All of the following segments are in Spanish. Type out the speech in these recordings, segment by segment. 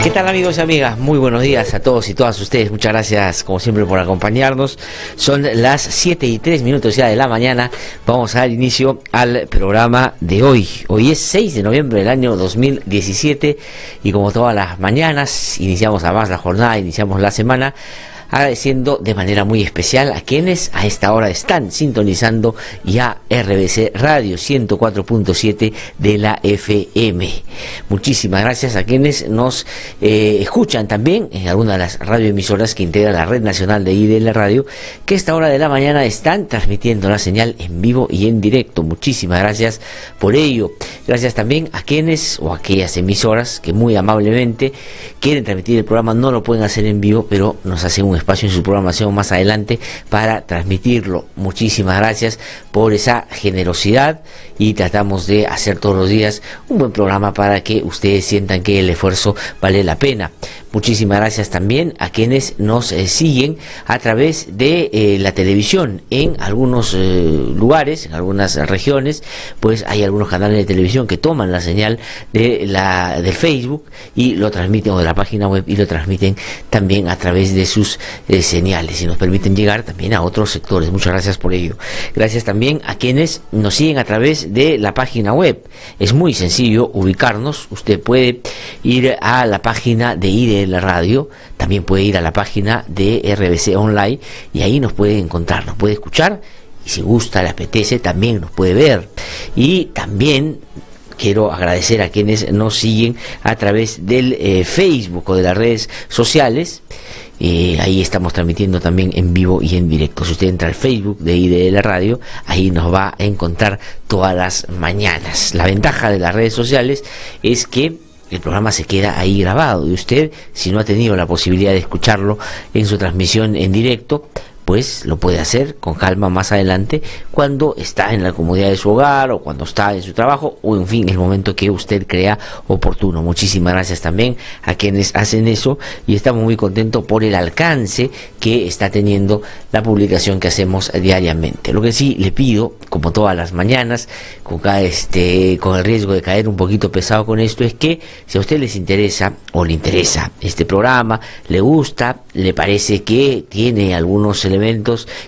¿Qué tal, amigos y amigas? Muy buenos días a todos y todas ustedes. Muchas gracias, como siempre, por acompañarnos. Son las 7:03 ya de la mañana. Vamos a dar inicio al programa de hoy. Hoy es 6 de noviembre del año 2017 y como todas las mañanas, iniciamos además la jornada, iniciamos la semana, agradeciendo de manera muy especial a quienes a esta hora están sintonizando ya RBC Radio 104.7 de la FM. Muchísimas gracias a quienes nos escuchan también en alguna de las radioemisoras que integra la Red Nacional de IDL Radio, que a esta hora de la mañana están transmitiendo la señal en vivo y en directo. Muchísimas gracias por ello. Gracias también a quienes o aquellas emisoras que muy amablemente quieren transmitir el programa, no lo pueden hacer en vivo, pero nos hacen un espacio en su programación más adelante para transmitirlo. Muchísimas gracias por esa generosidad y tratamos de hacer todos los días un buen programa para que ustedes sientan que el esfuerzo vale la pena. Muchísimas gracias también a quienes nos siguen a través de la televisión. En algunos lugares, en algunas regiones, pues hay algunos canales de televisión que toman la señal del Facebook y lo transmiten, o de la página web, y lo transmiten también a través de sus señales y nos permiten llegar también a otros sectores. Muchas gracias por ello. Gracias también a quienes nos siguen a través de la página web. Es muy sencillo ubicarnos. Usted puede ir a la página de IDL Radio, también puede ir a la página de RBC Online y ahí nos puede encontrar, nos puede escuchar y si gusta, le apetece, también nos puede ver. Y también quiero agradecer a quienes nos siguen a través del Facebook o de las redes sociales. Ahí estamos transmitiendo también en vivo y en directo. Si usted entra al Facebook de IDL Radio, ahí nos va a encontrar todas las mañanas. La ventaja de las redes sociales es que el programa se queda ahí grabado y usted, si no ha tenido la posibilidad de escucharlo en su transmisión en directo, pues lo puede hacer con calma más adelante cuando está en la comodidad de su hogar o cuando está en su trabajo o en fin, el momento que usted crea oportuno. Muchísimas gracias también a quienes hacen eso y estamos muy contentos por el alcance que está teniendo la publicación que hacemos diariamente. Lo que sí le pido, como todas las mañanas, con el riesgo de caer un poquito pesado con esto, es que si a usted les interesa o le interesa este programa, le gusta, le parece que tiene algunos elementos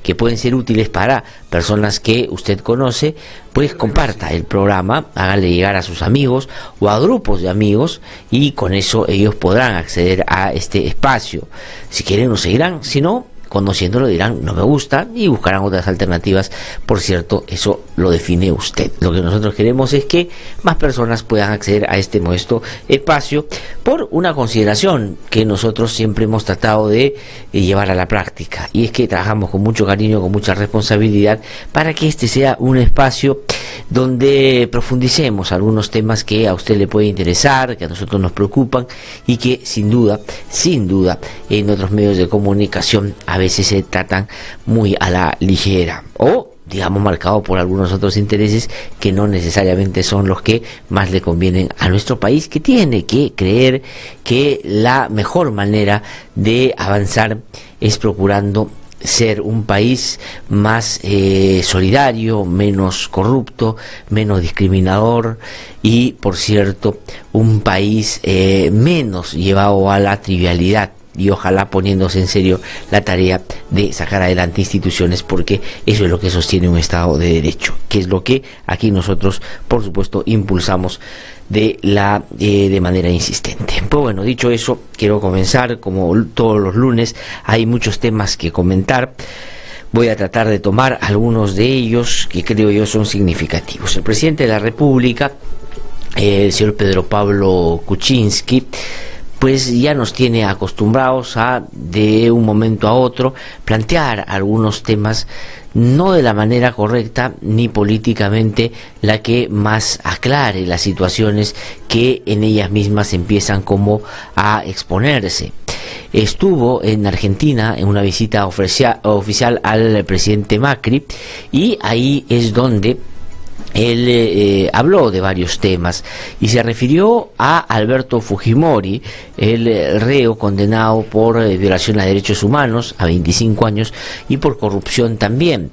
que pueden ser útiles para personas que usted conoce, pues comparta el programa, hágale llegar a sus amigos o a grupos de amigos y con eso ellos podrán acceder a este espacio. Si quieren nos seguirán, si no, conociéndolo dirán no me gusta y buscarán otras alternativas. Por cierto, eso lo define usted. Lo que nosotros queremos es que más personas puedan acceder a este modesto espacio por una consideración que nosotros siempre hemos tratado de llevar a la práctica, y es que trabajamos con mucho cariño, con mucha responsabilidad para que este sea un espacio donde profundicemos algunos temas que a usted le puede interesar, que a nosotros nos preocupan y que sin duda en otros medios de comunicación a veces se tratan muy a la ligera o digamos marcado por algunos otros intereses que no necesariamente son los que más le convienen a nuestro país, que tiene que creer que la mejor manera de avanzar es procurando ser un país más solidario, menos corrupto, menos discriminador y, por cierto, un país menos llevado a la trivialidad y ojalá poniéndose en serio la tarea de sacar adelante instituciones, porque eso es lo que sostiene un Estado de Derecho, que es lo que aquí nosotros, por supuesto, impulsamos de manera insistente. Pues bueno, dicho eso, quiero comenzar. Como todos los lunes hay muchos temas que comentar. Voy a tratar de tomar algunos de ellos que creo yo son significativos. El presidente de la República, el señor Pedro Pablo Kuczynski, pues ya nos tiene acostumbrados a, de un momento a otro, plantear algunos temas no de la manera correcta ni políticamente la que más aclare las situaciones que en ellas mismas empiezan como a exponerse. Estuvo en Argentina en una visita oficial al presidente Macri y ahí es donde él habló de varios temas y se refirió a Alberto Fujimori, el reo condenado por violación a derechos humanos a 25 años y por corrupción también.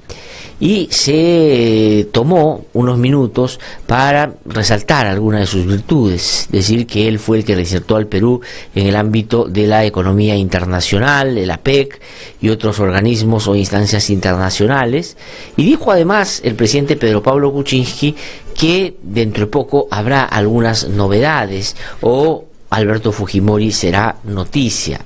Y se tomó unos minutos para resaltar algunas de sus virtudes, decir que él fue el que reinsertó al Perú en el ámbito de la economía internacional, el APEC y otros organismos o instancias internacionales, y dijo además el presidente Pedro Pablo Kuczynski que dentro de poco habrá algunas novedades o Alberto Fujimori será noticia.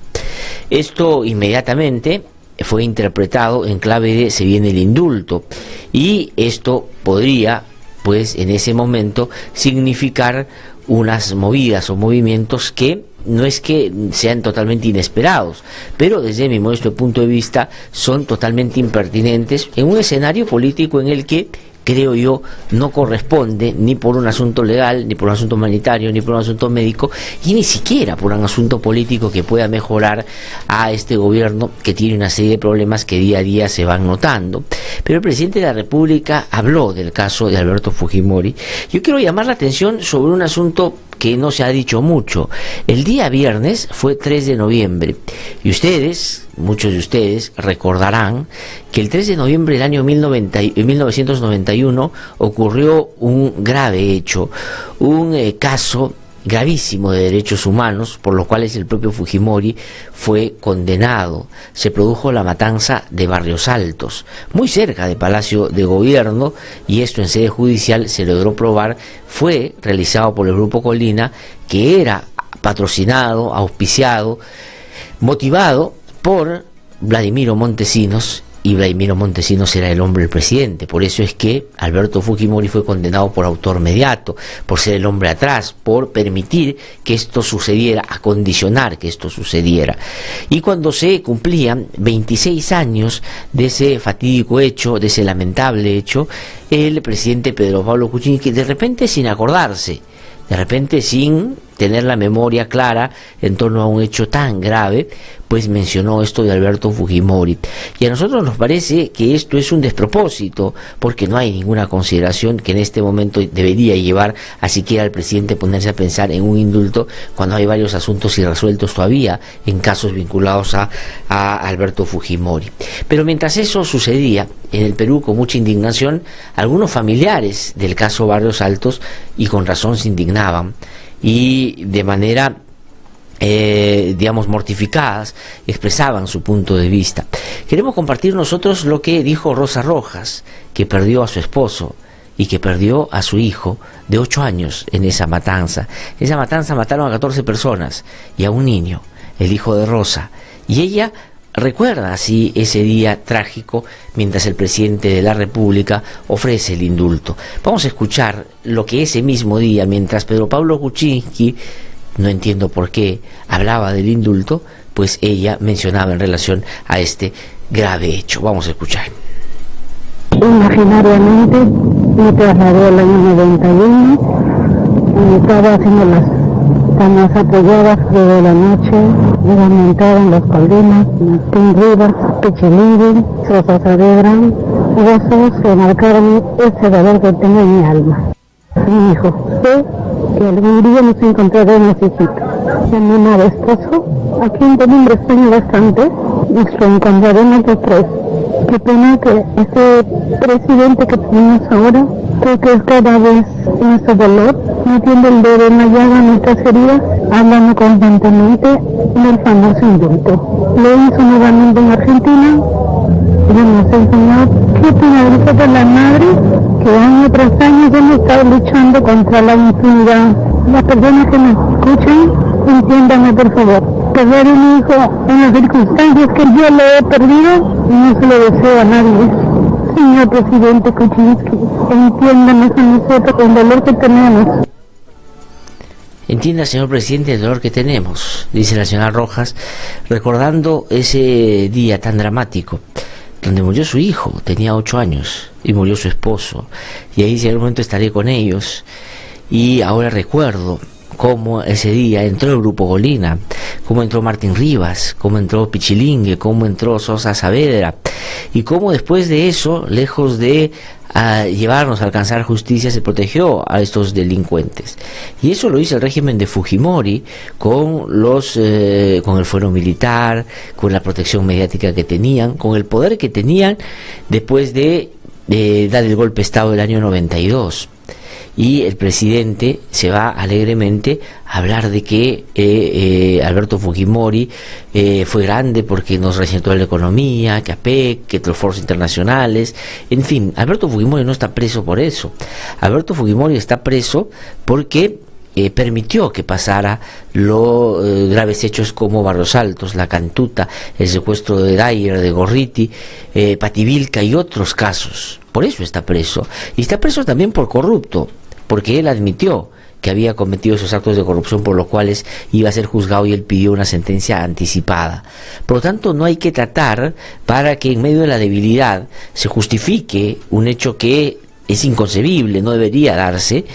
Esto inmediatamente fue interpretado en clave de se viene el indulto, y esto podría, pues en ese momento, significar unas movidas o movimientos que no es que sean totalmente inesperados, pero desde mi modesto punto de vista son totalmente impertinentes en un escenario político en el que, creo yo, no corresponde ni por un asunto legal, ni por un asunto humanitario, ni por un asunto médico, y ni siquiera por un asunto político que pueda mejorar a este gobierno que tiene una serie de problemas que día a día se van notando. Pero el presidente de la República habló del caso de Alberto Fujimori. Yo quiero llamar la atención sobre un asunto que no se ha dicho mucho. El día viernes fue 3 de noviembre y ustedes, muchos de ustedes, recordarán que el 3 de noviembre del año 1991 ocurrió un grave hecho, un caso gravísimo de derechos humanos, por los cuales el propio Fujimori fue condenado. Se produjo la matanza de Barrios Altos, muy cerca de Palacio de Gobierno, y esto en sede judicial se logró probar. Fue realizado por el Grupo Colina, que era patrocinado, auspiciado, motivado por Vladimiro Montesinos, y Vladimiro Montesinos era el hombre del presidente. Por eso es que Alberto Fujimori fue condenado por autor mediato, por ser el hombre atrás, por permitir que esto sucediera, a condicionar que esto sucediera. Y cuando se cumplían 26 años de ese fatídico hecho, de ese lamentable hecho, el presidente Pedro Pablo Kuczynski, de repente sin acordarse, de repente sin tener la memoria clara en torno a un hecho tan grave, pues mencionó esto de Alberto Fujimori. Y a nosotros nos parece que esto es un despropósito, porque no hay ninguna consideración que en este momento debería llevar a siquiera al presidente ponerse a pensar en un indulto, cuando hay varios asuntos irresueltos todavía en casos vinculados a Alberto Fujimori. Pero mientras eso sucedía en el Perú, con mucha indignación, algunos familiares del caso Barrios Altos, y con razón, se indignaban, y de manera digamos mortificadas, expresaban su punto de vista. Queremos compartir nosotros lo que dijo Rosa Rojas, que perdió a su esposo y que perdió a su hijo de 8 años en esa matanza. En esa matanza mataron a 14 personas y a un niño, el hijo de Rosa, y ella recuerda así ese día trágico mientras el presidente de la República ofrece el indulto. Vamos a escuchar lo que ese mismo día, mientras Pedro Pablo Kuczynski, no entiendo por qué, hablaba del indulto, pues ella mencionaba en relación a este grave hecho. Vamos a escuchar. Imaginariamente me trasladé al año 91 y estaba haciendo las camas apoyadas de la noche, iba montada en las Colinas, Martín Rivas, Pichilingui, Sosa Saavedra, voces que marcaron ese dolor que tengo en mi alma. Mi hijo, sé que algún día nos encontraré necesito. En mi nuevo esposo, a quien también le extraño bastante, nos reencontraremos los tres. Qué pena que ese presidente que tenemos ahora, creo que es cada vez nuestro dolor, metiendo el dedo en la llaga en nuestras heridas, hablando constantemente del famoso indulto. Lo hizo nuevamente en Argentina, y nos enseñó qué pena de nosotros las madres, que año tras año hemos estado luchando contra la impunidad. Las personas que nos escuchan, entiéndanme por favor. Perder un hijo en las circunstancias que yo lo he perdido, no se lo deseo a nadie. Señor presidente Kuczynski, entiéndanos a nosotros el dolor que tenemos. Entienda, señor presidente, el dolor que tenemos, dice la señora Rojas, recordando ese día tan dramático, donde murió su hijo, tenía 8 años, y murió su esposo, y ahí en algún momento estaré con ellos, y ahora recuerdo cómo ese día entró el Grupo Colina cómo entró Martín Rivas, cómo entró Pichilingue, cómo entró Sosa Saavedra, y cómo después de eso, lejos de llevarnos a alcanzar justicia, se protegió a estos delincuentes. Y eso lo hizo el régimen de Fujimori con con el fuero militar, con la protección mediática que tenían, con el poder que tenían después de dar el golpe de Estado del año 92. Y el presidente se va alegremente a hablar de que Alberto Fujimori fue grande porque nos rescató la economía, que APEC, que los foros internacionales, en fin. Alberto Fujimori no está preso por eso. Alberto Fujimori está preso porque permitió que pasara los graves hechos como Barrios Altos, La Cantuta, el secuestro de Dyer, de Gorriti, Pativilca y otros casos. Por eso está preso. Y está preso también por corrupto, porque él admitió que había cometido esos actos de corrupción por los cuales iba a ser juzgado y él pidió una sentencia anticipada. Por lo tanto, no hay que tratar para que en medio de la debilidad se justifique un hecho que es inconcebible, no debería darse,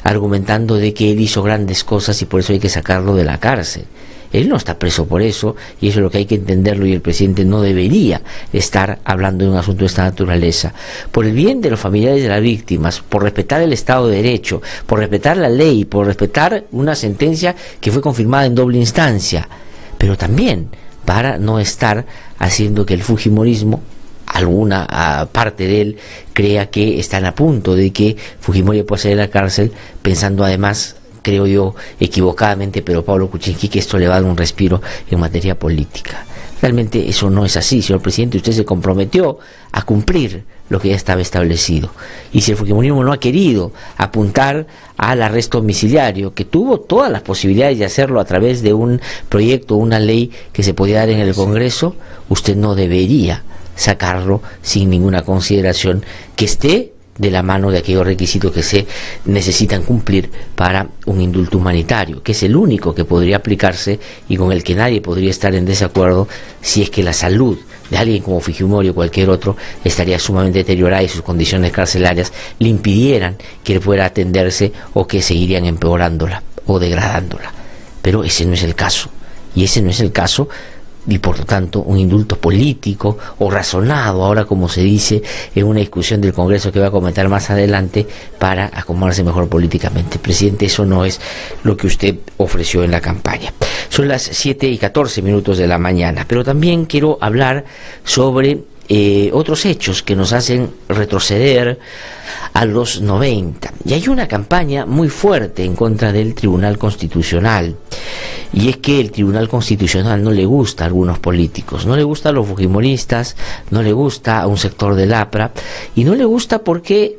argumentando de que él hizo grandes cosas y por eso hay que sacarlo de la cárcel. Él no está preso por eso, y eso es lo que hay que entenderlo, y el presidente no debería estar hablando de un asunto de esta naturaleza. Por el bien de los familiares de las víctimas, por respetar el Estado de Derecho, por respetar la ley, por respetar una sentencia que fue confirmada en doble instancia, pero también para no estar haciendo que el fujimorismo, alguna parte de él, crea que están a punto de que Fujimori pueda salir de la cárcel, pensando además, creo yo, equivocadamente, pero Pablo Kuczynski, que esto le va a dar un respiro en materia política. Realmente eso no es así, señor presidente. Usted se comprometió a cumplir lo que ya estaba establecido. Y si el fujimorismo no ha querido apuntar al arresto domiciliario, que tuvo todas las posibilidades de hacerlo a través de un proyecto, una ley que se podía dar en el Congreso, usted no debería sacarlo sin ninguna consideración que esté de la mano de aquellos requisitos que se necesitan cumplir para un indulto humanitario, que es el único que podría aplicarse y con el que nadie podría estar en desacuerdo si es que la salud de alguien como Fujimori o cualquier otro estaría sumamente deteriorada y sus condiciones carcelarias le impidieran que él pueda atenderse o que seguirían empeorándola o degradándola. Pero ese no es el caso, y ese no es el caso. Y por lo tanto un indulto político o razonado, ahora como se dice en una discusión del Congreso que va a comentar más adelante, para acomodarse mejor políticamente. Presidente, eso no es lo que usted ofreció en la campaña. Son las 7:14 de la mañana, pero también quiero hablar sobre otros hechos que nos hacen retroceder a los 90. Y hay una campaña muy fuerte en contra del Tribunal Constitucional. Y es que el Tribunal Constitucional no le gusta a algunos políticos, no le gusta a los fujimoristas, no le gusta a un sector del APRA, y no le gusta porque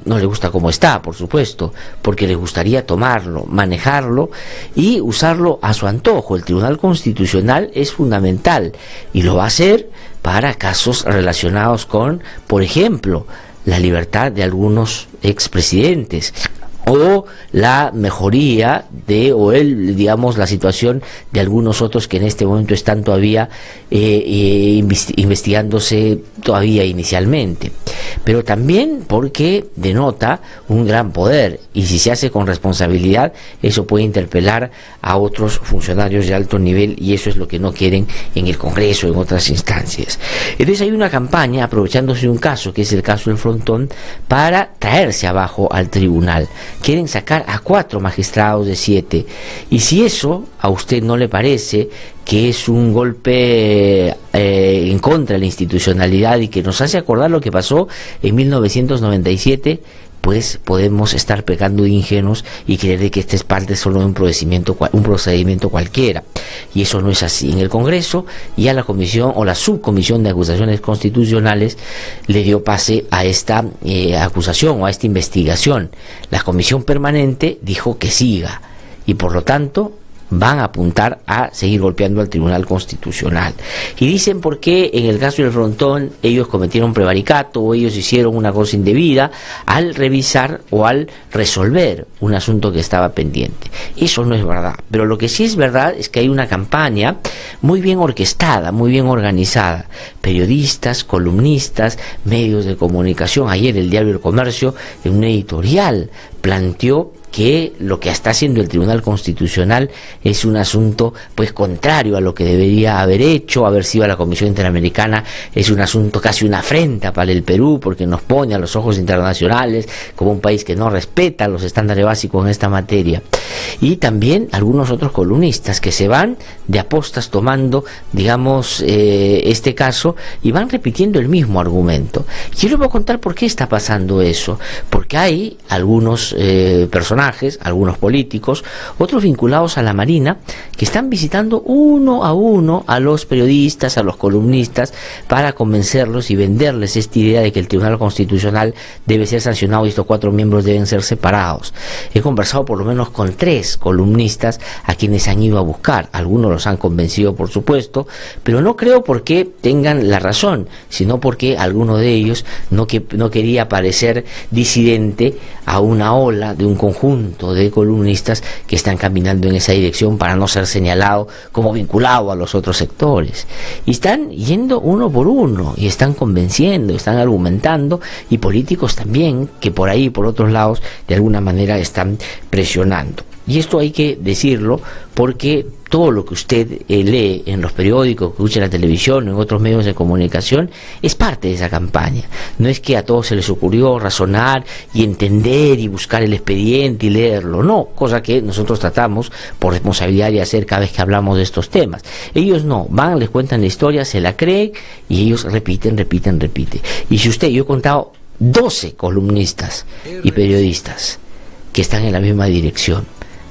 no le gusta como está, por supuesto, porque les gustaría tomarlo, manejarlo y usarlo a su antojo. El Tribunal Constitucional es fundamental y lo va a hacer para casos relacionados con, por ejemplo, la libertad de algunos expresidentes, o la mejoría la situación de algunos otros que en este momento están todavía investigándose todavía inicialmente. Pero también porque denota un gran poder, y si se hace con responsabilidad, eso puede interpelar a otros funcionarios de alto nivel, y eso es lo que no quieren en el Congreso, en otras instancias. Entonces hay una campaña, aprovechándose de un caso, que es el caso del Frontón, para traerse abajo al tribunal. Quieren sacar a 4 magistrados de 7, y si eso a usted no le parece que es un golpe en contra de la institucionalidad y que nos hace acordar lo que pasó en 1997, pues podemos estar pecando de ingenuos y creer de que esta es parte solo de un procedimiento cualquiera, y eso no es así. En el Congreso ya la comisión o la subcomisión de acusaciones constitucionales le dio pase a esta acusación o a esta investigación. La comisión permanente dijo que siga, y por lo tanto van a apuntar a seguir golpeando al Tribunal Constitucional. Y dicen por qué en el caso del Frontón ellos cometieron prevaricato o ellos hicieron una cosa indebida al revisar o al resolver un asunto que estaba pendiente. Eso no es verdad, pero lo que sí es verdad es que hay una campaña muy bien orquestada, muy bien organizada. Periodistas, columnistas, medios de comunicación. Ayer el diario El Comercio, en un editorial, planteó que lo que está haciendo el Tribunal Constitucional es un asunto pues contrario a lo que debería haber hecho. Haber sido a la Comisión Interamericana es un asunto casi una afrenta para el Perú, porque nos pone a los ojos internacionales como un país que no respeta los estándares básicos en esta materia. Y también algunos otros columnistas que se van de apostas tomando, digamos, este caso, y van repitiendo el mismo argumento. Yo les voy a contar por qué está pasando eso. Porque hay algunos personajes, algunos políticos, otros vinculados a la Marina, que están visitando uno a los periodistas, a los columnistas, para convencerlos y venderles esta idea de que el Tribunal Constitucional debe ser sancionado y estos 4 miembros deben ser separados. He conversado por lo menos con 3 columnistas a quienes han ido a buscar. Algunos los han convencido, por supuesto, pero no creo porque tengan la razón, sino porque alguno de ellos no quería parecer disidente a una ola de un conjunto de columnistas que están caminando en esa dirección para no ser señalado como vinculado a los otros sectores. Y están yendo uno por uno y están convenciendo, están argumentando, y políticos también que por ahí, por otros lados, de alguna manera están presionando. Y esto hay que decirlo porque todo lo que usted lee en los periódicos, que escucha en la televisión, en otros medios de comunicación, es parte de esa campaña. No es que a todos se les ocurrió razonar y entender y buscar el expediente y leerlo, no, cosa que nosotros tratamos por responsabilidad de hacer cada vez que hablamos de estos temas. Ellos no, van, les cuentan la historia, se la creen y ellos repiten. Y si yo he contado 12 columnistas y periodistas que están en la misma dirección.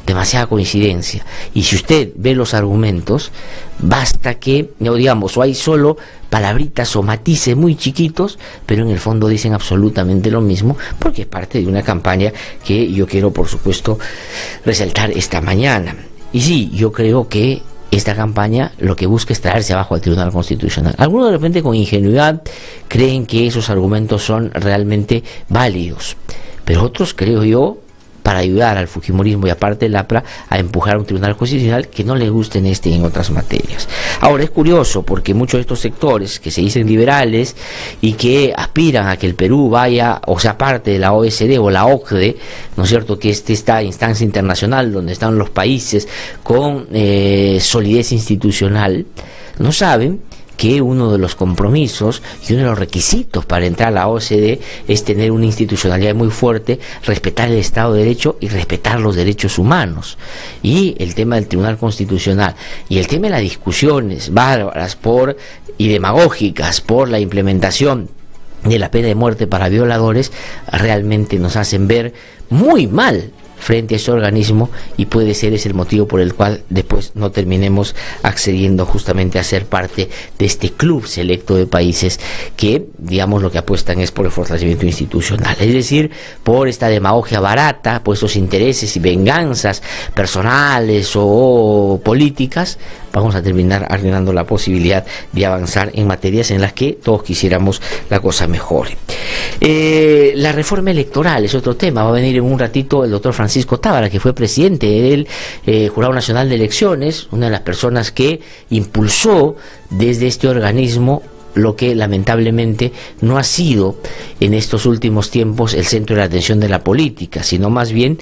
Demasiada coincidencia. Y si usted ve los argumentos, basta que, digamos, o hay solo palabritas o matices muy chiquitos, pero en el fondo dicen absolutamente lo mismo, porque es parte de una campaña que yo quiero, por supuesto, resaltar esta mañana. Y sí, yo creo que esta campaña lo que busca es traerse abajo al Tribunal Constitucional. Algunos de repente con ingenuidad creen que esos argumentos son realmente válidos, pero otros, creo yo, para ayudar al fujimorismo y aparte del APRA a empujar a un Tribunal Constitucional que no le guste en y en otras materias. Ahora, es curioso porque muchos de estos sectores que se dicen liberales y que aspiran a que el Perú vaya o sea parte de la OSD o la OCDE, ¿no es cierto?, que esta instancia internacional donde están los países con solidez institucional, no saben que uno de los compromisos y uno de los requisitos para entrar a la OCDE es tener una institucionalidad muy fuerte, respetar el Estado de Derecho y respetar los derechos humanos. Y el tema del Tribunal Constitucional y el tema de las discusiones bárbaras y demagógicas por la implementación de la pena de muerte para violadores realmente nos hacen ver muy mal frente a ese organismo, y puede ser ese el motivo por el cual después no terminemos accediendo justamente a ser parte de este club selecto de países que, digamos, lo que apuestan es por el fortalecimiento institucional, es decir, por esta demagogia barata, por esos intereses y venganzas personales o políticas. Vamos a terminar arruinando la posibilidad de avanzar en materias en las que todos quisiéramos la cosa mejore. La reforma electoral es otro tema. Va a venir en un ratito el doctor Francisco Tábara, que fue presidente del Jurado Nacional de Elecciones, una de las personas que impulsó desde este organismo lo que lamentablemente no ha sido en estos últimos tiempos el centro de la atención de la política, sino más bien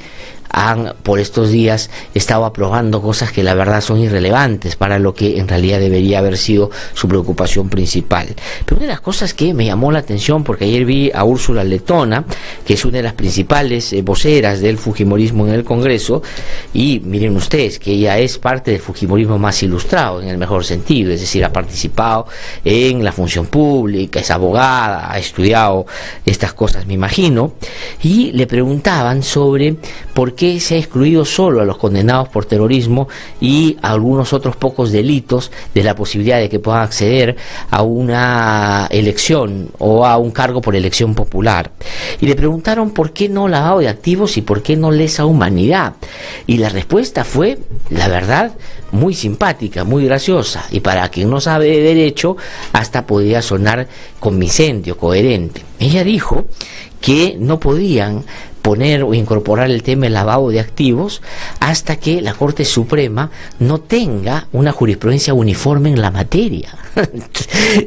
han por estos días estado aprobando cosas que la verdad son irrelevantes para lo que en realidad debería haber sido su preocupación principal. Pero una de las cosas que me llamó la atención, porque ayer vi a Úrsula Letona, que es una de las principales voceras del fujimorismo en el Congreso, y miren ustedes que ella es parte del fujimorismo más ilustrado en el mejor sentido, es decir, ha participado en la función pública, es abogada, ha estudiado estas cosas, me imagino, y le preguntaban sobre por qué se ha excluido solo a los condenados por terrorismo y a algunos otros pocos delitos de la posibilidad de que puedan acceder a una elección o a un cargo por elección popular. Y le preguntaron por qué no lavado de activos y por qué no lesa humanidad. Y la respuesta fue, la verdad, muy simpática, muy graciosa, y para quien no sabe de derecho hasta podría sonar convincente o coherente. Ella dijo que no podían poner o incorporar el tema del lavado de activos hasta que la Corte Suprema no tenga una jurisprudencia uniforme en la materia.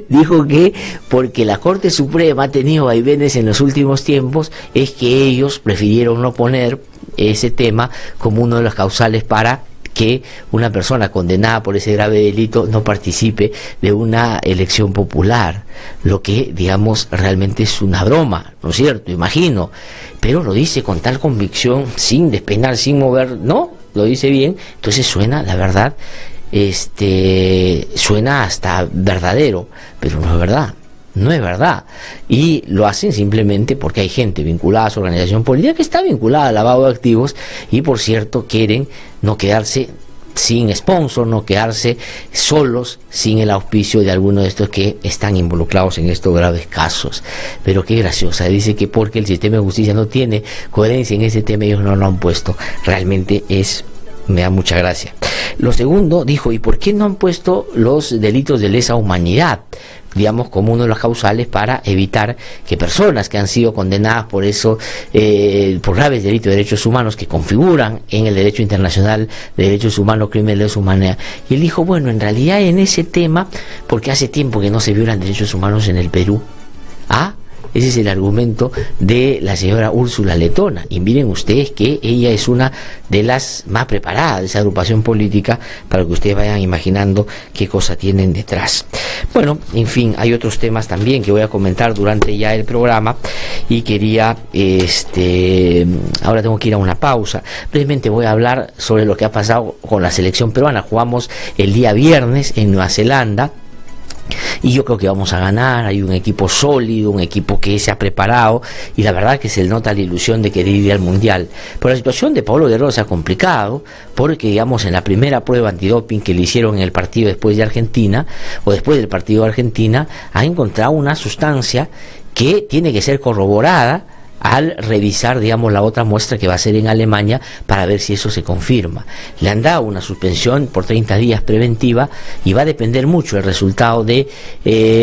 Dijo que porque la Corte Suprema ha tenido vaivenes en los últimos tiempos, es que ellos prefirieron no poner ese tema como uno de los causales para que una persona condenada por ese grave delito no participe de una elección popular, lo que, digamos, realmente es una broma, ¿no es cierto? Imagino, pero lo dice con tal convicción, sin despeinar, sin mover, ¿no? Lo dice bien, entonces suena, la verdad, suena hasta verdadero, pero no es verdad. No es verdad, y lo hacen simplemente porque hay gente vinculada a su organización política que está vinculada al lavado de activos y, por cierto, quieren no quedarse sin sponsor, no quedarse solos sin el auspicio de algunos de estos que están involucrados en estos graves casos. Pero qué graciosa, dice que porque el sistema de justicia no tiene coherencia en ese tema, ellos no lo han puesto. Realmente me da mucha gracia. Lo segundo, dijo, ¿y por qué no han puesto los delitos de lesa humanidad, digamos, como uno de los causales para evitar que personas que han sido condenadas por eso, por graves delitos de derechos humanos que configuran en el derecho internacional de derechos humanos, crímenes de lesa humanidad? Y él dijo, bueno, en realidad en ese tema, porque hace tiempo que no se violan derechos humanos en el Perú. Ese es el argumento de la señora Úrsula Letona. Y miren ustedes que ella es una de las más preparadas de esa agrupación política, para que ustedes vayan imaginando qué cosa tienen detrás. Bueno, en fin, hay otros temas también que voy a comentar durante ya el programa, y quería, ahora tengo que ir a una pausa. Brevemente voy a hablar sobre lo que ha pasado con la selección peruana. Jugamos el día viernes en Nueva Zelanda, y yo creo que vamos a ganar. Hay un equipo sólido, un equipo que se ha preparado, y la verdad que se le nota la ilusión de querer ir al Mundial. Pero la situación de Paolo Guerrero se ha complicado, porque, digamos, en la primera prueba antidoping que le hicieron en el partido después de Argentina, o después del partido de Argentina, ha encontrado una sustancia que tiene que ser corroborada al revisar, digamos, la otra muestra que va a ser en Alemania, para ver si eso se confirma. Le han dado una suspensión por 30 días preventiva, y va a depender mucho el resultado de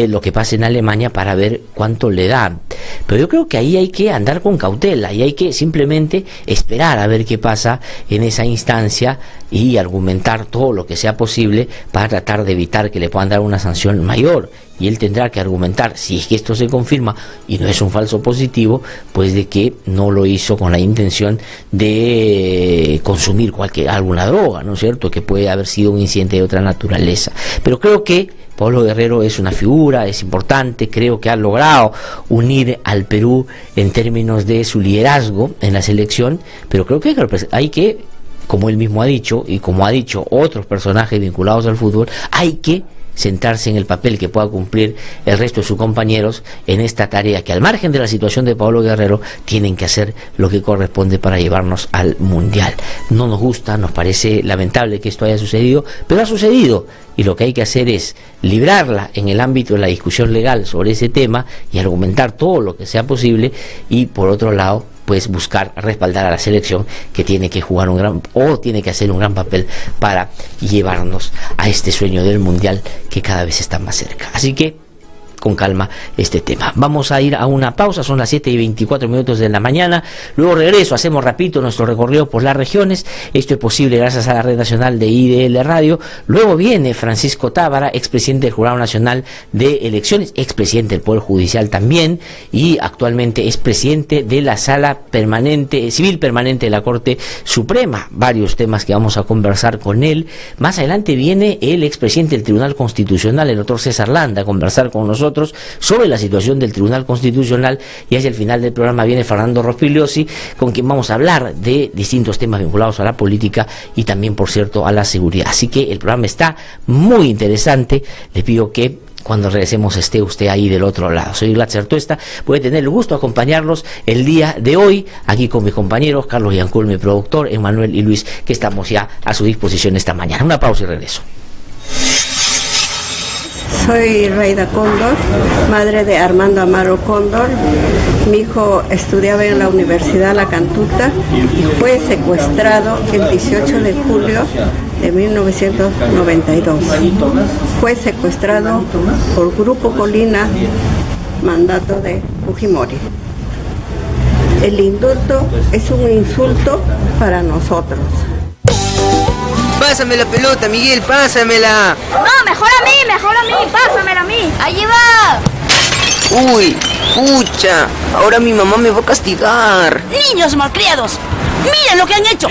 lo que pase en Alemania para ver cuánto le dan. Pero yo creo que ahí hay que andar con cautela, y hay que simplemente esperar a ver qué pasa en esa instancia, y argumentar todo lo que sea posible para tratar de evitar que le puedan dar una sanción mayor. Y él tendrá que argumentar, si es que esto se confirma y no es un falso positivo, pues de que no lo hizo con la intención de consumir alguna droga, ¿no es cierto?, que puede haber sido un incidente de otra naturaleza. Pero creo que Paolo Guerrero es una figura, es importante, creo que ha logrado unir al Perú en términos de su liderazgo en la selección, pero creo que hay que, como él mismo ha dicho, y como ha dicho otros personajes vinculados al fútbol, hay que sentarse en el papel que pueda cumplir el resto de sus compañeros en esta tarea, que al margen de la situación de Paolo Guerrero tienen que hacer lo que corresponde para llevarnos al Mundial. No nos gusta, nos parece lamentable que esto haya sucedido, pero ha sucedido, y lo que hay que hacer es librarla en el ámbito de la discusión legal sobre ese tema y argumentar todo lo que sea posible, y por otro lado, pues buscar respaldar a la selección, que tiene que jugar tiene que hacer un gran papel para llevarnos a este sueño del Mundial que cada vez está más cerca. Así que con calma este tema. Vamos a ir a una pausa, son las 7:24 de la mañana. Luego regreso, hacemos rapidito nuestro recorrido por las regiones. Esto es posible gracias a la red nacional de IDL Radio. Luego viene Francisco Tábara, expresidente del Jurado Nacional de Elecciones, expresidente del Poder Judicial también, y actualmente es presidente de la Sala Civil Permanente de la Corte Suprema. Varios temas que vamos a conversar con él. Más adelante viene el expresidente del Tribunal Constitucional, el doctor César Landa, a conversar con nosotros sobre la situación del Tribunal Constitucional, y hacia el final del programa viene Fernando Rospigliosi, con quien vamos a hablar de distintos temas vinculados a la política y también, por cierto, a la seguridad. Así que el programa está muy interesante. Le pido que cuando regresemos esté usted ahí del otro lado. Soy Glatzer Tuesta, voy a tener el gusto de acompañarlos el día de hoy, aquí con mis compañeros Carlos Yancul, mi productor, Emanuel y Luis, que estamos ya a su disposición esta mañana. Una pausa y regreso. Soy Raida Cóndor, madre de Armando Amaro Cóndor. Mi hijo estudiaba en la Universidad La Cantuta y fue secuestrado el 18 de julio de 1992. Fue secuestrado por Grupo Colina, mandato de Fujimori. El indulto es un insulto para nosotros. Pásame la pelota, Miguel, pásamela. No, mejor a mí, pásamela a mí. Allí va. Uy, pucha, ahora mi mamá me va a castigar. Niños malcriados, ¡Miren lo que han hecho!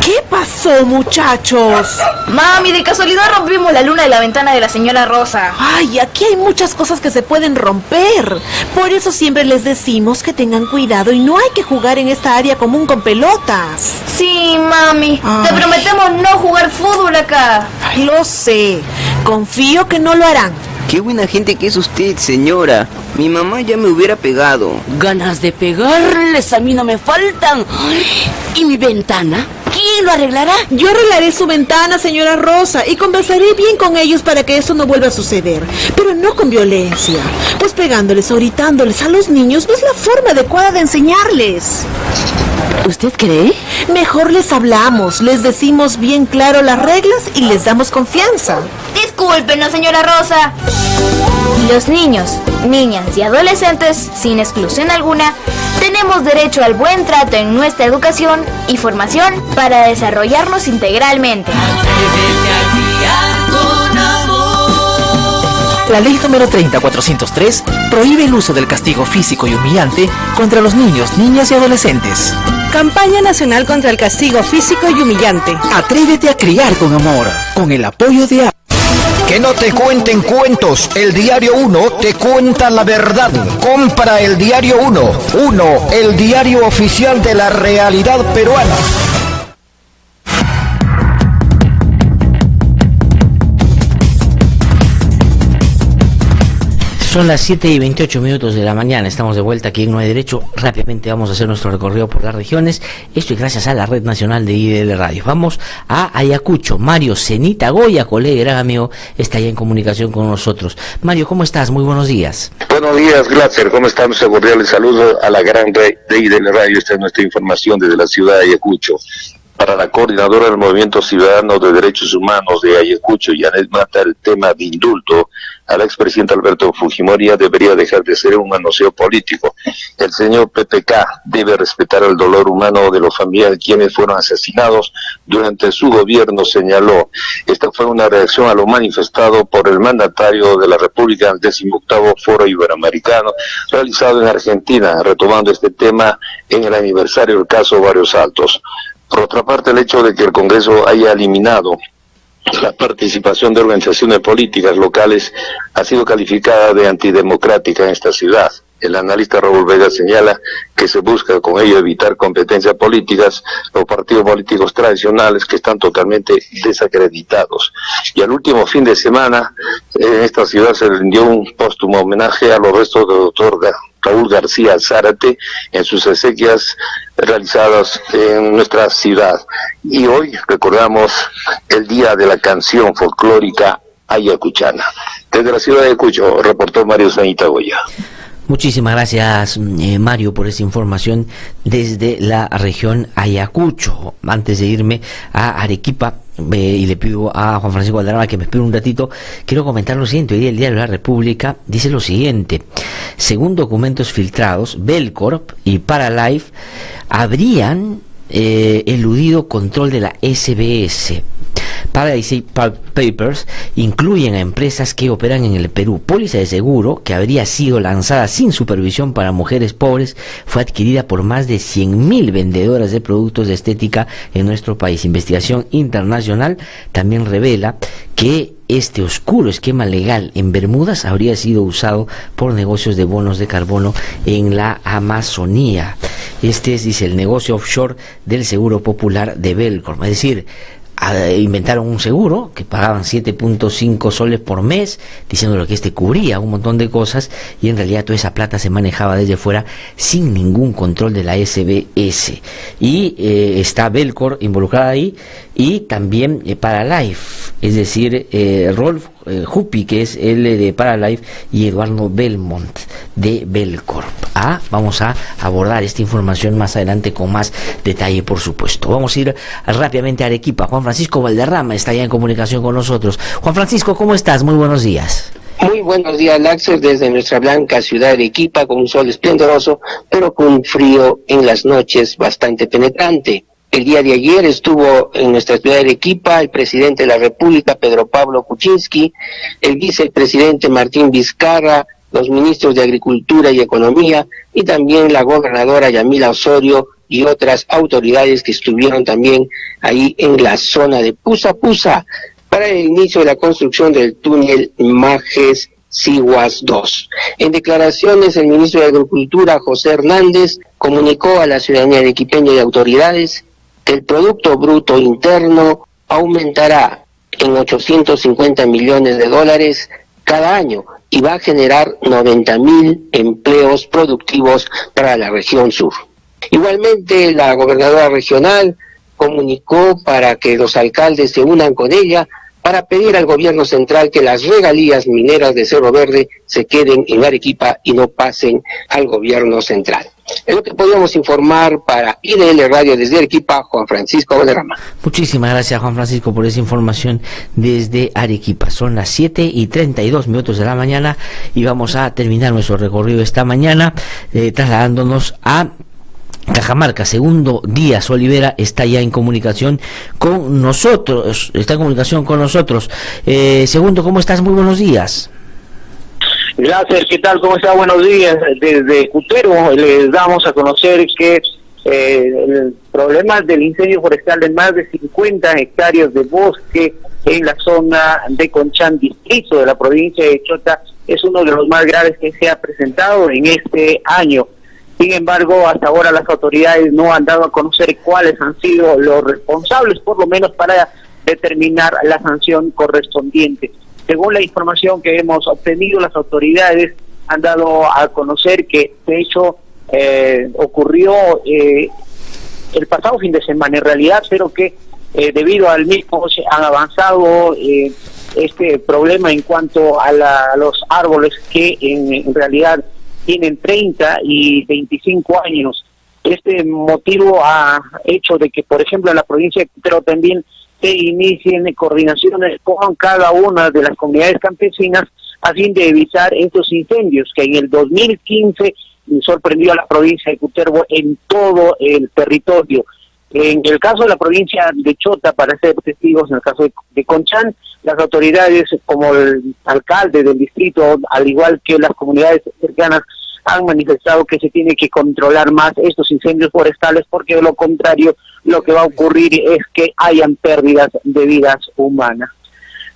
¿Qué pasó, muchachos? Mami, de casualidad rompimos la luna de la ventana de la señora Rosa. Ay, aquí hay muchas cosas que se pueden romper. Por eso siempre les decimos que tengan cuidado y no hay que jugar en esta área común con pelotas. Sí, mami. Ay. Te prometemos no jugar fútbol acá. Ay, lo sé. Confío que no lo harán. Qué buena gente que es usted, señora. Mi mamá ya me hubiera pegado. Ganas de pegarles a mí no me faltan. ¿Y mi ventana? ¿Quién lo arreglará? Yo arreglaré su ventana, señora Rosa, y conversaré bien con ellos para que esto no vuelva a suceder. Pero no con violencia. Pues pegándoles o gritándoles a los niños no es la forma adecuada de enseñarles. ¿Usted cree? Mejor les hablamos, les decimos bien claro las reglas y les damos confianza. Discúlpenos, señora Rosa. Los niños, niñas y adolescentes, sin exclusión alguna, tenemos derecho al buen trato en nuestra educación y formación para desarrollarnos integralmente. La ley número 30403 prohíbe el uso del castigo físico y humillante contra los niños, niñas y adolescentes. Campaña Nacional contra el Castigo Físico y Humillante. Atrévete a criar con amor, con el apoyo de... Que no te cuenten cuentos, el Diario 1 te cuenta la verdad. Compra el Diario 1, el diario oficial de la realidad peruana. Son las 7:28 de la mañana, estamos de vuelta aquí en No Hay Derecho. Rápidamente vamos a hacer nuestro recorrido por las regiones. Esto es gracias a la Red Nacional de IDL Radio. Vamos a Ayacucho. Mario Cenita Goya, colega y gran amigo, está ya en comunicación con nosotros. Mario, ¿cómo estás? Muy buenos días. Buenos días, Glatzer. ¿Cómo estamos? Un cordial saludo a la gran red de IDL Radio. Esta es nuestra información desde la ciudad de Ayacucho. Para la coordinadora del Movimiento Ciudadano de Derechos Humanos de Ayacucho, Yanet Mata, el tema de indulto al expresidente Alberto Fujimori debería dejar de ser un manoseo político. El señor PPK debe respetar el dolor humano de los familiares quienes fueron asesinados durante su gobierno, señaló. Esta fue una reacción a lo manifestado por el mandatario de la República al 18º Foro Iberoamericano realizado en Argentina, retomando este tema en el aniversario del caso Barrios Altos. Por otra parte, el hecho de que el Congreso haya eliminado la participación de organizaciones políticas locales ha sido calificada de antidemocrática en esta ciudad. El analista Raúl Vega señala que se busca con ello evitar competencias políticas los partidos políticos tradicionales que están totalmente desacreditados. Y al último fin de semana, en esta ciudad se rindió un póstumo homenaje a los restos del doctor Raúl García Zárate en sus exequias realizadas en nuestra ciudad. Y hoy recordamos el Día de la Canción Folclórica Ayacuchana. Desde la ciudad de Ayacucho, reportó Mario Cenita Goya. Muchísimas gracias, Mario, por esta información desde la región Ayacucho. Antes de irme a Arequipa, y le pido a Juan Francisco Valderrama que me espere un ratito, quiero comentar lo siguiente. Hoy día el Diario de la República dice lo siguiente: según documentos filtrados, Belcorp y Paralife habrían eludido control de la SBS. Paradise Papers incluyen a empresas que operan en el Perú. Póliza de seguro, que habría sido lanzada sin supervisión para mujeres pobres, fue adquirida por más de 100.000 vendedoras de productos de estética en nuestro país. Investigación internacional también revela que este oscuro esquema legal en Bermudas habría sido usado por negocios de bonos de carbono en la Amazonía. Este es, dice, el negocio offshore del Seguro Popular de Belcorp. Es decir, inventaron un seguro que pagaban 7.5 soles por mes, diciéndolo que este cubría un montón de cosas, y en realidad toda esa plata se manejaba desde fuera sin ningún control de la SBS. Y está Belcorp involucrada ahí, y también Paralife, es decir, Rolf Juppy, que es el de Paralife, y Eduardo Belmont de Belcorp. Vamos a abordar esta información más adelante con más detalle, por supuesto. Vamos a ir rápidamente a Arequipa. Juan Francisco Valderrama está ya en comunicación con nosotros. Juan Francisco, ¿cómo estás? Muy buenos días. Muy buenos días, Laxer, desde nuestra blanca ciudad de Arequipa, con un sol esplendoroso, pero con un frío en las noches bastante penetrante. El día de ayer estuvo en nuestra ciudad de Arequipa el presidente de la República, Pedro Pablo Kuczynski, el vicepresidente Martín Vizcarra, los ministros de Agricultura y Economía, y también la gobernadora Yamila Osorio y otras autoridades que estuvieron también ahí en la zona de Pusa Pusa para el inicio de la construcción del túnel Majes Siguas 2. En declaraciones, el ministro de Agricultura, José Hernández, comunicó a la ciudadanía arequipeña y autoridades que el Producto Bruto Interno aumentará en $850 millones cada año y va a generar 90.000 empleos productivos para la región sur. Igualmente, la gobernadora regional comunicó para que los alcaldes se unan con ella para pedir al gobierno central que las regalías mineras de Cerro Verde se queden en Arequipa y no pasen al gobierno central. Es lo que podemos informar para IDL Radio desde Arequipa, Juan Francisco Valderrama. Muchísimas gracias, Juan Francisco, por esa información desde Arequipa. Son las 7:32 de la mañana y vamos a terminar nuestro recorrido esta mañana trasladándonos a Cajamarca. Segundo Díaz Olivera está ya en comunicación con nosotros. Segundo, ¿cómo estás? Muy buenos días. Gracias, ¿qué tal? ¿Cómo está? Buenos días. Desde Cutervo les damos a conocer que el problema del incendio forestal de más de 50 hectáreas de bosque en la zona de Conchán, distrito de la provincia de Chota, es uno de los más graves que se ha presentado en este año. Sin embargo, hasta ahora las autoridades no han dado a conocer cuáles han sido los responsables, por lo menos para determinar la sanción correspondiente. Según la información que hemos obtenido, las autoridades han dado a conocer que de hecho ocurrió el pasado fin de semana en realidad, pero que debido al mismo se han avanzado este problema en cuanto a los árboles que en realidad tienen 30 y 25 años. Este motivo ha hecho de que, por ejemplo, en la provincia de Cutervo también se inicien coordinaciones con cada una de las comunidades campesinas a fin de evitar estos incendios que en el 2015 sorprendió a la provincia de Cutervo en todo el territorio. En el caso de la provincia de Chota, para ser testigos, en el caso de Conchán, las autoridades como el alcalde del distrito, al igual que las comunidades cercanas, han manifestado que se tiene que controlar más estos incendios forestales, porque de lo contrario lo que va a ocurrir es que hayan pérdidas de vidas humanas.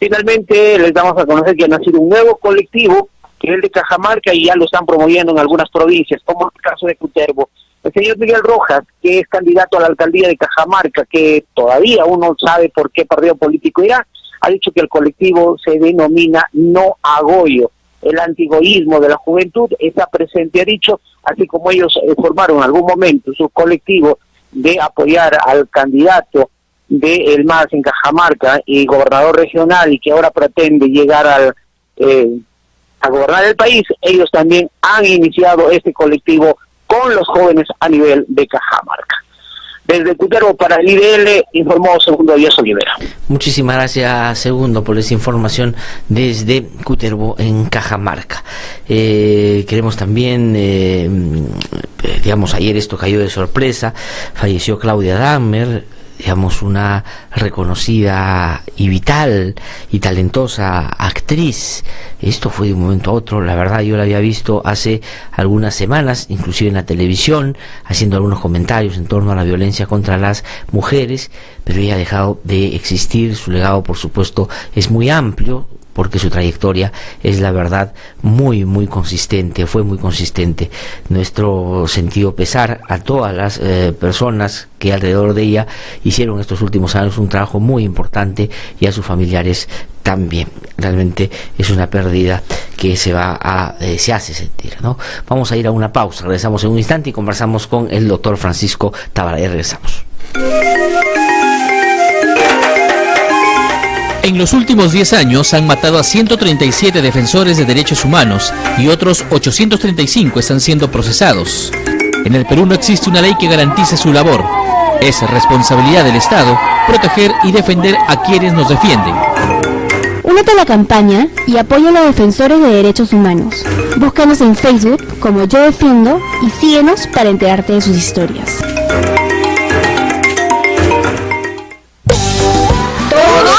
Finalmente les damos a conocer que ha nacido un nuevo colectivo, que es el de Cajamarca, y ya lo están promoviendo en algunas provincias, como en el caso de Cutervo. El señor Miguel Rojas, que es candidato a la alcaldía de Cajamarca, que todavía uno sabe por qué partido político irá, ha dicho que el colectivo se denomina No Agoyo. El antigoísmo de la juventud está presente, ha dicho, así como ellos formaron en algún momento su colectivo de apoyar al candidato de El MAS en Cajamarca y gobernador regional, y que ahora pretende llegar a gobernar el país. Ellos también han iniciado este colectivo con los jóvenes a nivel de Cajamarca. Desde Cutervo para el IDL informó Segundo Díaz Olivera. Muchísimas gracias, Segundo, por esa información desde Cutervo en Cajamarca. Queremos también, ayer esto cayó de sorpresa, falleció Claudia Dahmer, una reconocida y vital y talentosa actriz. Esto fue de un momento a otro. La verdad, yo la había visto hace algunas semanas, inclusive en la televisión, haciendo algunos comentarios en torno a la violencia contra las mujeres, pero ella ha dejado de existir. Su legado, por supuesto, es muy amplio, porque su trayectoria es, la verdad, muy consistente, fue muy consistente. Nuestro sentido pesar a todas las personas que alrededor de ella hicieron estos últimos años un trabajo muy importante, y a sus familiares también. Realmente es una pérdida que se hace sentir, ¿no? Vamos a ir a una pausa, regresamos en un instante y conversamos con el doctor Francisco Tabaré. Regresamos. En los últimos 10 años han matado a 137 defensores de derechos humanos y otros 835 están siendo procesados. En el Perú no existe una ley que garantice su labor. Es responsabilidad del Estado proteger y defender a quienes nos defienden. Únete a la campaña y apoya a los defensores de derechos humanos. Búscanos en Facebook como Yo Defiendo y síguenos para enterarte de sus historias.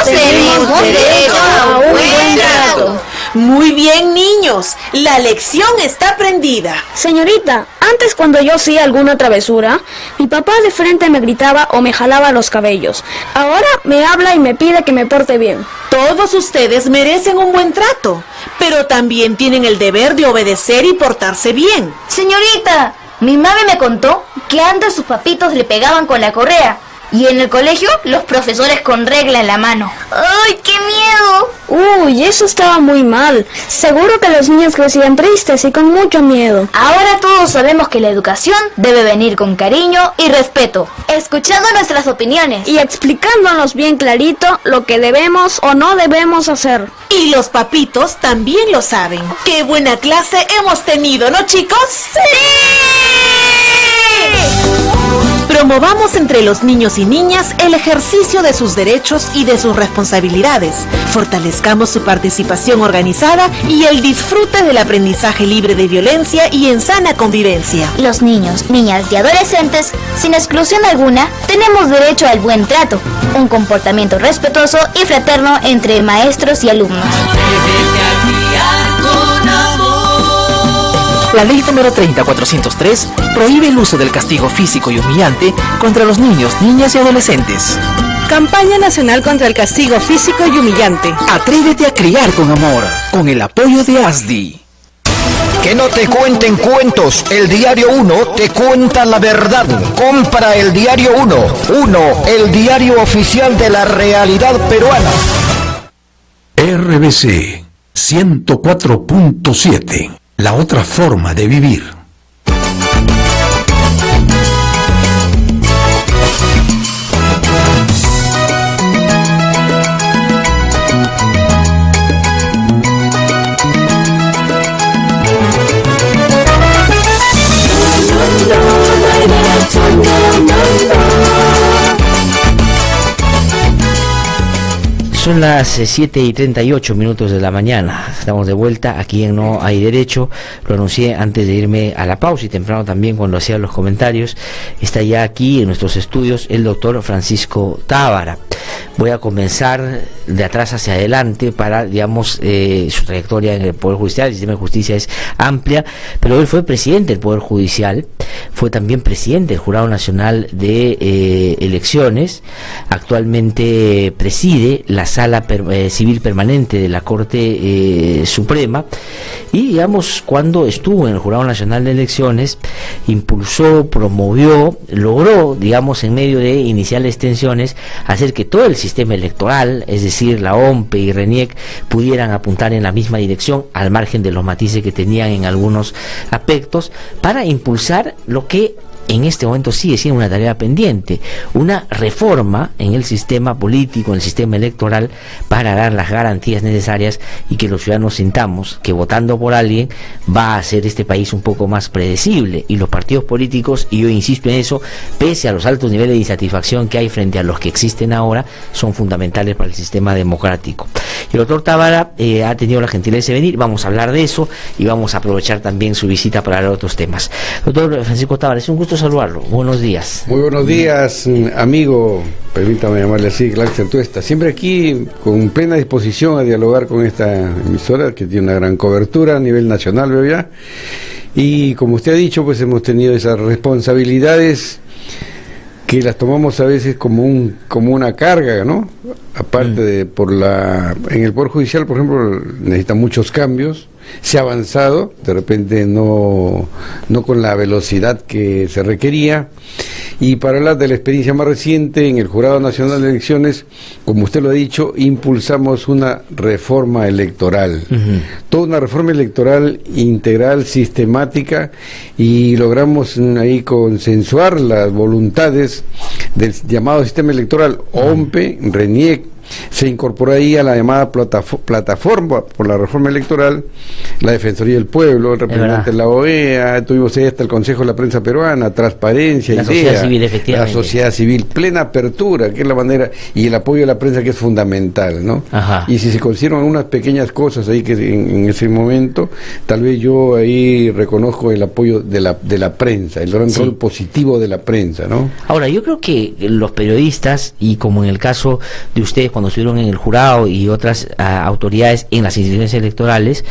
Tenemos derecho a un buen trato. Muy bien, niños. La lección está aprendida. Señorita, Antes, cuando yo hacía alguna travesura, mi papá de frente me gritaba o me jalaba los cabellos. Ahora me habla y me pide que me porte bien. Todos ustedes merecen un buen trato, pero también tienen el deber de obedecer y portarse bien. Señorita, mi mami me contó que antes sus papitos le pegaban con la correa. Y en el colegio, los profesores con regla en la mano. ¡Ay, qué miedo! Uy, eso estaba muy mal. Seguro que los niños crecían tristes y con mucho miedo. Ahora todos sabemos que la educación debe venir con cariño y respeto, escuchando nuestras opiniones y explicándonos bien clarito lo que debemos o no debemos hacer. Y los papitos también lo saben. ¡Qué buena clase hemos tenido!, ¿no, chicos? ¡Sí! Promovamos entre los niños y niñas el ejercicio de sus derechos y de sus responsabilidades. Fortalezcamos su participación organizada y el disfrute del aprendizaje libre de violencia y en sana convivencia. Los niños, niñas y adolescentes, sin exclusión alguna, tenemos derecho al buen trato, un comportamiento respetuoso y fraterno entre maestros y alumnos. La ley número 30403 prohíbe el uso del castigo físico y humillante contra los niños, niñas y adolescentes. Campaña Nacional contra el Castigo Físico y Humillante. Atrévete a criar con amor, con el apoyo de ASDI. Que no te cuenten cuentos, el Diario 1 te cuenta la verdad. Compra el Diario 1, el diario oficial de la realidad peruana. RBC 104.7. La otra forma de vivir. Son las 7:38 de la mañana. Estamos de vuelta aquí en No Hay Derecho. Lo anuncié antes de irme a la pausa y temprano también cuando hacía los comentarios. Está ya aquí en nuestros estudios el doctor Francisco Tábara. Voy a comenzar de atrás hacia adelante para, digamos, su trayectoria en el Poder Judicial. El sistema de justicia es amplia, pero él fue presidente del Poder Judicial, fue también presidente del Jurado Nacional de Elecciones, actualmente preside la Sala Civil Permanente de la Corte Suprema y, digamos, cuando estuvo en el Jurado Nacional de Elecciones, impulsó, promovió, logró, digamos, en medio de iniciales tensiones, hacer que todo el sistema electoral, es decir, la OMPE y RENIEC, pudieran apuntar en la misma dirección, al margen de los matices que tenían en algunos aspectos, para impulsar lo que en este momento sigue siendo una tarea pendiente, una reforma en el sistema político, en el sistema electoral, para dar las garantías necesarias y que los ciudadanos sintamos que votando por alguien va a hacer este país un poco más predecible. Y los partidos políticos, y yo insisto en eso, pese a los altos niveles de insatisfacción que hay frente a los que existen ahora, son fundamentales para el sistema democrático. Y el doctor Tábara ha tenido la gentileza de venir, vamos a hablar de eso y vamos a aprovechar también su visita para hablar de otros temas. Doctor Francisco Tábara, es un gusto saludarlo. Buenos días. Muy buenos días, amigo. Permítame llamarle así, Glaxer Tuesta. Siempre aquí con plena disposición a dialogar con esta emisora que tiene una gran cobertura a nivel nacional, veo ya. Y como usted ha dicho, pues hemos tenido esas responsabilidades que las tomamos a veces como una carga, ¿no? Aparte de en el Poder Judicial, por ejemplo, necesita muchos cambios. Se ha avanzado, de repente no con la velocidad que se requería. Y para hablar de la experiencia más reciente, en el Jurado Nacional de Elecciones, como usted lo ha dicho, impulsamos una reforma electoral. Toda una reforma electoral integral, sistemática, y logramos ahí consensuar las voluntades del llamado sistema electoral OMPE, RENIEC. Se incorporó ahí a la llamada plataforma por la reforma electoral, la Defensoría del Pueblo, el representante de la OEA, tuvimos ahí hasta el Consejo de la Prensa Peruana, transparencia, la sociedad civil, efectivamente. La sociedad civil, plena apertura, que es la manera, y el apoyo de la prensa, que es fundamental, ¿no? Ajá. Y si se consideran unas pequeñas cosas ahí que en ese momento, tal vez yo ahí reconozco el apoyo de la prensa, el gran rol positivo de la prensa, ¿no? Ahora, yo creo que los periodistas, y como en el caso de ustedes, cuando cuando estuvieron en el jurado y otras autoridades en las instituciones electorales,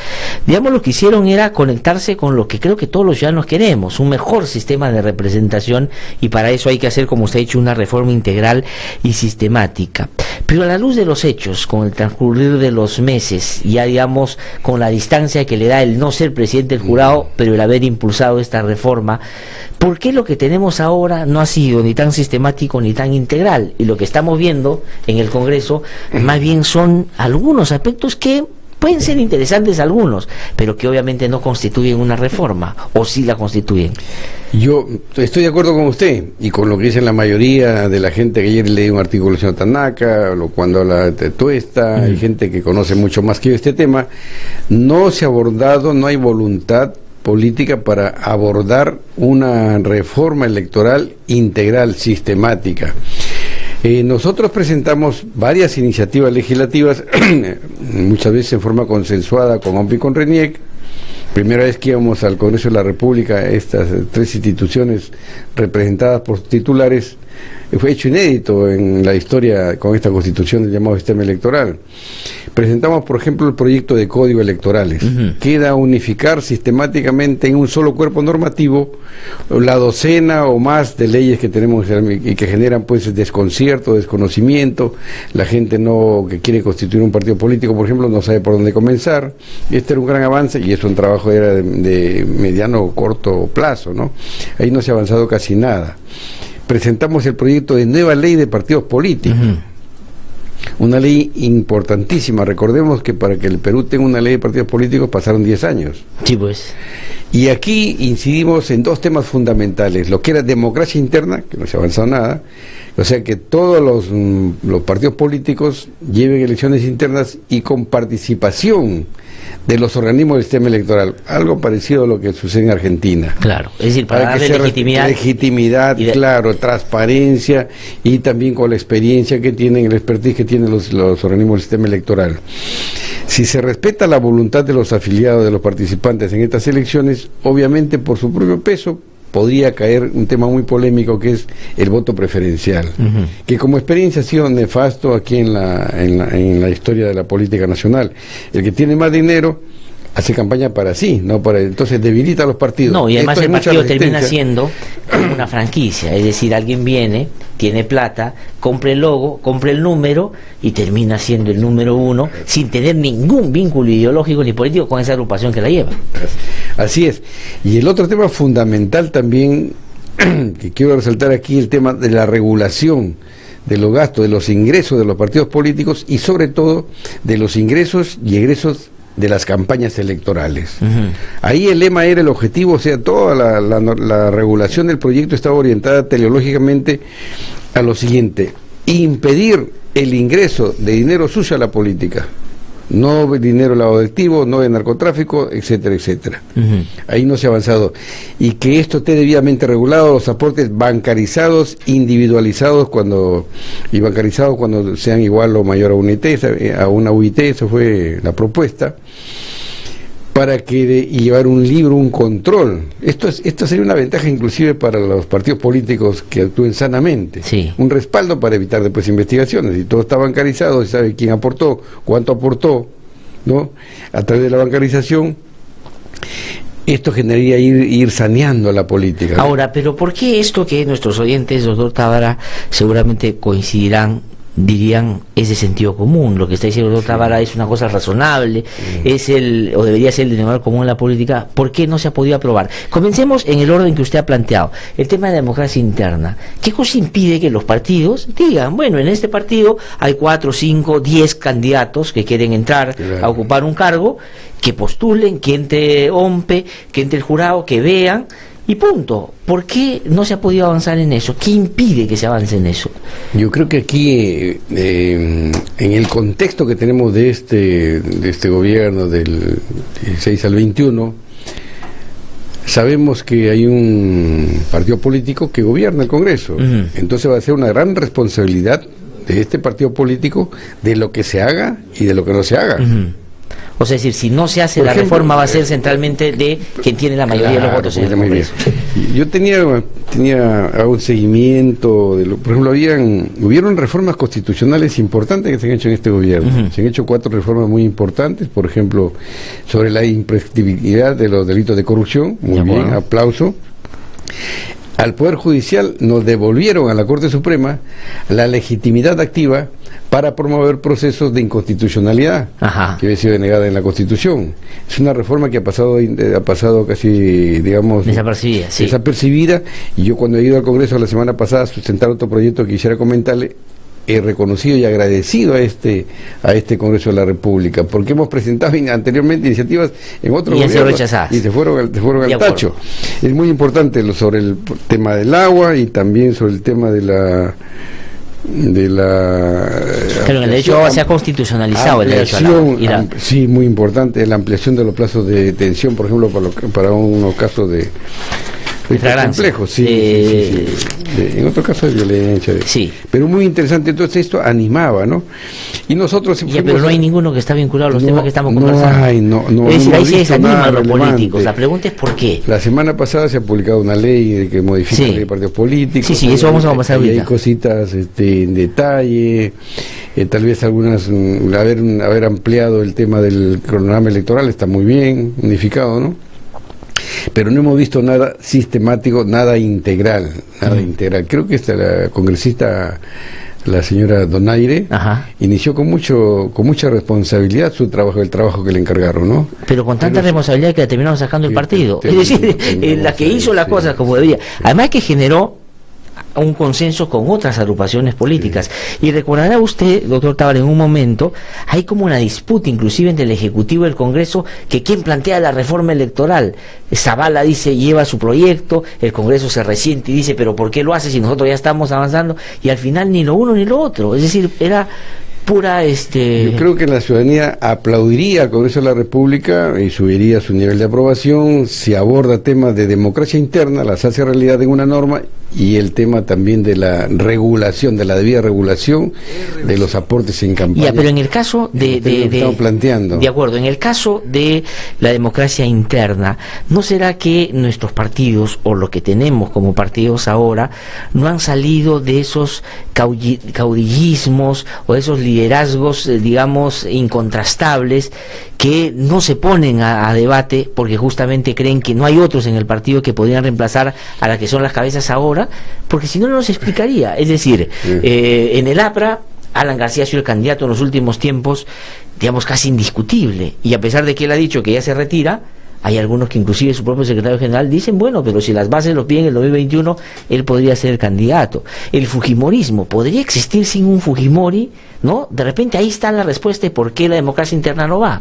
digamos, lo que hicieron era conectarse con lo que creo que todos los ciudadanos queremos, un mejor sistema de representación, y para eso hay que hacer, como usted ha dicho, una reforma integral y sistemática. Pero a la luz de los hechos, con el transcurrir de los meses, ya digamos, con la distancia que le da el no ser presidente del jurado, pero el haber impulsado esta reforma, ¿por qué lo que tenemos ahora no ha sido ni tan sistemático ni tan integral? Y lo que estamos viendo en el Congreso más bien son algunos aspectos que pueden ser interesantes algunos, pero que obviamente no constituyen una reforma, o sí la constituyen. Yo estoy de acuerdo con usted y con lo que dice la mayoría de la gente, que ayer leí un artículo del señor Tanaka, cuando habla de Tuesta, hay gente que conoce mucho más que yo este tema. No se ha abordado, no hay voluntad política para abordar una reforma electoral integral, sistemática. Nosotros presentamos varias iniciativas legislativas, muchas veces en forma consensuada con OMP y con RENIEC. Primera vez que íbamos al Congreso de la República, estas tres instituciones representadas por titulares, fue hecho inédito en la historia con esta constitución del llamado sistema electoral. Presentamos, por ejemplo, el proyecto de código electorales, que era unificar sistemáticamente en un solo cuerpo normativo la docena o más de leyes que tenemos y que generan pues desconcierto, desconocimiento. La gente que quiere constituir un partido político, por ejemplo, no sabe por dónde comenzar. Este era un gran avance y es un trabajo era de mediano o corto plazo, ¿no? Ahí no se ha avanzado casi nada. Presentamos el proyecto de nueva ley de partidos políticos. Una ley importantísima. Recordemos que para que el Perú tenga una ley de partidos políticos pasaron 10 años. Sí, pues. Y aquí incidimos en dos temas fundamentales. Lo que era democracia interna, que no se ha avanzado nada. O sea, que todos los partidos políticos lleven elecciones internas y con participación de los organismos del sistema electoral, algo parecido a lo que sucede en Argentina. Claro, es decir, para darle legitimidad, claro, transparencia, y también con la experiencia que tienen, el expertise que tienen los organismos del sistema electoral. Si se respeta la voluntad de los afiliados, de los participantes en estas elecciones, obviamente por su propio peso podría caer un tema muy polémico, que es el voto preferencial, que como experiencia ha sido nefasto aquí en la historia de la política nacional. El que tiene más dinero hace campaña para sí, no para, entonces debilita a los partidos. No, y además el partido termina siendo como una franquicia, es decir, alguien viene, tiene plata, compra el logo, compra el número y termina siendo el número uno sin tener ningún vínculo ideológico ni político con esa agrupación que la lleva. Así es. Y el otro tema fundamental también que quiero resaltar aquí, el tema de la regulación de los gastos, de los ingresos de los partidos políticos y sobre todo de los ingresos y egresos de las campañas electorales. Ahí el lema era el objetivo, o sea, toda la regulación del proyecto estaba orientada teleológicamente a lo siguiente: impedir el ingreso de dinero sucio a la política, no dinero lavado de activos, no de narcotráfico, etcétera, etcétera. Ahí no se ha avanzado. Y que esto esté debidamente regulado, los aportes bancarizados, individualizados cuando sean igual o mayor a una UIT, eso fue la propuesta, para que y llevar un libro, un control. Esto sería una ventaja inclusive para los partidos políticos que actúen sanamente. Sí. Un respaldo para evitar después investigaciones. Si todo está bancarizado, se sabe quién aportó, cuánto aportó, ¿no? A través de la bancarización, esto generaría ir saneando la política, ¿no? Ahora, pero ¿por qué esto que nuestros oyentes, doctor Tábara, seguramente coincidirán, dirían, es de sentido común? Lo que está diciendo el doctor Tábara es una cosa razonable, o debería ser el denominador común en la política. ¿Por qué no se ha podido aprobar? Comencemos en el orden que usted ha planteado, el tema de la democracia interna. ¿Qué cosa impide que los partidos digan, bueno, en este partido hay 4, 5, 10 candidatos que quieren entrar a ocupar un cargo, que postulen, que entre OMPE, que entre el jurado, que vean, y punto? ¿Por qué no se ha podido avanzar en eso? ¿Qué impide que se avance en eso? Yo creo que aquí, en el contexto que tenemos de este gobierno del 16 al 21, sabemos que hay un partido político que gobierna el Congreso. Entonces va a ser una gran responsabilidad de este partido político de lo que se haga y de lo que no se haga. O sea, es decir, si no se hace la reforma va a ser centralmente de quien tiene la mayoría de los votos en el Congreso. Yo tenía un seguimiento, por ejemplo, hubieron reformas constitucionales importantes que se han hecho en este gobierno. Se han hecho 4 reformas muy importantes, por ejemplo, sobre la imprescriptibilidad de los delitos de corrupción, muy bien, aplauso. Al Poder Judicial nos devolvieron a la Corte Suprema la legitimidad activa para promover procesos de inconstitucionalidad que había sido denegada en la Constitución. Es una reforma que ha pasado casi, digamos, desapercibida, y yo cuando he ido al Congreso la semana pasada a sustentar otro proyecto que quisiera comentarle, he reconocido y agradecido a este Congreso de la República, porque hemos presentado anteriormente iniciativas en otros gobiernos y se fueron al tacho. Es muy importante sobre el tema del agua y también sobre el tema de la pero el derecho a agua se ha constitucionalizado, el derecho al agua. Sí, muy importante la ampliación de los plazos de detención, por ejemplo, para unos casos de complejos, en otro caso de violencia, pero muy interesante. Entonces esto animaba, ¿no? Y nosotros pero no hay ninguno que está vinculado a los temas que estamos conversando. Es decir, ahí se desaniman los políticos. La pregunta es ¿por qué? La semana pasada se ha publicado una ley que modifica la ley de partidos políticos. Sí, eso vamos a conversar ahorita. Y hay cositas en detalle, tal vez algunas, haber ampliado el tema del cronograma electoral está muy bien, unificado, ¿no? Pero no hemos visto nada sistemático, nada integral. Creo que la congresista, la señora Donaire, inició con mucha responsabilidad el trabajo que le encargaron, ¿no? Pero con tanta responsabilidad que la terminaron sacando el partido. Es decir, la que hizo las cosas como debía. Además que generó un consenso con otras agrupaciones políticas. Y recordará usted, doctor Tábara, en un momento hay como una disputa inclusive entre el Ejecutivo y el Congreso, que quien plantea la reforma electoral. Zavala dice, lleva su proyecto, el Congreso se resiente y dice, pero ¿por qué lo hace si nosotros ya estamos avanzando? Y al final ni lo uno ni lo otro. Es decir, era pura Yo creo que la ciudadanía aplaudiría al Congreso de la República y subiría su nivel de aprobación si aborda temas de democracia interna, las hace realidad en una norma, y el tema también de la regulación, de la debida regulación de los aportes en campaña. Pero en el caso estamos planteando. De acuerdo, en el caso de la democracia interna, ¿no será que nuestros partidos, o lo que tenemos como partidos ahora, no han salido de esos caudillismos o de esos liderazgos, digamos, incontrastables, que no se ponen a debate porque justamente creen que no hay otros en el partido que podrían reemplazar a las que son las cabezas ahora? Porque si no, no nos explicaría. Es decir, en el APRA, Alan García ha sido el candidato en los últimos tiempos, digamos, casi indiscutible, y a pesar de que él ha dicho que ya se retira, hay algunos que inclusive su propio secretario general dicen, bueno, pero si las bases lo piden en el 2021, él podría ser el candidato. El fujimorismo, ¿podría existir sin un Fujimori? ¿No? De repente ahí está la respuesta de por qué la democracia interna no va.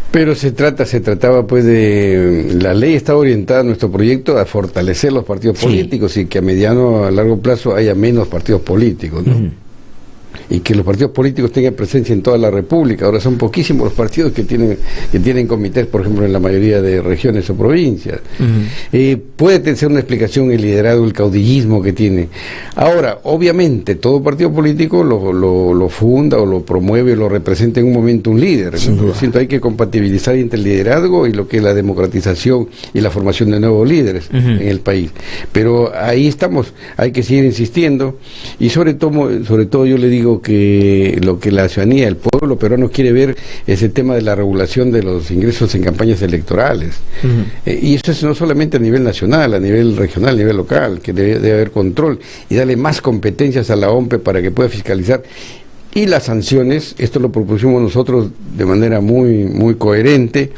Pero se trataba pues la ley está orientada a nuestro proyecto a fortalecer los partidos políticos y que a mediano, a largo plazo haya menos partidos políticos, ¿no? Y que los partidos políticos tengan presencia en toda la República. Ahora son poquísimos los partidos que tienen comités, por ejemplo, en la mayoría de regiones o provincias. Puede ser una explicación el liderazgo, el caudillismo que tiene. Ahora, obviamente, todo partido político lo funda o lo promueve o lo representa en un momento un líder. Siento hay que compatibilizar entre el liderazgo y lo que es la democratización y la formación de nuevos líderes en el país. Pero ahí estamos, hay que seguir insistiendo, y sobre todo yo le digo que lo que la ciudadanía, el pueblo peruano quiere ver es el tema de la regulación de los ingresos en campañas electorales. Y eso es no solamente a nivel nacional, a nivel regional, a nivel local, que debe haber control y darle más competencias a la OMPE para que pueda fiscalizar. Y las sanciones, esto lo propusimos nosotros de manera muy coherente,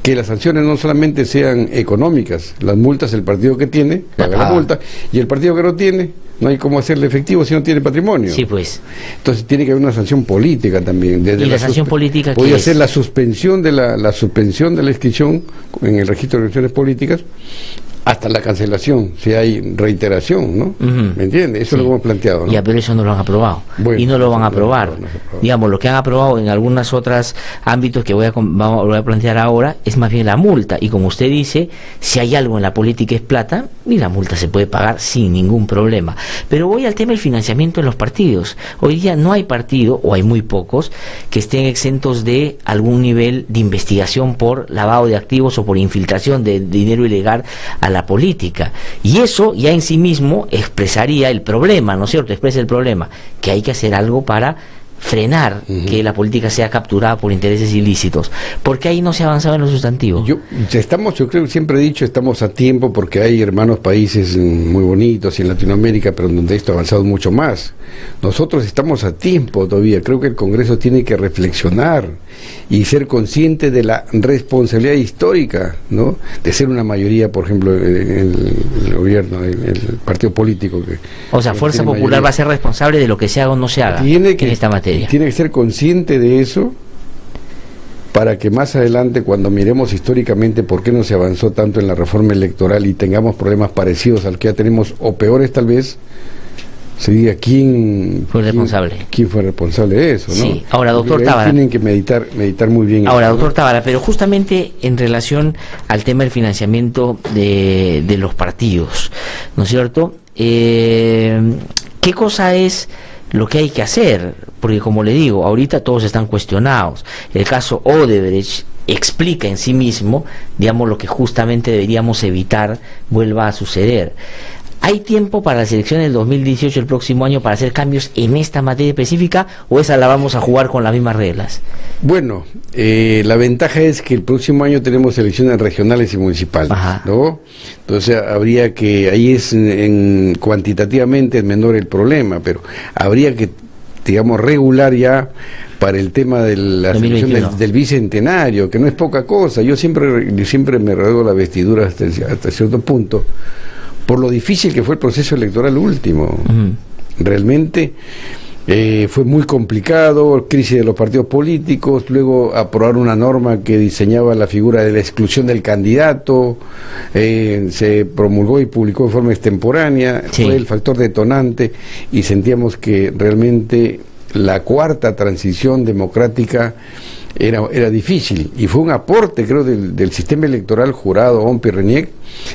que las sanciones no solamente sean económicas, las multas, el partido que tiene, paga la multa, y el partido que no tiene, no hay cómo hacerle efectivo si no tiene patrimonio. Sí, pues. Entonces tiene que haber una sanción política también. ¿Y la sanción política podría ser la suspensión de la suspensión de la inscripción en el registro de elecciones políticas hasta la cancelación, si hay reiteración, ¿no? ¿Me entiendes? Eso es lo que hemos planteado, ¿no? Ya, pero eso no lo han aprobado. Bueno, y no lo van a aprobar. Digamos, lo que han aprobado en algunos otros ámbitos que voy a plantear ahora es más bien la multa. Y como usted dice, si hay algo en la política es plata, y la multa se puede pagar sin ningún problema. Pero voy al tema del financiamiento en los partidos. Hoy día no hay partido, o hay muy pocos, que estén exentos de algún nivel de investigación por lavado de activos o por infiltración de dinero ilegal a la política, y eso ya en sí mismo expresaría el problema, ¿no es cierto? Expresa el problema, que hay que hacer algo para frenar que la política sea capturada por intereses ilícitos, porque ahí no se ha avanzado en lo sustantivo. Yo creo, siempre he dicho, estamos a tiempo, porque hay hermanos países muy bonitos en Latinoamérica, pero donde esto ha avanzado mucho más. Nosotros estamos a tiempo todavía. Creo que el Congreso tiene que reflexionar y ser consciente de la responsabilidad histórica, ¿no? De ser una mayoría, por ejemplo, el gobierno, el partido político que... O sea, Fuerza Popular mayoría, va a ser responsable de lo que se haga o no se haga en esta materia. Tiene que ser consciente de eso, para que más adelante, cuando miremos históricamente por qué no se avanzó tanto en la reforma electoral y tengamos problemas parecidos al que ya tenemos, o peores tal vez, se diga quién fue responsable de eso, ¿no? Sí. Ahora, doctor Tábara, tienen que meditar muy bien. Ahora, doctor Tábara, pero justamente en relación al tema del financiamiento de los partidos, ¿no es cierto? ¿Qué cosa es lo que hay que hacer? Porque, como le digo, ahorita todos están cuestionados. El caso Odebrecht explica en sí mismo, digamos, lo que justamente deberíamos evitar vuelva a suceder. ¿Hay tiempo para las elecciones del 2018, el próximo año, para hacer cambios en esta materia específica, o esa la vamos a jugar con las mismas reglas? Bueno, la ventaja es que el próximo año tenemos elecciones regionales y municipales, ¿no? Entonces habría que, ahí es cuantitativamente es menor el problema, pero habría que, digamos, regular ya para el tema de la elección del bicentenario, que no es poca cosa. Yo siempre me rasgo la vestidura hasta cierto punto, por lo difícil que fue el proceso electoral último. Realmente fue muy complicado, crisis de los partidos políticos, luego aprobar una norma que diseñaba la figura de la exclusión del candidato, se promulgó y publicó de forma extemporánea, fue el factor detonante, y sentíamos que realmente la cuarta transición democrática era difícil, y fue un aporte, creo, del sistema electoral jurado OMPI-RENIEC,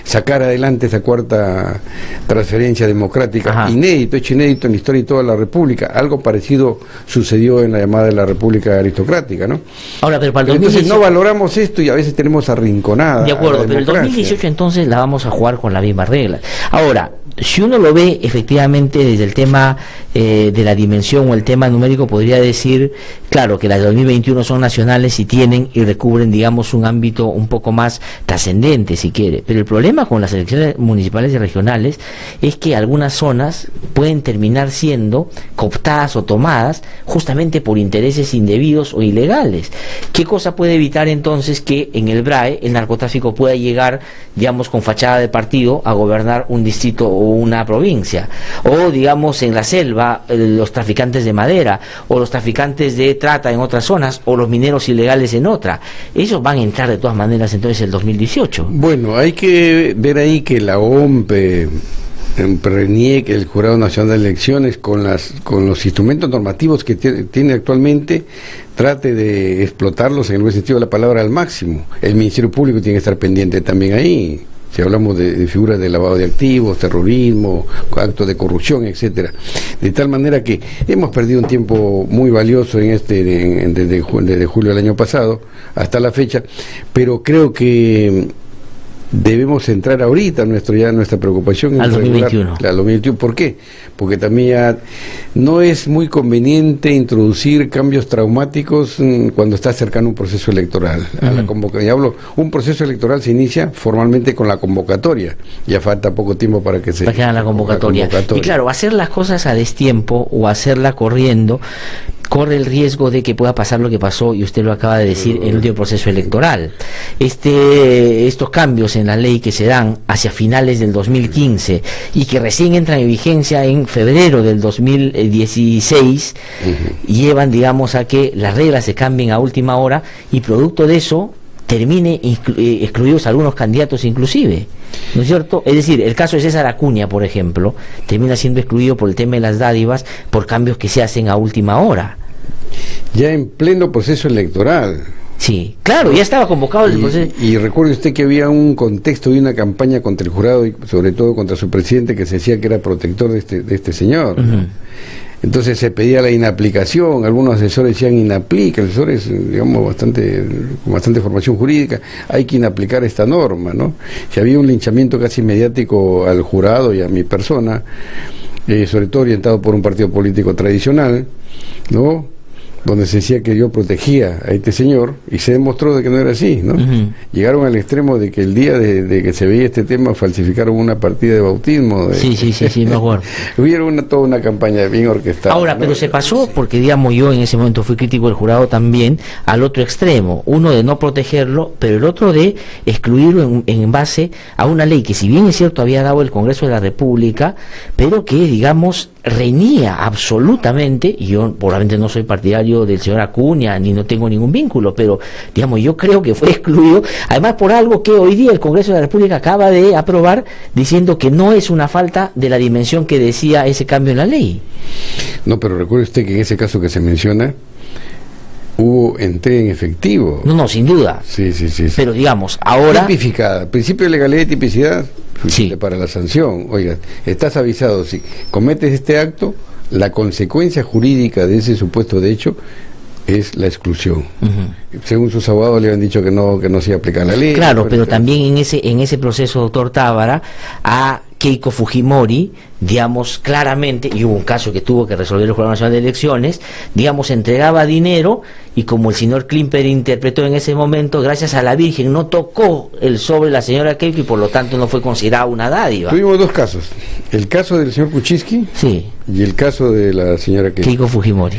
sacar adelante esa cuarta transferencia democrática, hecho inédito en la historia de toda la República. Algo parecido sucedió en la llamada de la República Aristocrática, ¿no? Ahora, pero para el 2018... Entonces no valoramos esto y a veces tenemos arrinconada. De acuerdo, pero el 2018 entonces la vamos a jugar con las mismas reglas. Ahora, si uno lo ve efectivamente desde el tema de la dimensión o el tema numérico, podría decir, claro, que las de 2021 son nacionales y tienen y recubren, digamos, un ámbito un poco más trascendente, si quiere. Pero el problema con las elecciones municipales y regionales es que algunas zonas pueden terminar siendo cooptadas o tomadas justamente por intereses indebidos o ilegales. ¿Qué cosa puede evitar entonces que en el BRAE el narcotráfico pueda llegar, digamos, con fachada de partido a gobernar un distrito o una provincia? O, digamos, en la selva, los traficantes de madera, o los traficantes de trata en otras zonas, o los mineros ilegales en otra. Ellos van a entrar de todas maneras entonces el 2018. Bueno, hay que ver ahí que la OMPE, RENIEC, el Jurado Nacional de Elecciones, con los instrumentos normativos que tiene actualmente, trate de explotarlos en el buen sentido de la palabra al máximo. El Ministerio Público tiene que estar pendiente también ahí, si hablamos de figuras de lavado de activos, terrorismo, actos de corrupción, etcétera. De tal manera que hemos perdido un tiempo muy valioso desde julio del año pasado hasta la fecha, pero creo que debemos centrar ahorita nuestra preocupación al 2021. Al 2021. ¿Por qué? Porque también ya no es muy conveniente introducir cambios traumáticos cuando está cercano un proceso electoral. A la convocatoria, un proceso electoral se inicia formalmente con la convocatoria. Ya falta poco tiempo para que se haga la convocatoria. Y claro, hacer las cosas a destiempo o hacerla corriendo corre el riesgo de que pueda pasar lo que pasó, y usted lo acaba de decir, en el último proceso electoral. Estos cambios en la ley que se dan hacia finales del 2015 y que recién entran en vigencia en febrero del 2016, llevan, digamos, a que las reglas se cambien a última hora, y producto de eso termine excluidos algunos candidatos inclusive. ¿no es cierto? Es decir, el caso de César Acuña, por ejemplo, termina siendo excluido por el tema de las dádivas por cambios que se hacen a última hora. Ya en pleno proceso electoral. Sí, claro, ya estaba convocado el proceso. Y recuerde usted que había un contexto y una campaña contra el jurado y sobre todo contra su presidente, que se decía que era protector de este señor. Entonces se pedía la inaplicación, algunos asesores decían inaplica, asesores, digamos, con bastante formación jurídica, hay que inaplicar esta norma, ¿no? Si había un linchamiento casi mediático al jurado y a mi persona, sobre todo orientado por un partido político tradicional, ¿no?, donde se decía que yo protegía a este señor, y se demostró de que no era así, ¿no? Llegaron al extremo de que el día de que se veía este tema falsificaron una partida de bautismo. Sí, me acuerdo. Hubieron toda una campaña bien orquestada. Ahora, ¿no? Pero se pasó, porque digamos yo en ese momento fui crítico del jurado también, al otro extremo, uno de no protegerlo, pero el otro de excluirlo en base a una ley que, si bien es cierto había dado el Congreso de la República, pero que, digamos, reñía absolutamente, y yo probablemente no soy partidario del señor Acuña, ni no tengo ningún vínculo, pero digamos, yo creo que fue excluido, además por algo que hoy día el Congreso de la República acaba de aprobar, diciendo que no es una falta de la dimensión que decía ese cambio en la ley. No, pero recuerde usted que en ese caso que se menciona, hubo entrega en efectivo. No, sin duda. Sí. Pero digamos, ahora... Tipificada, principio de legalidad y tipicidad, para la sanción. Oiga, estás avisado, si cometes este acto, la consecuencia jurídica de ese supuesto de hecho es la exclusión. Según sus abogados le habían dicho que no se iba a aplicar la ley. Claro, pero también en ese proceso, doctor Tábara, a Keiko Fujimori, digamos, claramente, y hubo un caso que tuvo que resolver el Jurado Nacional de Elecciones, digamos, entregaba dinero, y como el señor Klimper interpretó en ese momento, gracias a la Virgen no tocó el sobre la señora Keiko, y por lo tanto no fue considerada una dádiva. Tuvimos dos casos, el caso del señor Kuczynski y el caso de la señora Keiko Fujimori.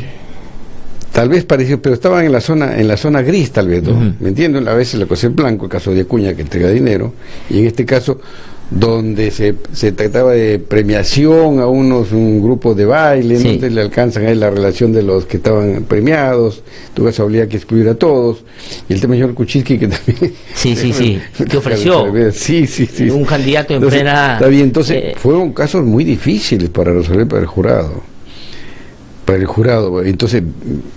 Tal vez pareció, pero estaban en la zona gris, tal vez, ¿no? ¿Me entienden? A veces la cosa es blanco, el caso de Acuña, que entrega dinero, y en este caso donde se trataba de premiación a un grupo de baile, ¿no? Entonces le alcanzan a él la relación de los que estaban premiados, tuvo esa obligación que excluir a todos, y el tema del señor Kuczynski, que también... que ofreció un candidato en plena... Está bien, entonces fueron casos muy difíciles para resolver para el jurado. Entonces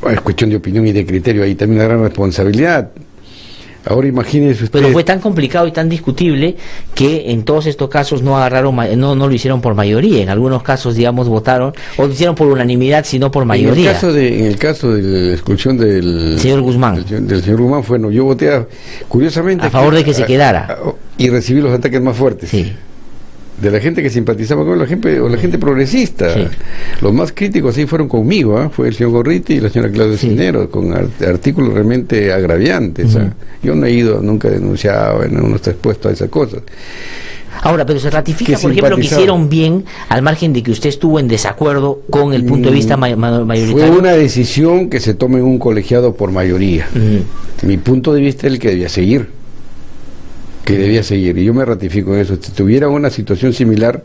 es cuestión de opinión y de criterio, ahí también una gran responsabilidad. Ahora imagínese usted... Pero fue tan complicado y tan discutible que en todos estos casos no lo hicieron por mayoría. En algunos casos, digamos, votaron, o lo hicieron por unanimidad, sino por mayoría. En el caso de la exclusión del señor Guzmán. Del señor Guzmán, bueno, yo voté curiosamente... a favor de que se quedara. Y recibí los ataques más fuertes. De la gente que simpatizaba con la gente progresista. Los más críticos ahí fueron conmigo, fue el señor Gorriti y la señora Claudia Cisneros, con artículos realmente agraviantes. Yo no he ido, nunca he denunciado, no estoy expuesto a esas cosas. Ahora, pero se ratifica, por ejemplo, que hicieron bien, al margen de que usted estuvo en desacuerdo con el punto de vista mayoritario. Fue una decisión que se toma en un colegiado por mayoría. Mi punto de vista es el que debía seguir. Y yo me ratifico en eso. Si tuviera una situación similar,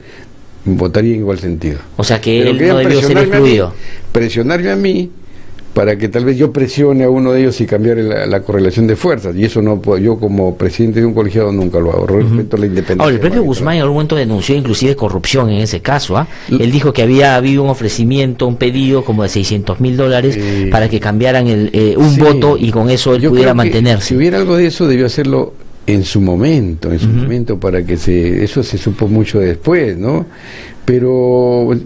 votaría en igual sentido. O sea que él no debió ser excluido. Presionarme a mí para que tal vez yo presione a uno de ellos y cambiar la correlación de fuerzas, y eso no puedo, yo como presidente de un colegiado nunca lo hago. Respeto la independencia. Ahora, el propio Guzmán en algún momento denunció inclusive corrupción en ese caso. Él dijo que había habido un ofrecimiento, un pedido como de $600,000 para que cambiaran un voto, y con eso él pudiera mantenerse. Si hubiera algo de eso, debió hacerlo en su momento, para que eso se supo mucho después, ¿no? Pero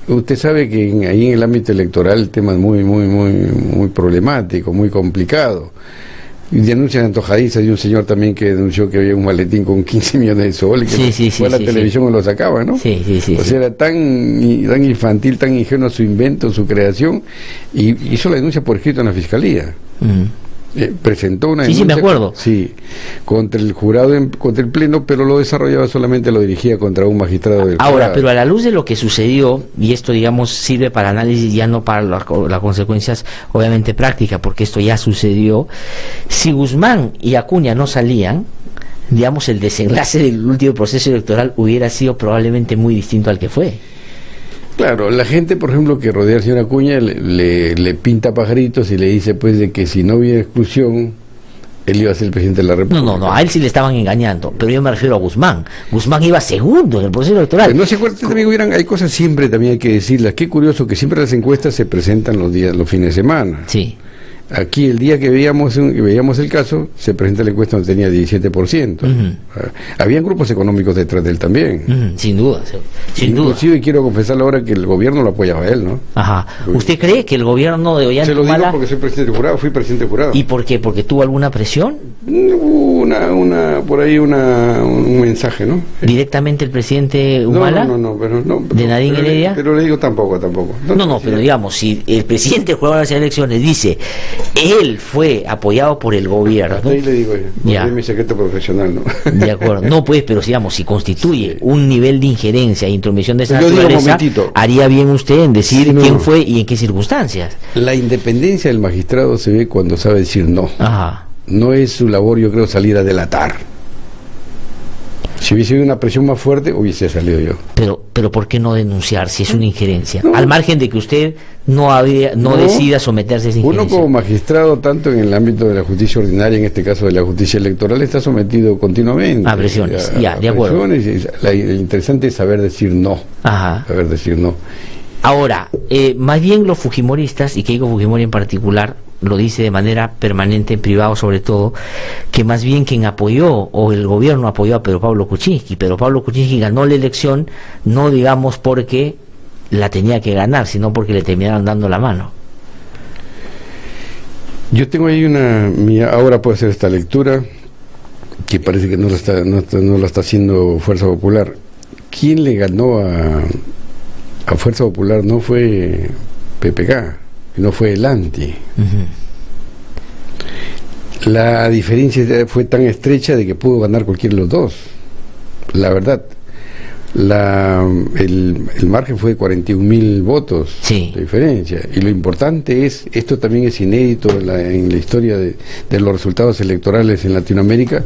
usted sabe que ahí en el ámbito electoral el tema es muy problemático, muy complicado. Y denuncian antojadizas de un señor también que denunció que había un maletín con 15 millones de soles, que fue a la televisión y lo sacaba, ¿no? O sea, era tan infantil, tan ingenuo su invento, su creación, y hizo la denuncia por escrito en la fiscalía. Presentó una denuncia, me acuerdo. Contra el jurado, contra el pleno, pero lo desarrollaba solamente, lo dirigía contra un magistrado del Ahora, jurado. pero a la luz de lo que sucedió, y esto digamos sirve para análisis, ya no para las consecuencias obviamente prácticas, porque esto ya sucedió, si Guzmán y Acuña no salían, digamos, el desenlace del último proceso electoral hubiera sido probablemente muy distinto al que fue. Claro, la gente, por ejemplo, que rodea al señor Acuña le pinta pajaritos y le dice pues de que si no hubiera exclusión él iba a ser el presidente de la República. No, a él sí le estaban engañando, pero yo me refiero a Guzmán. Guzmán iba segundo en el proceso electoral. Pero no se acuerdan, también hay cosas siempre, también hay que decirlas. Qué curioso que siempre las encuestas se presentan los fines de semana. Sí. Aquí el día que veíamos el caso, se presenta la encuesta donde tenía 17%. Habían grupos económicos detrás de él también. Sin duda, sin duda. Inclusive quiero confesarle ahora que el gobierno lo apoyaba a él, ¿no? Ajá. ¿Usted cree que el gobierno de Ollanta Se lo digo Humala... porque soy presidente jurado, fui presidente jurado. ¿Y por qué? ¿Porque tuvo alguna presión? Por ahí un mensaje, ¿no? ¿Directamente el presidente Humala? No. ¿De Nadine Heredia? Pero le digo tampoco. No, pero digamos, si el presidente jurado de las elecciones dice... Él fue apoyado por el gobierno. Hasta ahí le digo yo, es mi secreto profesional, ¿no? De acuerdo. No, pues, pero digamos, si constituye un nivel de injerencia e intromisión de esa naturaleza, haría bien usted en decir quién fue y en qué circunstancias. La independencia del magistrado se ve cuando sabe decir no. Ajá. No es su labor, yo creo, salir a delatar. Si hubiese habido una presión más fuerte, hubiese salido yo. Pero ¿por qué no denunciar si es una injerencia? Al margen de que usted no decida someterse a esa injerencia. Uno como magistrado, tanto en el ámbito de la justicia ordinaria, en este caso de la justicia electoral, está sometido continuamente a presiones. De acuerdo. Lo interesante es saber decir no. Ajá. Saber decir no. Ahora, más bien los fujimoristas, y Keiko Fujimori en particular, lo dice de manera permanente en privado sobre todo, que más bien quien apoyó, o el gobierno apoyó a Pedro Pablo Kuczynski. Pedro Pablo Kuczynski ganó la elección, no digamos porque la tenía que ganar, sino porque le terminaron dando la mano. Yo tengo ahí ahora puedo hacer esta lectura, que parece que no la está haciendo Fuerza Popular. ¿Quién le ganó a Fuerza Popular? No fue PPK, no fue el ANTI. La diferencia fue tan estrecha de que pudo ganar cualquiera de los dos. La verdad, el margen fue de 41.000 votos de diferencia. Y lo importante es, esto también es inédito en la historia de los resultados electorales en Latinoamérica,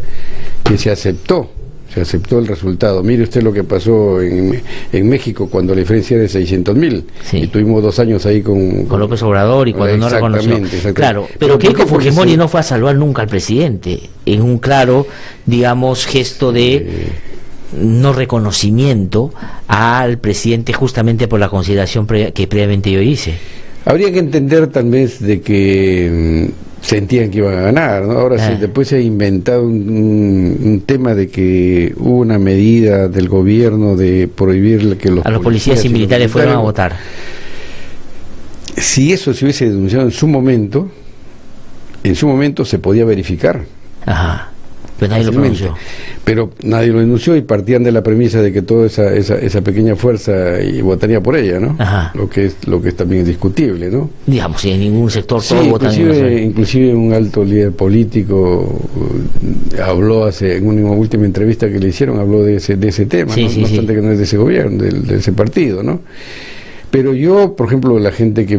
que se aceptó el resultado. Mire usted lo que pasó en México cuando la diferencia era de 600.000 y tuvimos 2 años ahí con López Obrador y cuando no reconoció. Claro, pero Keiko Fujimori no fue a salvar nunca al presidente en un claro, digamos, gesto de no reconocimiento al presidente justamente por la consideración que previamente yo hice. Habría que entender tal vez de que sentían que iban a ganar, ¿no? Ahora después se ha inventado un tema de que hubo una medida del gobierno de prohibir que los policías y militares fueran a votar. Si eso se hubiese denunciado en su momento se podía verificar. Ajá. Pero nadie lo denunció. Pero nadie lo denunció y partían de la premisa de que toda esa pequeña fuerza votaría por ella, ¿no? Ajá. Lo que es también discutible, ¿no? Digamos, si en ningún sector todos votan. Inclusive un alto líder político habló en una última entrevista que le hicieron, habló de ese tema, no obstante que no es de ese gobierno, de ese partido, ¿no? Pero yo, por ejemplo, la gente que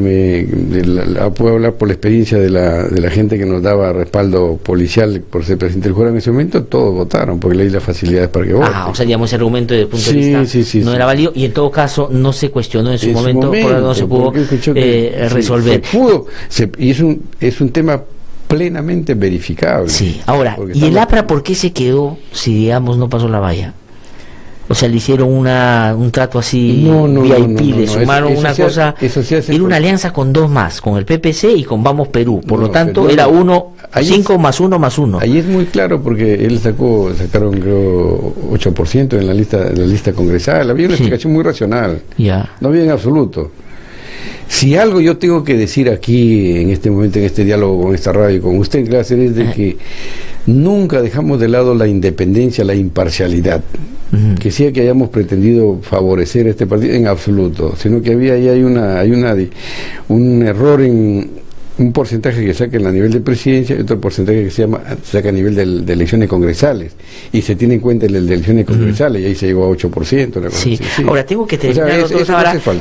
puedo hablar por la experiencia de la gente que nos daba respaldo policial por ser presidente del jurado en ese momento, todos votaron, porque le di las facilidades para que voten. O sea, digamos, ese argumento desde el punto de vista no era válido, y en todo caso no se cuestionó en su momento, porque no se pudo resolver. Y es un tema plenamente verificable. Sí, ahora, ¿y el APRA por qué se quedó si, digamos, no pasó la valla? O sea, le hicieron un trato así VIP, le sumaron una cosa, era una alianza con 2 más, con el PPC y con Vamos Perú, por lo tanto era 5 más 1 más 1. Ahí es muy claro porque él sacaron creo 8% en la lista congresal, había una explicación muy racional, no había en absoluto. Si algo yo tengo que decir aquí en este momento, en este diálogo con esta radio y con usted, Glaser, es de que nunca dejamos de lado la independencia, la imparcialidad, que sea que hayamos pretendido favorecer a este partido en absoluto, sino que hay un error en un porcentaje que saca a nivel de presidencia y otro porcentaje que saca a nivel de elecciones congresales, y se tiene en cuenta el de elecciones congresales, y ahí se llegó a 8%. Sí. Ahora tengo que terminar,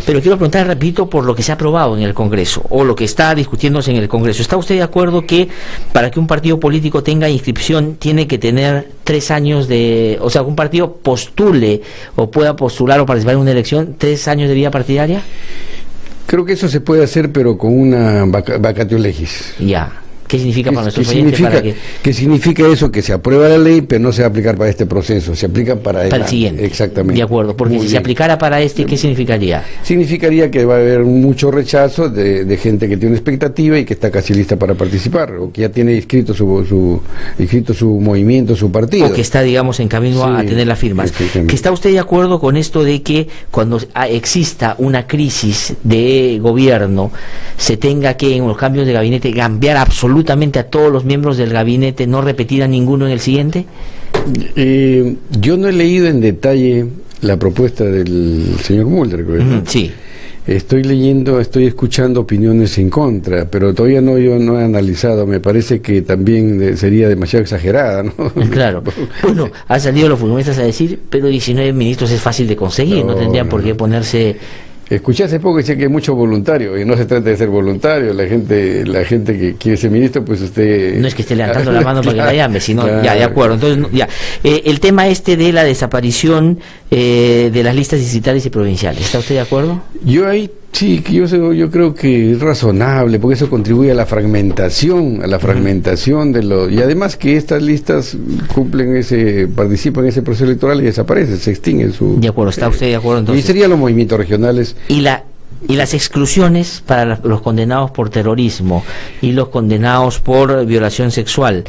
pero quiero preguntar rapidito por lo que se ha aprobado en el Congreso, o lo que está discutiéndose en el Congreso. ¿Está usted de acuerdo que para que un partido político tenga inscripción tiene que tener 3 años o sea, que un partido postule o pueda postular o participar en una elección 3 años de vida partidaria? Creo que eso se puede hacer, pero con una vacatio legis. ¿Qué ¿Qué significa para nuestros oyentes? ¿Qué significa eso? Que se aprueba la ley, pero no se va a aplicar para este proceso, se aplica para el siguiente. Exactamente. De acuerdo, porque si se aplicara para este, ¿qué significaría? Significaría que va a haber mucho rechazo de gente que tiene una expectativa y que está casi lista para participar, o que ya tiene inscrito su movimiento, su partido. O que está, digamos, en camino a tener las firmas. ¿Que está usted de acuerdo con esto de que cuando exista una crisis de gobierno, se tenga que en los cambios de gabinete cambiar absolutamente a todos los miembros del gabinete, no repetir a ninguno en el siguiente? Yo no he leído en detalle la propuesta del señor Mulder, creo. Sí. Estoy escuchando opiniones en contra, pero todavía yo no he analizado. Me parece que también sería demasiado exagerada, ¿no? Claro. Bueno, han salido los futbolistas a decir, pero 19 ministros es fácil de conseguir, no tendrían por qué ponerse... Escuché hace poco que decía que hay muchos voluntarios, y no se trata de ser voluntario. La gente que quiere ser ministro, pues usted... No es que esté levantando la mano para que la llame, sino... Ya, de acuerdo. Entonces, ya. El tema de la desaparición de las listas distritales y provinciales, ¿está usted de acuerdo? Yo ahí sí, yo creo que es razonable, porque eso contribuye a la fragmentación, y además que estas listas participan en ese proceso electoral y desaparecen, se extinguen De acuerdo, ¿está usted de acuerdo entonces? Y serían los movimientos regionales. Y las exclusiones para los condenados por terrorismo y los condenados por violación sexual,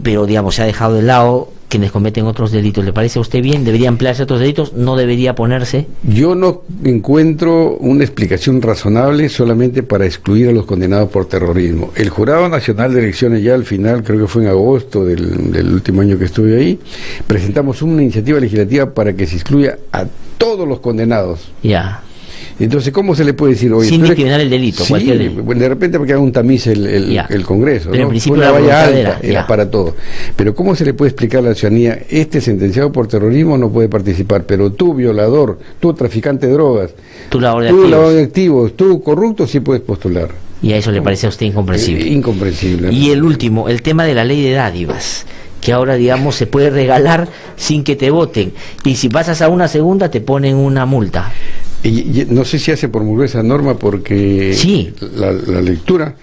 pero digamos, se ha dejado de lado quienes cometen otros delitos. ¿Le parece a usted bien? ¿Debería emplearse otros delitos? ¿No debería ponerse? Yo no encuentro una explicación razonable solamente para excluir a los condenados por terrorismo. El Jurado Nacional de Elecciones, ya al final, creo que fue en agosto del último año que estuve ahí, presentamos una iniciativa legislativa para que se excluya a todos los condenados. Ya. Entonces, ¿cómo se le puede decir hoy? Sin discriminar el delito. Sí, de repente porque haga un tamiz el Congreso, pero ¿no? En principio una valla alta era para todo. Pero ¿cómo se le puede explicar a la ciudadanía, sentenciado por terrorismo no puede participar, pero tú, violador, tú, traficante de drogas, tú, lavador de activos, tú, corrupto, sí puedes postular? ¿Y a eso le parece a usted incomprensible? Incomprensible. Y el último, el tema de la ley de dádivas, que ahora, digamos, se puede regalar sin que te voten, y si pasas a una segunda te ponen una multa. Y no sé si hace promulgó esa norma porque la lectura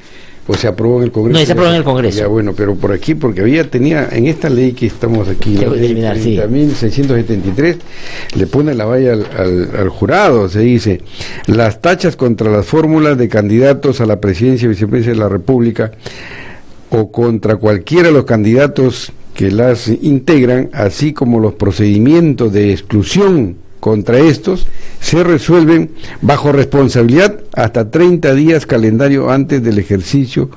se aprobó en el Congreso. No, se aprobó en el Congreso. Ya, bueno, pero por aquí, porque tenía en esta ley que estamos aquí, la ley 30.673, le pone la valla al jurado, se dice, las tachas contra las fórmulas de candidatos a la presidencia y vicepresidencia de la República o contra cualquiera de los candidatos que las integran, así como los procedimientos de exclusión contra estos, se resuelven bajo responsabilidad hasta 30 días calendario antes del ejercicio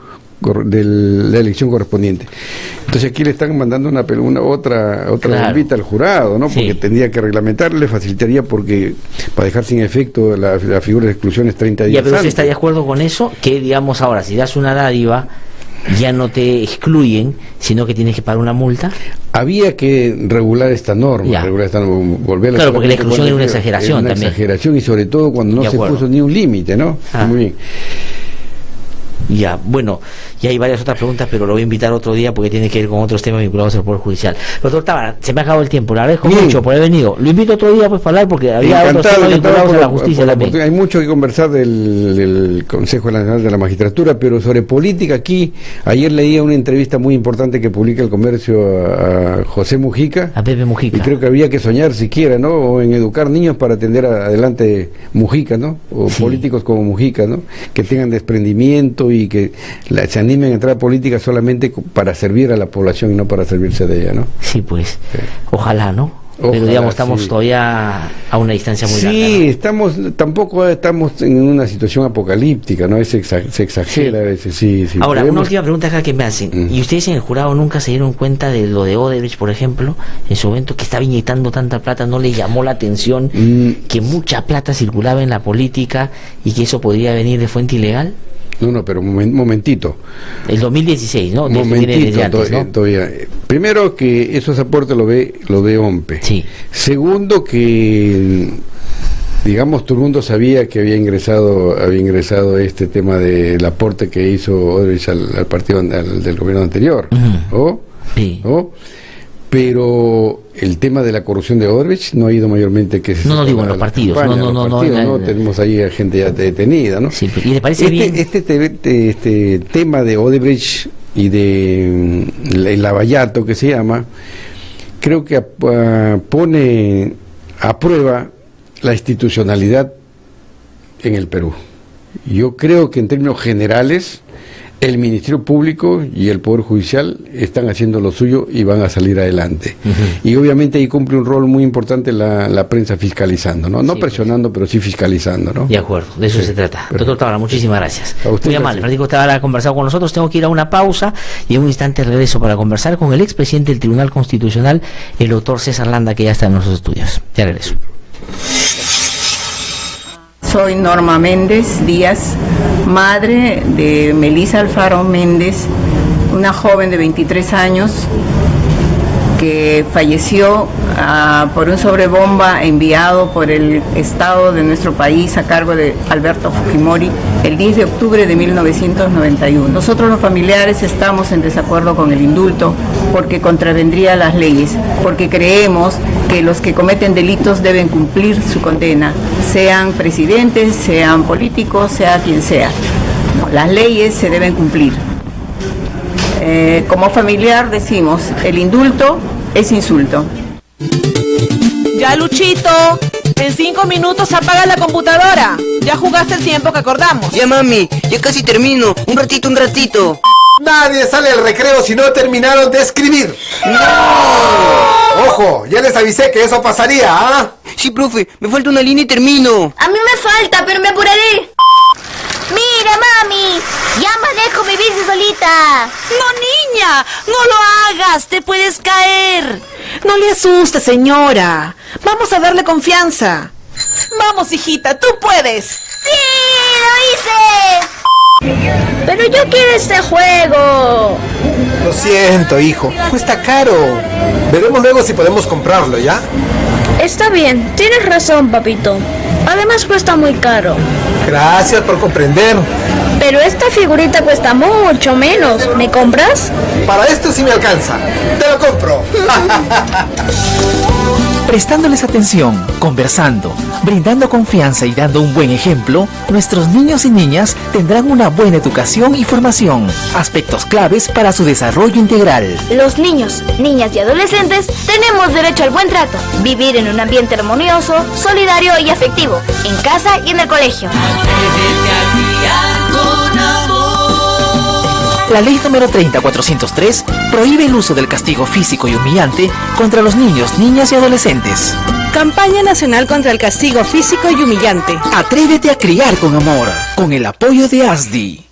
de la elección correspondiente. Entonces aquí le están mandando otra bombita al jurado, ¿no? Porque tendría que reglamentar, le facilitaría porque para dejar sin efecto la figura de exclusión es 30 días. Ya, pero ¿usted está de acuerdo con eso? Que digamos ahora, si das una dádiva, ya no te excluyen, sino que tienes que pagar una multa. Había que regular esta norma, volver a claro, porque la exclusión es una exageración también. Exageración, y sobre todo cuando no se puso ni un límite, ¿no? Muy bien. Ya, bueno, ya hay varias otras preguntas, pero lo voy a invitar otro día porque tiene que ver con otros temas vinculados al Poder Judicial. Doctor Tábara, se me ha acabado el tiempo, le agradezco mucho por haber venido. Lo invito otro día pues para hablar porque había otros temas vinculados a la justicia también. Hay mucho que conversar del Consejo Nacional de la Magistratura, pero sobre política aquí, ayer leía una entrevista muy importante que publica El Comercio a José Mujica. A Pepe Mujica. Y creo que había que soñar siquiera, ¿no? O en educar niños para atender adelante Mujica, ¿no? O políticos como Mujica, ¿no? Que tengan desprendimiento y que se animen a entrar a política solamente para servir a la población y no para servirse de ella, ¿no? Sí, pues, ojalá, ¿no? Pero digamos, estamos todavía a una distancia muy larga. Sí, ¿no? Tampoco estamos en una situación apocalíptica, ¿no? Se exagera a veces, sí. Ahora, una última pregunta acá que me hacen. ¿Y ustedes en el jurado nunca se dieron cuenta de lo de Odebrecht, por ejemplo, en su momento, que estaba inyectando tanta plata? ¿No le llamó la atención que mucha plata circulaba en la política y que eso podría venir de fuente ilegal? No, pero un momentito. El 2016, ¿no? Momentito, todavía. Primero, que esos aportes lo ve OMPE. Sí. Segundo, que digamos todo el mundo sabía que había ingresado este tema del aporte que hizo Odebrecht al partido del gobierno anterior. Sí. pero el tema de la corrupción de Odebrecht no ha ido mayormente que no digo en los partidos, no tenemos ahí a gente ya detenida, ¿no? Sí, y le parece bien este tema de Odebrecht y de el lavallato que se llama, creo que pone a prueba la institucionalidad en el Perú. Yo creo que en términos generales el Ministerio Público y el Poder Judicial están haciendo lo suyo y van a salir adelante. Y obviamente ahí cumple un rol muy importante la prensa fiscalizando, ¿no? No presionando, pero sí fiscalizando, ¿no? De acuerdo, de eso se trata. Doctor Tábara, muchísimas gracias. A usted, muy amable. Francisco Tábara ha conversado con nosotros. Tengo que ir a una pausa y en un instante regreso para conversar con el expresidente del Tribunal Constitucional, el doctor César Landa, que ya está en nuestros estudios. Ya regreso. Soy Norma Méndez Díaz, madre de Melisa Alfaro Méndez, una joven de 23 años que falleció por un sobrebomba enviado por el Estado de nuestro país a cargo de Alberto Fujimori el 10 de octubre de 1991. Nosotros los familiares estamos en desacuerdo con el indulto porque contravendría las leyes, porque creemos que los que cometen delitos deben cumplir su condena, sean presidentes, sean políticos, sea quien sea. Las leyes se deben cumplir. Como familiar decimos, el indulto es insulto. Ya, Luchito, en 5 minutos apaga la computadora. Ya jugaste el tiempo que acordamos. Ya, mami, ya casi termino. Un ratito. Nadie sale al recreo si no terminaron de escribir. ¡No! Ojo, ya les avisé que eso pasaría, ¿ah? Sí, profe, me falta una línea y termino. A mí me falta, pero me apuraré. Mira, mami, ya manejo mi bici solita. No, niña, no lo hagas, te puedes caer. No le asuste, señora. Vamos a darle confianza. Vamos, hijita, tú puedes. ¡Sí, lo hice! Pero yo quiero este juego. Lo siento, hijo, cuesta caro. Veremos luego si podemos comprarlo, ¿ya? Está bien, tienes razón, papito. Además cuesta muy caro. Gracias por comprender. Pero esta figurita cuesta mucho menos. ¿Me compras? Para esto sí me alcanza. Te lo compro. Prestándoles atención, conversando, brindando confianza y dando un buen ejemplo, nuestros niños y niñas tendrán una buena educación y formación, aspectos claves para su desarrollo integral. Los niños, niñas y adolescentes tenemos derecho al buen trato, vivir en un ambiente armonioso, solidario y afectivo, en casa y en el colegio. La ley número 30403 prohíbe el uso del castigo físico y humillante contra los niños, niñas y adolescentes. Campaña Nacional contra el Castigo Físico y Humillante. Atrévete a criar con amor, con el apoyo de ASDI.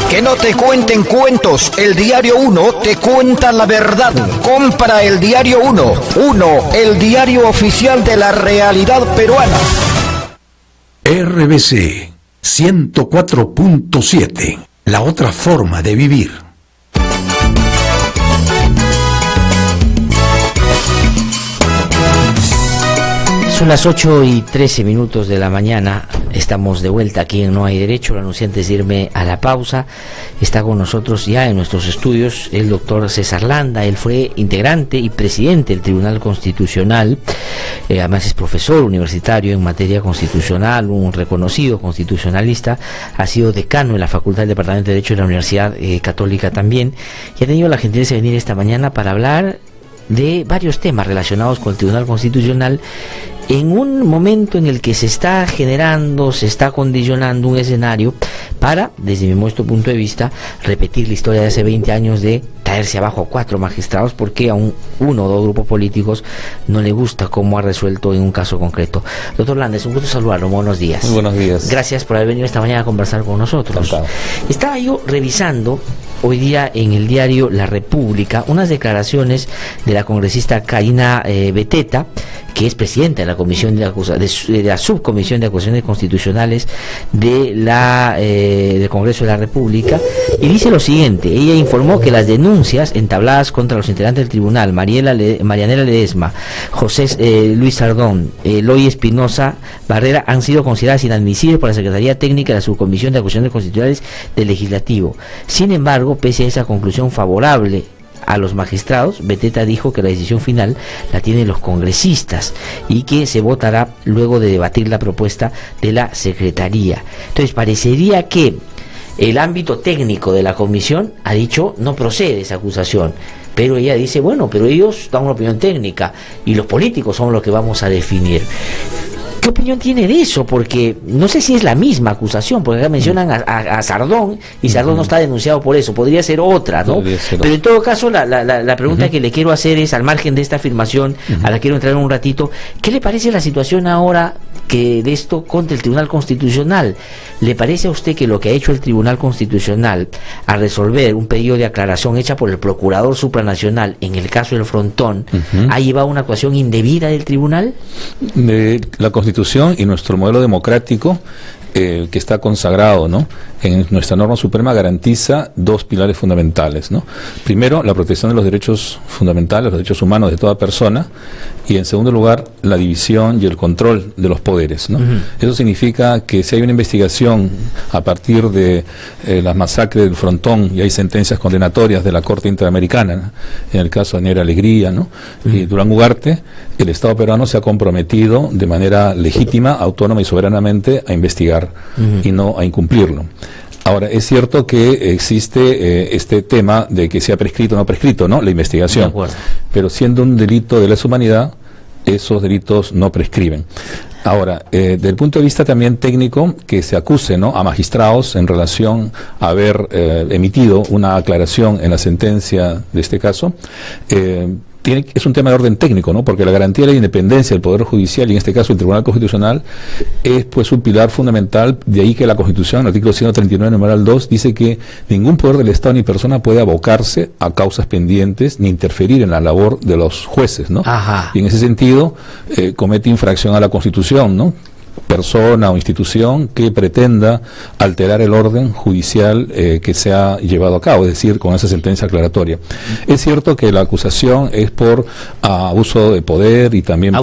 Que no te cuenten cuentos, el Diario 1 te cuenta la verdad. Compra el Diario 1, el diario oficial de la realidad peruana. RBC 104.7, la otra forma de vivir. Son las 8:13 de la mañana. Estamos de vuelta aquí en No Hay Derecho. Lo anuncié antes de irme a la pausa. Está con nosotros ya en nuestros estudios el doctor César Landa. Él fue integrante y presidente del Tribunal Constitucional. Además es profesor universitario en materia constitucional, un reconocido constitucionalista. Ha sido decano en la Facultad del Departamento de Derecho de la Universidad Católica también. Y ha tenido la gentileza de venir esta mañana para hablar de varios temas relacionados con el Tribunal Constitucional en un momento en el que se está generando, se está condicionando un escenario para, desde mi modesto punto de vista, repetir la historia de hace 20 años de traerse abajo a 4 magistrados porque a uno o dos grupos políticos no le gusta cómo ha resuelto en un caso concreto. Doctor Landa, es un gusto saludarlo, buenos días. Muy buenos días. Gracias por haber venido esta mañana a conversar con nosotros. Encantado. Estaba yo revisando hoy día en el diario La República unas declaraciones de la congresista Karina Beteta, que es presidenta de la comisión de la subcomisión de acusaciones constitucionales del Congreso de la República, y dice lo siguiente. Ella informó que las denuncias entabladas contra los integrantes del tribunal, Marianela Ledesma, José Luis Sardón, Eloy Espinosa Barrera, han sido consideradas inadmisibles por la Secretaría Técnica de la subcomisión de acusaciones constitucionales del Legislativo. Sin embargo, pese a esa conclusión favorable a los magistrados. Beteta dijo que la decisión final la tienen los congresistas y que se votará luego de debatir la propuesta de la Secretaría. Entonces parecería que el ámbito técnico de la comisión ha dicho no procede esa acusación, pero ella dice, bueno, pero ellos dan una opinión técnica y los políticos son los que vamos a definir. ¿Qué opinión tiene de eso? Porque no sé si es la misma acusación, porque acá mencionan a Sardón, y Sardón no está denunciado por eso, podría ser otra, ¿no? Pero en todo caso, la pregunta que le quiero hacer es, al margen de esta afirmación, a la quiero entrar en un ratito, ¿qué le parece la situación ahora que de esto contra el Tribunal Constitucional? ¿Le parece a usted que lo que ha hecho el Tribunal Constitucional al resolver un pedido de aclaración hecha por el Procurador Supranacional en el caso del Frontón ha llevado a una actuación indebida del Tribunal? La Constitución y nuestro modelo democrático que está consagrado, ¿no?, en nuestra norma suprema, garantiza dos pilares fundamentales, ¿no? Primero, la protección de los derechos fundamentales, los derechos humanos de toda persona, y en segundo lugar, la división y el control de los poderes, ¿no? Eso significa que si hay una investigación a partir de las masacres del Frontón y hay sentencias condenatorias de la Corte Interamericana, en el caso de Daniel Alegría, ¿no?, y Durán Ugarte, el Estado peruano se ha comprometido de manera legítima, autónoma y soberanamente a investigar y no a incumplirlo. Ahora, es cierto que existe este tema de que sea prescrito o no prescrito, ¿no?, la investigación, pero siendo un delito de lesa humanidad, esos delitos no prescriben. Ahora, desde el punto de vista también técnico, que se acuse, ¿no?, a magistrados en relación a haber emitido una aclaración en la sentencia de este caso, es un tema de orden técnico, ¿no?, porque la garantía de la independencia del Poder Judicial, y en este caso el Tribunal Constitucional, es pues un pilar fundamental. De ahí que la Constitución, en el artículo 139, numeral 2, dice que ningún poder del Estado ni persona puede abocarse a causas pendientes ni interferir en la labor de los jueces, ¿no? Y en ese sentido comete infracción a la Constitución, ¿no?, persona o institución que pretenda alterar el orden judicial que se ha llevado a cabo, es decir, con esa sentencia aclaratoria. Es cierto que la acusación es por abuso de poder y también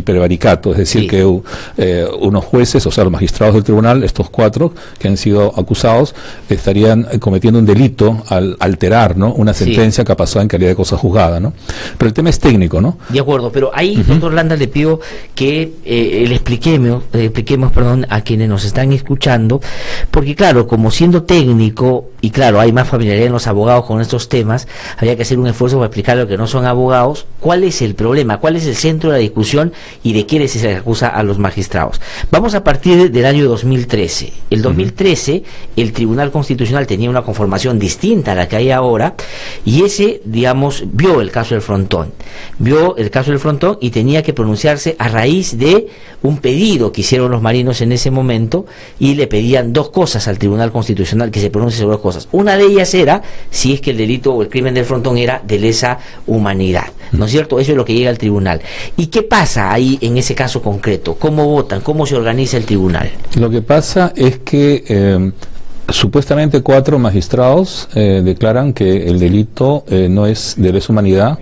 prevaricato, es decir, que unos jueces, o sea, los magistrados del tribunal, estos 4 que han sido acusados, estarían cometiendo un delito al alterar, ¿no?, una sentencia que ha pasado en calidad de cosa juzgada, ¿no? Pero el tema es técnico, ¿no? De acuerdo, pero ahí, doctor Landa, le pido que le expliquemos, a quienes nos están escuchando, porque claro, como siendo técnico, y claro, hay más familiaridad en los abogados con estos temas, había que hacer un esfuerzo para explicar a los que no son abogados cuál es el problema, cuál es el centro de la discusión y de quiénes se les acusa a los magistrados. Vamos a partir del año 2013. El 2013, el Tribunal Constitucional tenía una conformación distinta a la que hay ahora, y ese, digamos, vio el caso del Frontón y tenía que pronunciarse a raíz de un pedido que hicieron los marinos en ese momento, y le pedían 2 cosas al Tribunal Constitucional, que se pronuncie sobre 2 cosas. Una de ellas era si es que el delito o el crimen del Frontón era de lesa humanidad, ¿no es cierto? Eso es lo que llega al tribunal. ¿Y qué pasa ahí en ese caso concreto? ¿Cómo votan? ¿Cómo se organiza el tribunal? Lo que pasa es que supuestamente 4 magistrados declaran que el delito no es de lesa humanidad.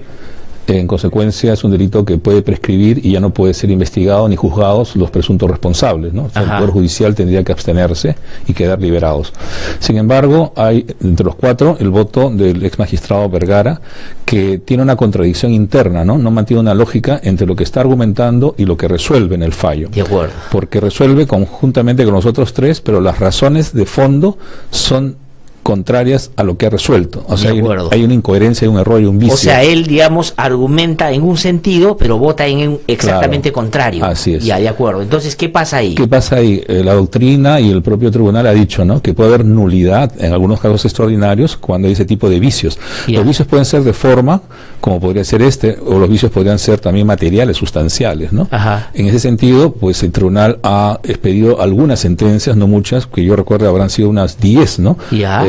En consecuencia, es un delito que puede prescribir y ya no puede ser investigado ni juzgados los presuntos responsables, ¿no? O sea, el Poder Judicial tendría que abstenerse y quedar liberados. Sin embargo, hay entre los 4 el voto del ex magistrado Vergara, que tiene una contradicción interna, ¿no? No mantiene una lógica entre lo que está argumentando y lo que resuelve en el fallo. De acuerdo. Porque resuelve conjuntamente con los otros 3, pero las razones de fondo son contrarias a lo que ha resuelto. O sea, hay una incoherencia, un error y un vicio. O sea, él, digamos, argumenta en un sentido, pero vota en exactamente contrario. Así es. Ya, de acuerdo. Entonces, ¿qué pasa ahí? ¿Qué pasa ahí? La doctrina y el propio tribunal ha dicho, ¿no?, que puede haber nulidad en algunos casos extraordinarios cuando hay ese tipo de vicios. Los vicios pueden ser de forma, como podría ser o los vicios podrían ser también materiales, sustanciales, ¿no? En ese sentido, pues el tribunal ha expedido algunas sentencias, no muchas, que yo recuerdo habrán sido unas 10, ¿no?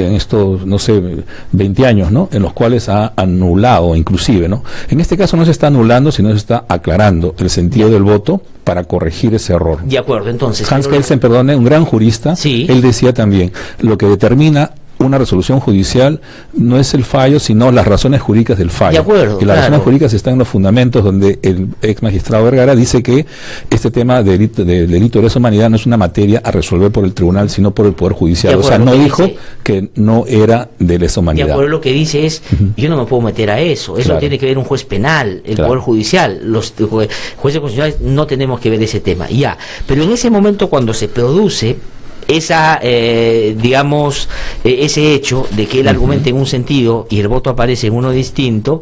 En estos, no sé, 20 años, ¿no?, en los cuales ha anulado inclusive, ¿no? En este caso no se está anulando, sino se está aclarando el sentido del voto para corregir ese error. De acuerdo, entonces... Hans Kelsen, un gran jurista, él decía también, lo que determina una resolución judicial no es el fallo, sino las razones jurídicas del fallo. De acuerdo, y las razones jurídicas están en los fundamentos donde el ex magistrado Vergara dice que este tema de delito de lesa humanidad no es una materia a resolver por el tribunal, sino por el Poder Judicial. O sea, no dijo que no era de lesa humanidad. De acuerdo, lo que dice es, yo no me puedo meter a eso. Eso tiene que ver un juez penal, el Poder Judicial. Los jueces constitucionales no tenemos que ver ese tema. Ya, pero en ese momento cuando se produce esa, digamos, ese hecho de que él argumenta en un sentido y el voto aparece en uno distinto,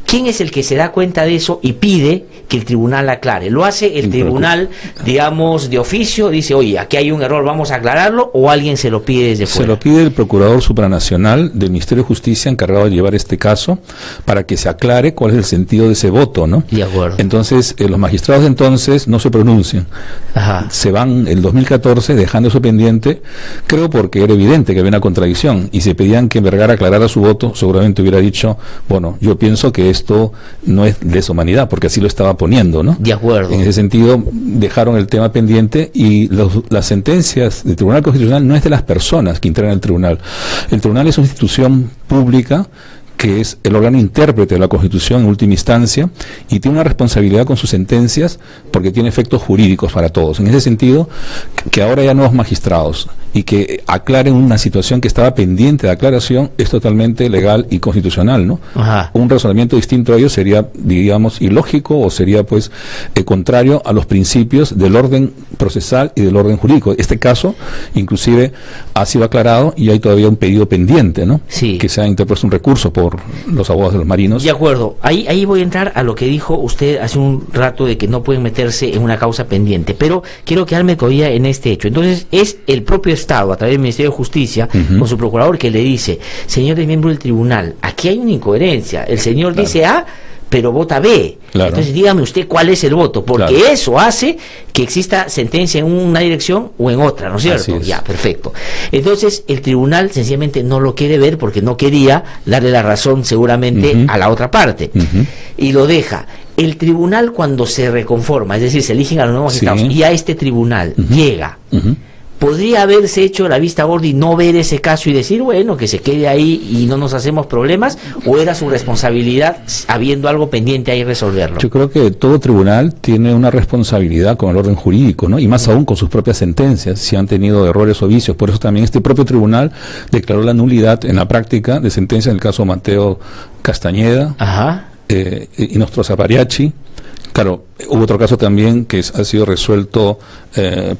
¿quién es el que se da cuenta de eso y pide que el tribunal aclare? ¿Lo hace el tribunal, digamos, de oficio? Dice, oye, aquí hay un error, vamos a aclararlo, ¿o alguien se lo pide desde fuera? Se lo pide el Procurador Supranacional del Ministerio de Justicia encargado de llevar este caso para que se aclare cuál es el sentido de ese voto, ¿no? De acuerdo. Entonces, los magistrados de entonces no se pronuncian. Ajá. Se van el 2014 dejando eso pendiente, creo porque era evidente que había una contradicción, y si pedían que Vergara aclarara su voto, seguramente hubiera dicho, bueno, yo pienso que esto no es lesa humanidad, porque así lo estaba poniendo, ¿no? De acuerdo. En ese sentido, dejaron el tema pendiente, y las sentencias del Tribunal Constitucional no es de las personas que integran el tribunal. El tribunal es una institución pública que es el órgano intérprete de la Constitución en última instancia, y tiene una responsabilidad con sus sentencias porque tiene efectos jurídicos para todos. En ese sentido, que ahora haya nuevos magistrados y que aclaren una situación que estaba pendiente de aclaración es totalmente legal y constitucional, ¿no? Ajá. Un razonamiento distinto a ello sería, digamos, ilógico, o sería pues contrario a los principios del orden procesal y del orden jurídico. Este caso, inclusive, ha sido aclarado y hay todavía un pedido pendiente, ¿no? Sí. Que se ha interpuesto un recurso por los abogados de los marinos. De acuerdo, ahí voy a entrar a lo que dijo usted hace un rato de que no pueden meterse en una causa pendiente, pero quiero quedarme todavía en este hecho. Entonces es el propio Estado, a través del Ministerio de Justicia, con su procurador, que le dice, señores miembros del tribunal, aquí hay una incoherencia, el señor dice A, pero vota B. Claro. Entonces dígame usted cuál es el voto, porque eso hace que exista sentencia en una dirección o en otra, ¿no es cierto? Ya, perfecto. Entonces el tribunal sencillamente no lo quiere ver porque no quería darle la razón seguramente a la otra parte, y lo deja. El tribunal, cuando se reconforma, es decir, se eligen a los nuevos magistrados, y a este tribunal llega, podría haberse hecho la vista gorda y no ver ese caso y decir, bueno, que se quede ahí y no nos hacemos problemas, o era su responsabilidad, habiendo algo pendiente ahí, resolverlo. Yo creo que todo tribunal tiene una responsabilidad con el orden jurídico, ¿no? Y más aún con sus propias sentencias, si han tenido errores o vicios. Por eso también este propio tribunal declaró la nulidad en la práctica de sentencia en el caso Mateo Castañeda y Nostro Zapariachi. Claro, hubo otro caso también que ha sido resuelto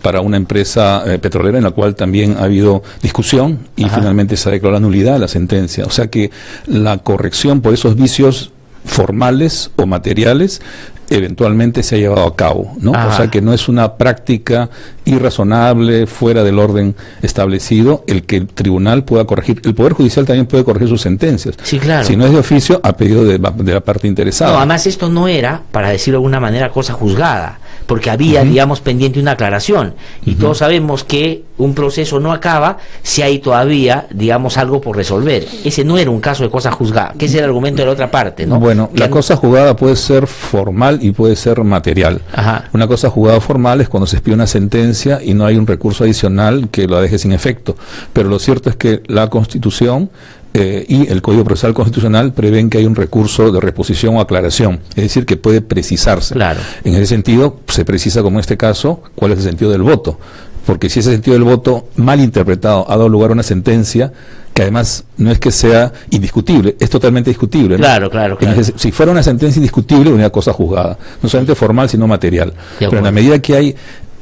para una empresa petrolera, en la cual también ha habido discusión y finalmente se declaró la nulidad de la sentencia. O sea que la corrección por esos vicios formales o materiales eventualmente se ha llevado a cabo, ¿no? O sea que no es una práctica irrazonable, fuera del orden establecido, el que el tribunal pueda corregir. El Poder Judicial también puede corregir sus sentencias. Sí, claro. Si no es de oficio, a pedido de la parte interesada. No, además esto no era, para decirlo de alguna manera, cosa juzgada, porque había, digamos, pendiente una aclaración, y todos sabemos que un proceso no acaba si hay todavía, digamos, algo por resolver. Ese no era un caso de cosa juzgada, que es el argumento de la otra parte, ¿no? Bueno, la cosa juzgada puede ser formal y puede ser material. Una cosa juzgada formal es cuando se expide una sentencia y no hay un recurso adicional que lo deje sin efecto, pero lo cierto es que la Constitución y el Código Procesal Constitucional prevén que hay un recurso de reposición o aclaración, es decir, que puede precisarse. Claro. En ese sentido, se precisa, como en este caso, cuál es el sentido del voto, porque si ese sentido del voto mal interpretado ha dado lugar a una sentencia que además no es que sea indiscutible, es totalmente discutible, ¿no? Claro, claro, claro. Entonces, si fuera una sentencia indiscutible, una cosa juzgada, no solamente formal, sino material. Pero en la medida que hay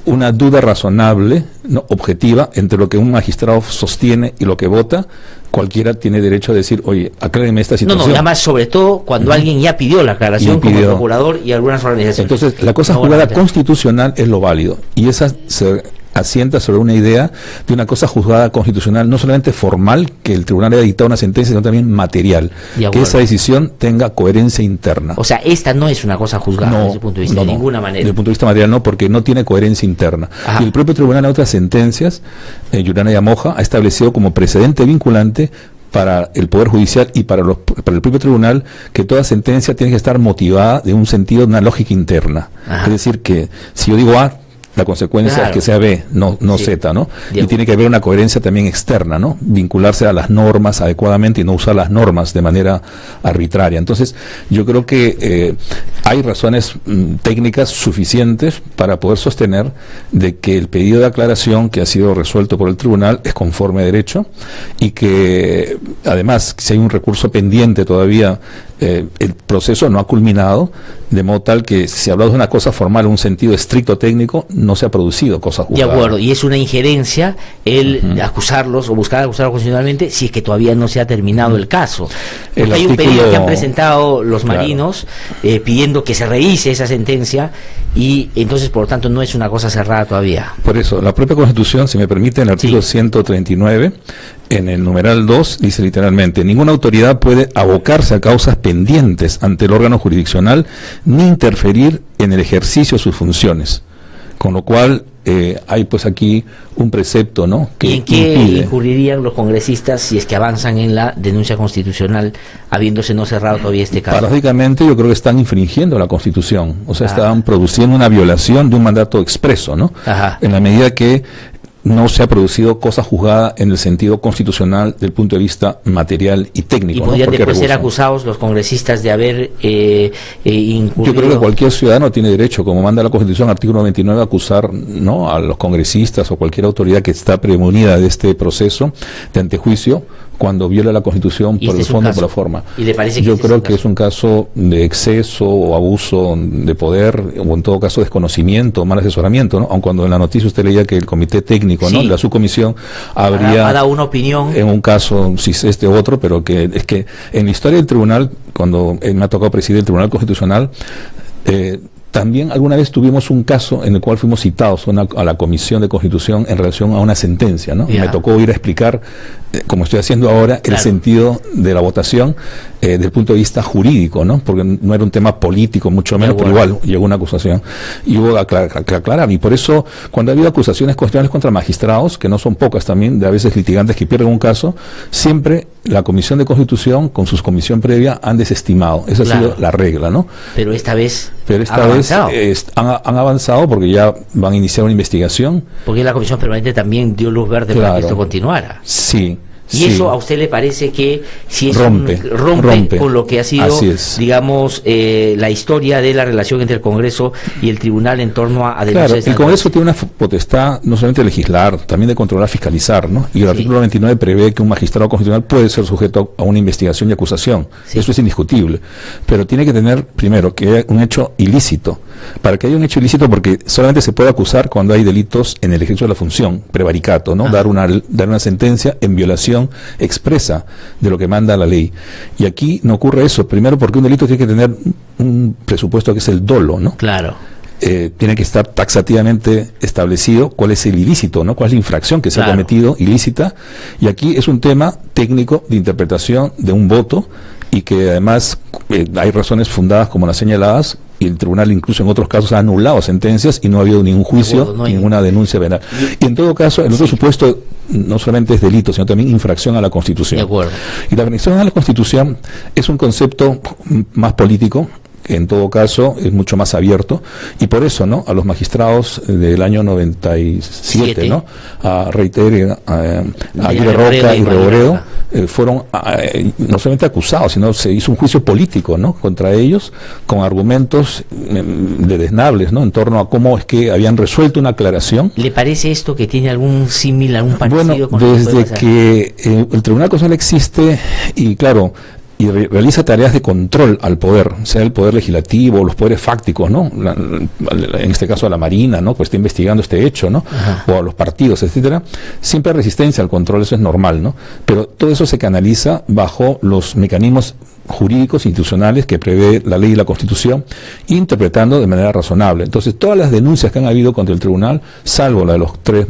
una duda razonable, no objetiva, entre lo que un magistrado sostiene y lo que vota, cualquiera tiene derecho a decir, oye, acláreme esta situación. No, además, sobre todo cuando alguien ya pidió la aclaración, como el procurador y algunas organizaciones. Entonces, la cosa juzgada constitucional es lo válido, y esa se asienta sobre una idea de una cosa juzgada constitucional, no solamente formal, que el tribunal haya dictado una sentencia, sino también material, que esa decisión tenga coherencia interna. O sea, esta no es una cosa juzgada desde ese punto de vista, de ninguna manera. Desde el punto de vista material no, porque no tiene coherencia interna. Y el propio tribunal en otras sentencias, Yurana y Amoja, ha establecido como precedente vinculante para el Poder Judicial y para el propio tribunal, que toda sentencia tiene que estar motivada de un sentido, de una lógica interna. Es decir, que si yo digo A, la consecuencia es que sea B, no Z, ¿no? Y tiene que haber una coherencia también externa, ¿no? Vincularse a las normas adecuadamente y no usar las normas de manera arbitraria. Entonces, yo creo que hay razones técnicas suficientes para poder sostener de que el pedido de aclaración que ha sido resuelto por el tribunal es conforme a derecho, y que además, si hay un recurso pendiente todavía, el proceso no ha culminado, de modo tal que si hablamos de una cosa formal en un sentido estricto técnico, no se ha producido cosa juzgada. De acuerdo, y es una injerencia el acusarlos o buscar acusarlos constitucionalmente si es que todavía no se ha terminado el caso. Hay un pedido que han presentado los marinos pidiendo que se revise esa sentencia, y entonces por lo tanto no es una cosa cerrada todavía. Por eso, la propia Constitución, si me permite, en el artículo 139, en el numeral 2, dice literalmente: ninguna autoridad puede abocarse a causas pendientes ante el órgano jurisdiccional ni interferir en el ejercicio de sus funciones. Con lo cual, hay pues aquí un precepto, ¿no? Que ¿y en qué incurrirían los congresistas si es que avanzan en la denuncia constitucional, habiéndose no cerrado todavía este caso? Paradójicamente, yo creo que están infringiendo la Constitución, o sea, están produciendo una violación de un mandato expreso, ¿no? En la medida que no se ha producido cosa juzgada en el sentido constitucional del punto de vista material y técnico. ¿Y podrían después ser acusados los congresistas de haber incurrido? Yo creo que cualquier ciudadano tiene derecho, como manda la Constitución, artículo 99, a acusar, ¿no?, a los congresistas o cualquier autoridad que está premunida de este proceso de antejuicio cuando viola la Constitución por el fondo o por la forma. ¿Y le parece que yo creo que es un caso de exceso o abuso de poder, o en todo caso desconocimiento o mal asesoramiento, ¿no? Aun cuando en la noticia usted leía que el comité técnico, ¿no?, de la subcomisión habría dado una opinión en un caso, si este u otro, pero que es que en la historia del tribunal, cuando me ha tocado presidir el Tribunal Constitucional, también alguna vez tuvimos un caso en el cual fuimos citados a la Comisión de Constitución en relación a una sentencia, ¿no? Y me tocó ir a explicar, como estoy haciendo ahora, el sentido de la votación desde el punto de vista jurídico, ¿no? Porque no era un tema político, mucho menos, pero igual llegó una acusación y hubo que aclarar. Y por eso, cuando ha habido acusaciones constitucionales contra magistrados, que no son pocas también, de a veces litigantes que pierden un caso, siempre la Comisión de Constitución, con su comisión previa, han desestimado. Esa ha sido la regla, ¿no? Pero esta vez han avanzado porque ya van a iniciar una investigación. Porque la Comisión Permanente también dio luz verde para que esto continuara. Sí. ¿Y eso a usted le parece que si es rompe con lo que ha sido, digamos, la historia de la relación entre el Congreso y el Tribunal en torno a denuncias? Claro, el Congreso tiene una potestad no solamente de legislar, también de controlar, fiscalizar, ¿no? Y el artículo 29 prevé que un magistrado constitucional puede ser sujeto a una investigación y acusación. Eso es indiscutible. Pero tiene que tener, primero, que haya un hecho ilícito. Para que haya un hecho ilícito, porque solamente se puede acusar cuando hay delitos en el ejercicio de la función, prevaricato, ¿no? Dar una sentencia en violación expresa de lo que manda la ley. Y aquí no ocurre eso. Primero, porque un delito tiene que tener un presupuesto que es el dolo, ¿no? Claro. Tiene que estar taxativamente establecido cuál es el ilícito, ¿no? Cuál es la infracción que se ha cometido ilícita. Y aquí es un tema técnico de interpretación de un voto, y que además hay razones fundadas como las señaladas, y el tribunal incluso en otros casos ha anulado sentencias y no ha habido ningún juicio, ninguna denuncia penal. Y en todo caso, el otro supuesto no solamente es delito, sino también infracción a la Constitución. De acuerdo. Y la infracción a la Constitución es un concepto más político, que en todo caso es mucho más abierto, y por eso, ¿no?, a los magistrados del año 97, ¿no?, a Reiteri, a Aguirre Roca y Reboredo, fueron no solamente acusados, sino se hizo un juicio político, ¿no?, contra ellos, con argumentos deleznables, ¿no?, en torno a cómo es que habían resuelto una aclaración. ¿Le parece esto que tiene algún símil, algún parecido con desde que el Tribunal Constitucional existe, y claro, y realiza tareas de control al poder, sea el poder legislativo, los poderes fácticos, ¿no? En este caso a la Marina, ¿no?, pues está investigando este hecho, ¿no? O a los partidos, etcétera. Siempre hay resistencia al control, eso es normal, ¿no? Pero todo eso se canaliza bajo los mecanismos jurídicos institucionales que prevé la ley y la Constitución, interpretando de manera razonable. Entonces, todas las denuncias que han habido contra el tribunal, salvo la de los tres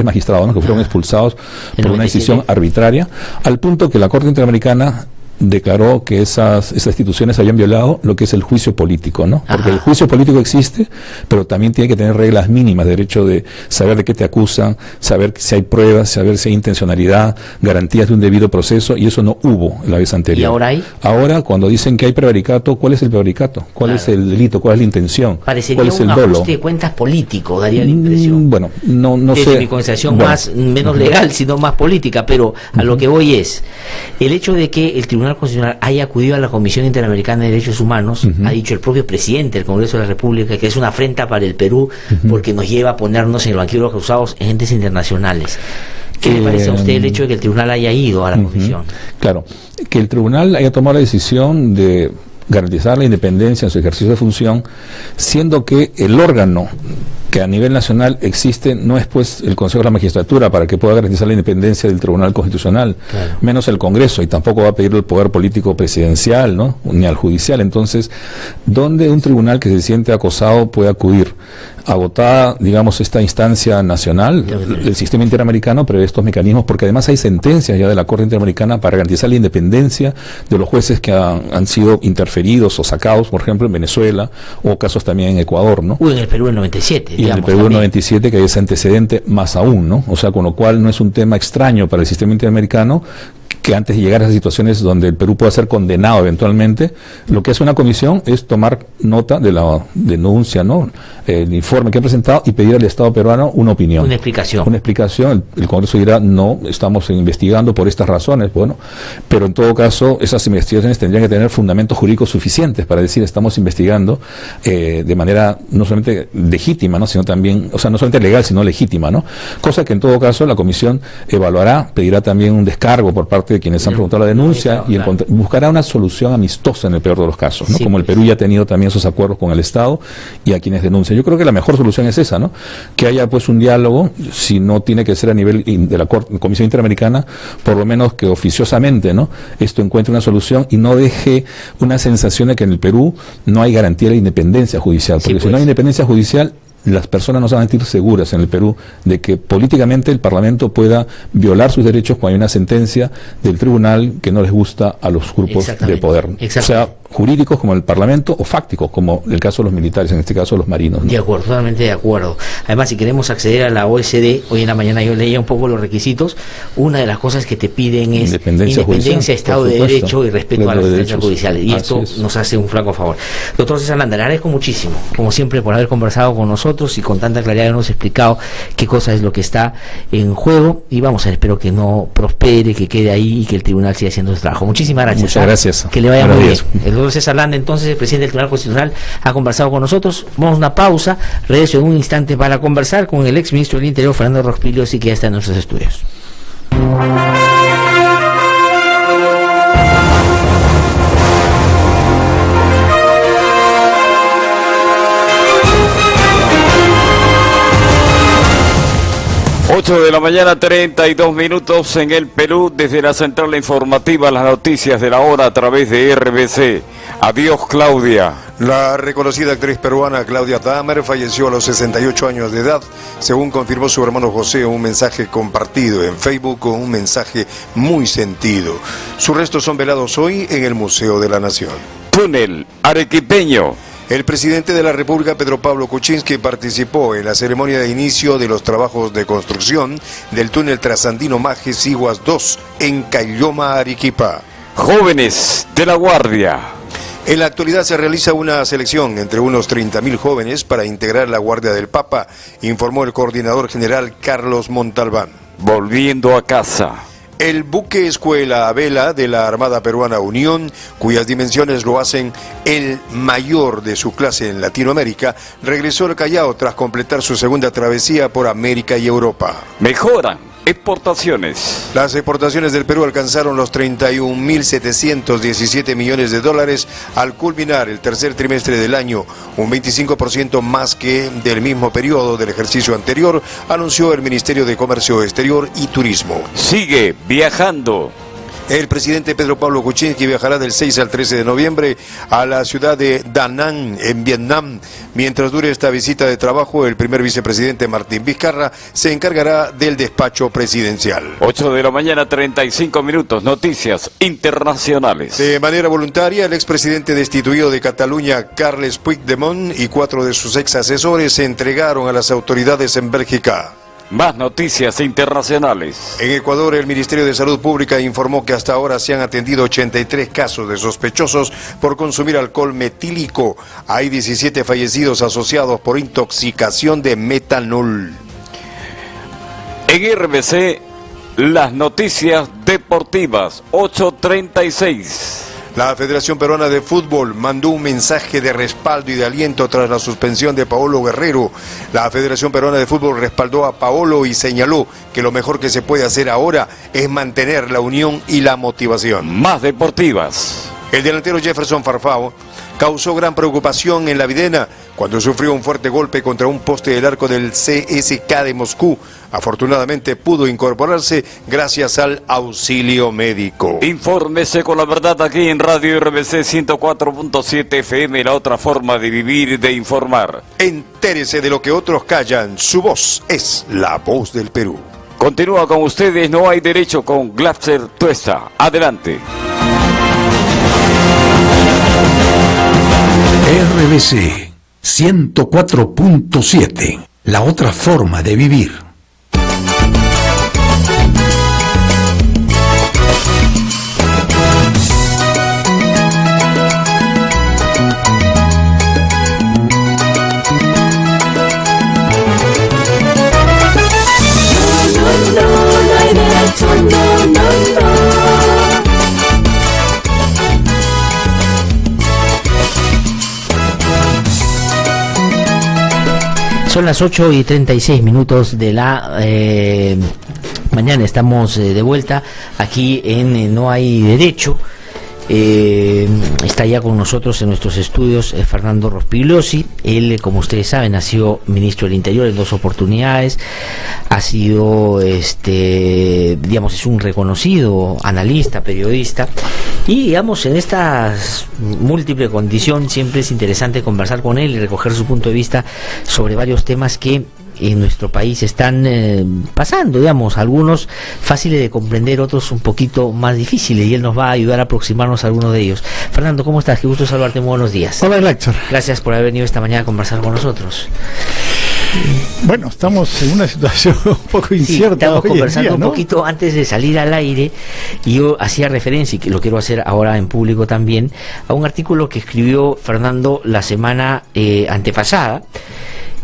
magistrados, ¿no?, que fueron expulsados por una decisión arbitraria, al punto que la Corte Interamericana declaró que esas instituciones habían violado lo que es el juicio político, ¿no? Porque el juicio político existe, pero también tiene que tener reglas mínimas, derecho de saber de qué te acusan, saber si hay pruebas, saber si hay intencionalidad, garantías de un debido proceso, y eso no hubo la vez anterior. ¿Y ahora hay? Ahora, cuando dicen que hay prevaricato, ¿cuál es el prevaricato? ¿Cuál es el delito? ¿Cuál es la intención? Parecería ¿Cuál es un el dolo? ajuste de cuentas político, daría la impresión. Bueno, no Desde sé. mi concepción menos legal, sino más política, pero a lo que voy es, el hecho de que el Tribunal Constitucional haya acudido a la Comisión Interamericana de Derechos Humanos, ha dicho el propio presidente del Congreso de la República que es una afrenta para el Perú porque nos lleva a ponernos en el banquillo de los acusados en entes internacionales. ¿Qué le parece a usted el hecho de que el tribunal haya ido a la comisión? Claro, que el tribunal haya tomado la decisión de garantizar la independencia en su ejercicio de función, siendo que el órgano que a nivel nacional existe no es pues el Consejo de la Magistratura para que pueda garantizar la independencia del Tribunal Constitucional, menos el Congreso, y tampoco va a pedir el poder político presidencial, ¿no? Ni al judicial. Entonces, ¿dónde un tribunal que se siente acosado puede acudir? Agotada, digamos, esta instancia nacional, el sistema interamericano prevé estos mecanismos, porque además hay sentencias ya de la Corte Interamericana para garantizar la independencia de los jueces que han sido interferidos o sacados, por ejemplo, en Venezuela, o casos también en Ecuador, ¿no? En el Perú en el 97. Y en el Perú en el 97, que hay ese antecedente más aún, ¿no? O sea, con lo cual no es un tema extraño para el sistema interamericano que antes de llegar a esas situaciones donde el Perú pueda ser condenado eventualmente, lo que hace una comisión es tomar nota de la denuncia, ¿no? El informe que ha presentado y pedir al Estado peruano una opinión. Una explicación. Una explicación. El Congreso dirá, no, estamos investigando por estas razones, bueno, pero en todo caso, esas investigaciones tendrían que tener fundamentos jurídicos suficientes para decir, estamos investigando de manera no solamente legítima, ¿no? Sino también, o sea, no solamente legal, sino legítima, ¿no? Cosa que en todo caso la comisión evaluará, pedirá también un descargo por parte de quienes han presentado la denuncia y buscará una solución amistosa en el peor de los casos, ¿no? Como el Perú ya ha tenido también esos acuerdos con el Estado y a quienes denuncian. Yo creo que la mejor solución es esa, ¿no? Que haya pues un diálogo, si no tiene que ser a nivel de la Comisión Interamericana, por lo menos que oficiosamente, ¿no? Esto encuentre una solución y no deje una sensación de que en el Perú no hay garantía de la independencia judicial, porque si no hay independencia judicial, las personas no se van a sentir seguras en el Perú de que políticamente el Parlamento pueda violar sus derechos cuando hay una sentencia del tribunal que no les gusta a los grupos de poder, o sea, jurídicos como el Parlamento o fácticos como el caso de los militares, en este caso los marinos, ¿no? De acuerdo, totalmente de acuerdo. Además, si queremos acceder a la OSD, hoy en la mañana yo leía un poco los requisitos, una de las cosas que te piden es independencia, Estado de Derecho y respeto a las sentencias judiciales, y esto nos hace un flaco favor. Doctor César Landa, le agradezco muchísimo, como siempre, por haber conversado con nosotros y con tanta claridad nos ha explicado qué cosa es lo que está en juego, y vamos a ver, espero que no prospere, que quede ahí y que el tribunal siga haciendo su trabajo. Muchísimas gracias. Muchas gracias. Que le vaya muy bien. El doctor César Landa, entonces, el presidente del Tribunal Constitucional, ha conversado con nosotros. Vamos a una pausa, regreso en un instante para conversar con el ex ministro del Interior, Fernando Rospigliosi, y que ya está en nuestros estudios. 8 de la mañana, 32 minutos en el Perú, desde la central informativa, las noticias de la hora a través de RBC. Adiós, Claudia. La reconocida actriz peruana Claudia Damer falleció a los 68 años de edad, según confirmó su hermano José en un mensaje compartido en Facebook con un mensaje muy sentido. Sus restos son velados hoy en el Museo de la Nación. Túnel arequipeño. El presidente de la República, Pedro Pablo Kuczynski, participó en la ceremonia de inicio de los trabajos de construcción del túnel trasandino Majes-Iguas 2 en Caylloma, Arequipa. Jóvenes de la Guardia. En la actualidad se realiza una selección entre unos 30.000 jóvenes para integrar la Guardia del Papa, informó el coordinador general Carlos Montalbán. Volviendo a casa. El buque escuela a vela de la Armada Peruana Unión, cuyas dimensiones lo hacen el mayor de su clase en Latinoamérica, regresó al Callao tras completar su segunda travesía por América y Europa. Mejoran exportaciones. Las exportaciones del Perú alcanzaron los 31.717 millones de dólares al culminar el tercer trimestre del año, un 25% más que del mismo periodo del ejercicio anterior, anunció el Ministerio de Comercio Exterior y Turismo. Sigue viajando. El presidente Pedro Pablo Kuczynski viajará del 6 al 13 de noviembre a la ciudad de Da Nang, en Vietnam. Mientras dure esta visita de trabajo, el primer vicepresidente Martín Vizcarra se encargará del despacho presidencial. 8 de la mañana, 35 minutos. Noticias internacionales. De manera voluntaria, el expresidente destituido de Cataluña, Carles Puigdemont, y 4 de sus ex asesores se entregaron a las autoridades en Bélgica. Más noticias internacionales. En Ecuador, el Ministerio de Salud Pública informó que hasta ahora se han atendido 83 casos de sospechosos por consumir alcohol metílico. Hay 17 fallecidos asociados por intoxicación de metanol. En RBC, las noticias deportivas, 8:36. La Federación Peruana de Fútbol mandó un mensaje de respaldo y de aliento tras la suspensión de Paolo Guerrero. La Federación Peruana de Fútbol respaldó a Paolo y señaló que lo mejor que se puede hacer ahora es mantener la unión y la motivación. Más deportivas. El delantero Jefferson Farfán causó gran preocupación en la Videna cuando sufrió un fuerte golpe contra un poste del arco del CSKA de Moscú. Afortunadamente pudo incorporarse gracias al auxilio médico. Infórmese con la verdad aquí en Radio RBC 104.7 FM, la otra forma de vivir y de informar. Entérese de lo que otros callan, su voz es la voz del Perú. Continúa con ustedes, No hay derecho, con Glatzer Tuesta. Adelante. RBC 104.7, la otra forma de vivir. Son las 8:36 de la mañana. Estamos de vuelta aquí en No hay derecho. Está ya con nosotros en nuestros estudios Fernando Rospigliosi. Él, como ustedes saben, ha sido ministro del Interior en 2 oportunidades. Ha sido, digamos, es un reconocido analista, periodista. Y, digamos, en esta múltiple condición siempre es interesante conversar con él y recoger su punto de vista sobre varios temas que en nuestro país están pasando, digamos, algunos fáciles de comprender, otros un poquito más difíciles, y él nos va a ayudar a aproximarnos a algunos de ellos. Fernando, ¿cómo estás? Qué gusto saludarte, muy buenos días. Hola, Glatzer. Gracias por haber venido esta mañana a conversar con nosotros. Bueno, estamos en una situación un poco incierta. Sí, estamos conversando día, ¿no? un poquito antes de salir al aire, y yo hacía referencia, y que lo quiero hacer ahora en público también, a un artículo que escribió Fernando la semana antepasada.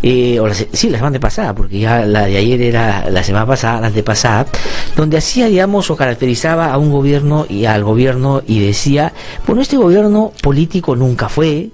La semana pasada, porque ya la de ayer era la semana pasada, la antepasada, donde hacía, digamos, o caracterizaba a un gobierno y al gobierno y decía, bueno, este gobierno político nunca fue,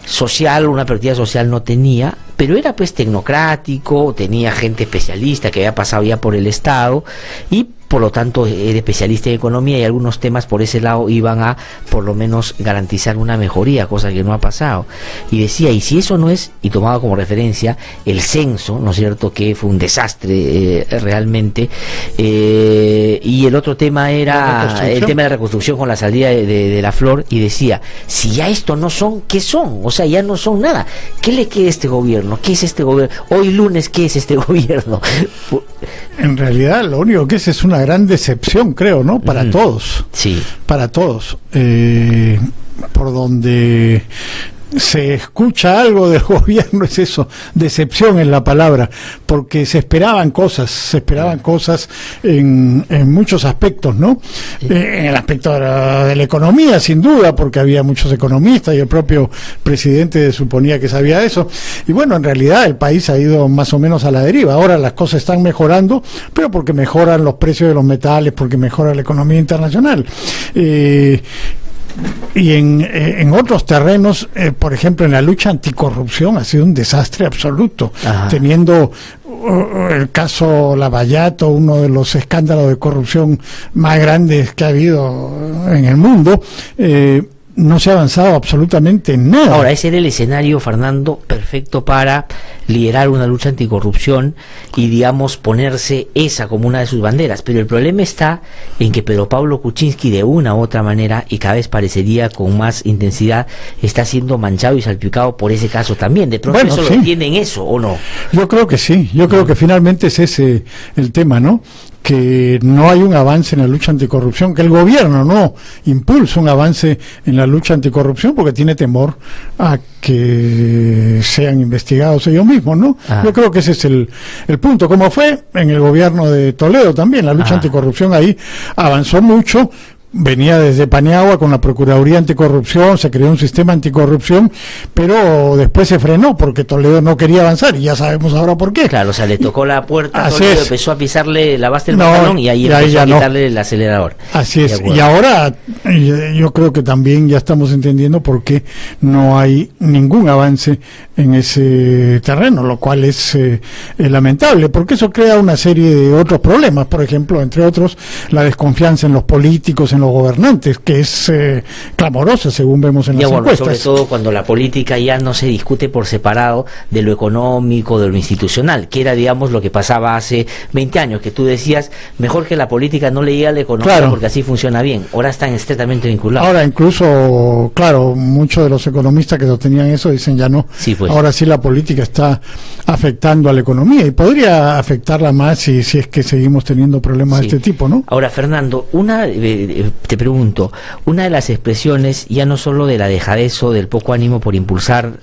social, una perspectiva social no tenía, pero era pues tecnocrático, tenía gente especialista que había pasado ya por el Estado y por lo tanto era especialista en economía, y algunos temas por ese lado iban a por lo menos garantizar una mejoría, cosa que no ha pasado. Y decía, y si eso no es, y tomaba como referencia el censo, ¿no es cierto?, que fue un desastre realmente, y el otro tema era el tema de la reconstrucción con la salida de la Flor, y decía, si ya esto no son, ¿qué son? O sea, ya no son nada. ¿Qué le queda a este gobierno? ¿Qué es este gobierno? Hoy lunes, ¿qué es este gobierno? En realidad, lo único que es una gran decepción, creo, ¿no? Para todos. Sí. Para todos. Por donde se escucha algo del gobierno es eso, decepción es la palabra, porque se esperaban cosas en muchos aspectos, ¿no? En el aspecto de la economía, sin duda, porque había muchos economistas y el propio presidente suponía que sabía eso, y bueno, en realidad el país ha ido más o menos a la deriva. Ahora las cosas están mejorando, pero porque mejoran los precios de los metales, porque mejora la economía internacional. Y en otros terrenos, por ejemplo, en la lucha anticorrupción ha sido un desastre absoluto. Ajá. Teniendo el caso Lavallato, uno de los escándalos de corrupción más grandes que ha habido en el mundo, no se ha avanzado absolutamente en nada. Ahora, ese era el escenario, Fernando, perfecto para liderar una lucha anticorrupción y, digamos, ponerse esa como una de sus banderas. Pero el problema está en que Pedro Pablo Kuczynski, de una u otra manera, y cada vez parecería con más intensidad, está siendo manchado y salpicado por ese caso también. De pronto, ¿eso lo entienden eso o no? Yo creo que sí, creo que finalmente es ese el tema, ¿no? Que no hay un avance en la lucha anticorrupción, que el gobierno no impulsa un avance en la lucha anticorrupción porque tiene temor a que sean investigados ellos mismos, ¿no? Yo creo que ese es el punto, como fue en el gobierno de Toledo también, la lucha anticorrupción ahí avanzó mucho. Venía desde Paniagua con la Procuraduría Anticorrupción, se creó un sistema anticorrupción, pero después se frenó porque Toledo no quería avanzar y ya sabemos ahora por qué. Claro, o sea, le tocó la puerta a Toledo, empezó a pisarle la base del pantalón y ahí empezó a quitarle el acelerador. Así es, y ahora yo creo que también ya estamos entendiendo por qué no hay ningún avance en ese terreno, lo cual es lamentable, porque eso crea una serie de otros problemas, por ejemplo, entre otros, la desconfianza en los políticos, en los gobernantes, que es clamorosa según vemos en las encuestas. Sobre todo cuando la política ya no se discute por separado de lo económico, de lo institucional, que era, digamos, lo que pasaba hace 20 años, que tú decías, mejor que la política no le llegue a la economía porque así funciona bien. Ahora están estrechamente vinculados. Ahora incluso, claro, muchos de los economistas que sostenían eso dicen ya no, ahora sí la política está afectando a la economía y podría afectarla más si es que seguimos teniendo problemas de este tipo, ¿no? Ahora, Fernando, te pregunto, una de las expresiones, ya no solo de la dejadez o del poco ánimo por impulsar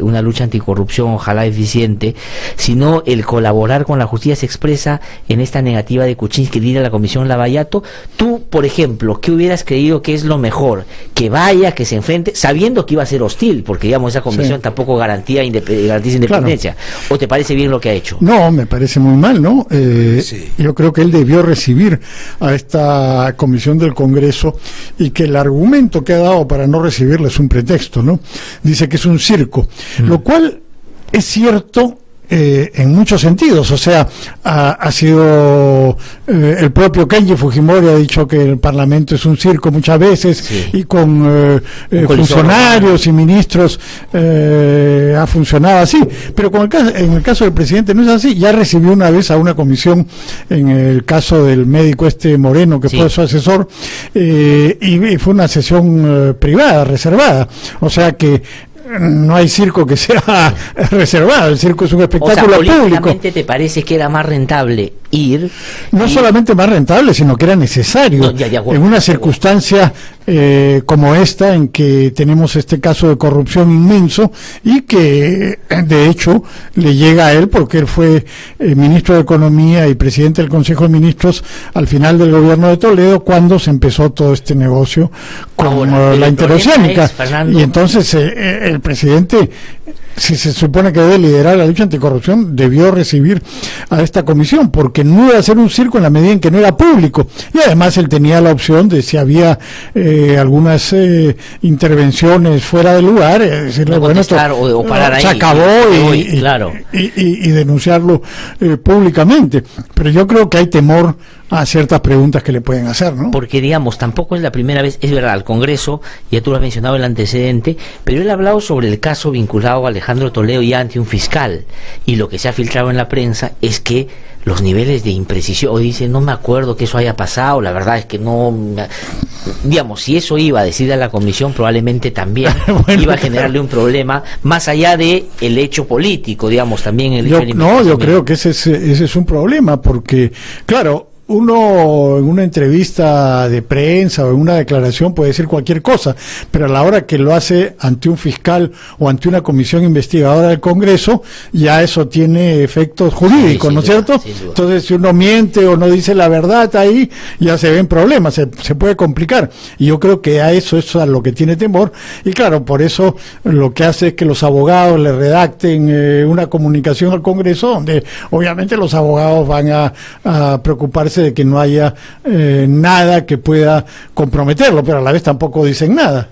una lucha anticorrupción, ojalá eficiente, sino el colaborar con la justicia, se expresa en esta negativa de Kuczynski de ir a la Comisión Lavallato. Tú, por ejemplo, ¿qué hubieras creído que es lo mejor? Que vaya, que se enfrente, sabiendo que iba a ser hostil, porque, digamos, esa comisión tampoco garantiza independencia. ¿O te parece bien lo que ha hecho? No, me parece muy mal, ¿no? Yo creo que él debió recibir a esta comisión del Congreso y que el argumento que ha dado para no recibirla es un pretexto, ¿no? Dice que es un circo, lo cual es cierto en muchos sentidos. O sea, ha sido el propio Kenji Fujimori ha dicho que el Parlamento es un circo muchas veces y con funcionarios y ministros ha funcionado así, pero en el caso del presidente no es así. Ya recibió una vez a una comisión en el caso del médico Moreno, que fue su asesor, y fue una sesión privada, reservada, o sea que no hay circo que sea reservado, el circo es un espectáculo público. ¿Políticamente te parece que era más rentable ir? No solamente más rentable, sino que era necesario en una circunstancia como esta, en que tenemos este caso de corrupción inmenso y que de hecho le llega a él porque él fue ministro de Economía y presidente del Consejo de Ministros al final del gobierno de Toledo, cuando se empezó todo este negocio con la interoceánica, y entonces el presidente, si se supone que debe liderar la lucha anticorrupción, debió recibir a esta comisión, porque no iba a ser un circo en la medida en que no era público, y además él tenía la opción de, si había algunas intervenciones fuera de lugar, decirle, bueno, esto o parar se ahí, acabó y denunciarlo públicamente. Pero yo creo que hay temor a ciertas preguntas que le pueden hacer, ¿no? Porque, digamos, tampoco es la primera vez, es verdad, al Congreso, ya tú lo has mencionado el antecedente, pero él ha hablado sobre el caso vinculado a Alejandro Toledo ya ante un fiscal, y lo que se ha filtrado en la prensa es que los niveles de imprecisión, o dice, no me acuerdo que eso haya pasado, la verdad es que no, digamos, si eso iba a decir a la comisión, probablemente también iba a generarle un problema, más allá de el hecho político, digamos, también el hecho yo creo que ese es un problema, porque, claro, uno en una entrevista de prensa o en una declaración puede decir cualquier cosa, pero a la hora que lo hace ante un fiscal o ante una comisión investigadora del Congreso, ya eso tiene efectos jurídicos, ¿no es cierto? Entonces, si uno miente o no dice la verdad ahí, ya se ven problemas, se puede complicar, y yo creo que a eso es a lo que tiene temor, y claro, por eso lo que hace es que los abogados le redacten una comunicación al Congreso, donde obviamente los abogados van a preocuparse de que no haya nada que pueda comprometerlo, pero a la vez tampoco dicen nada.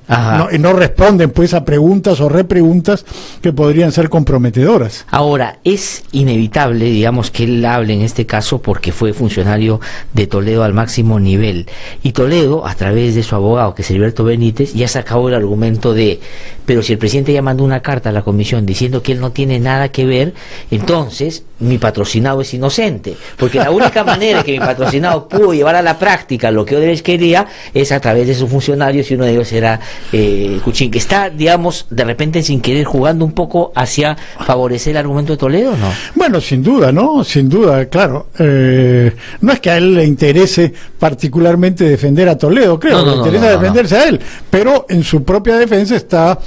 Y no responden pues a preguntas o repreguntas que podrían ser comprometedoras. Ahora, es inevitable, digamos, que él hable en este caso porque fue funcionario de Toledo al máximo nivel, y Toledo, a través de su abogado, que es Heriberto Benítez, ya sacó el argumento de, pero si el presidente ya mandó una carta a la comisión diciendo que él no tiene nada que ver, entonces mi patrocinado es inocente, porque la única manera que mi patrocinado pudo llevar a la práctica lo que Odebrecht quería es a través de sus funcionarios, y uno de ellos era Kuczynski, que está, digamos, de repente sin querer jugando un poco hacia favorecer el argumento de Toledo, ¿no? Bueno, sin duda, ¿no? Sin duda, claro. No es que a él le interese particularmente defender a Toledo, creo, le interesa defenderse a él, pero en su propia defensa está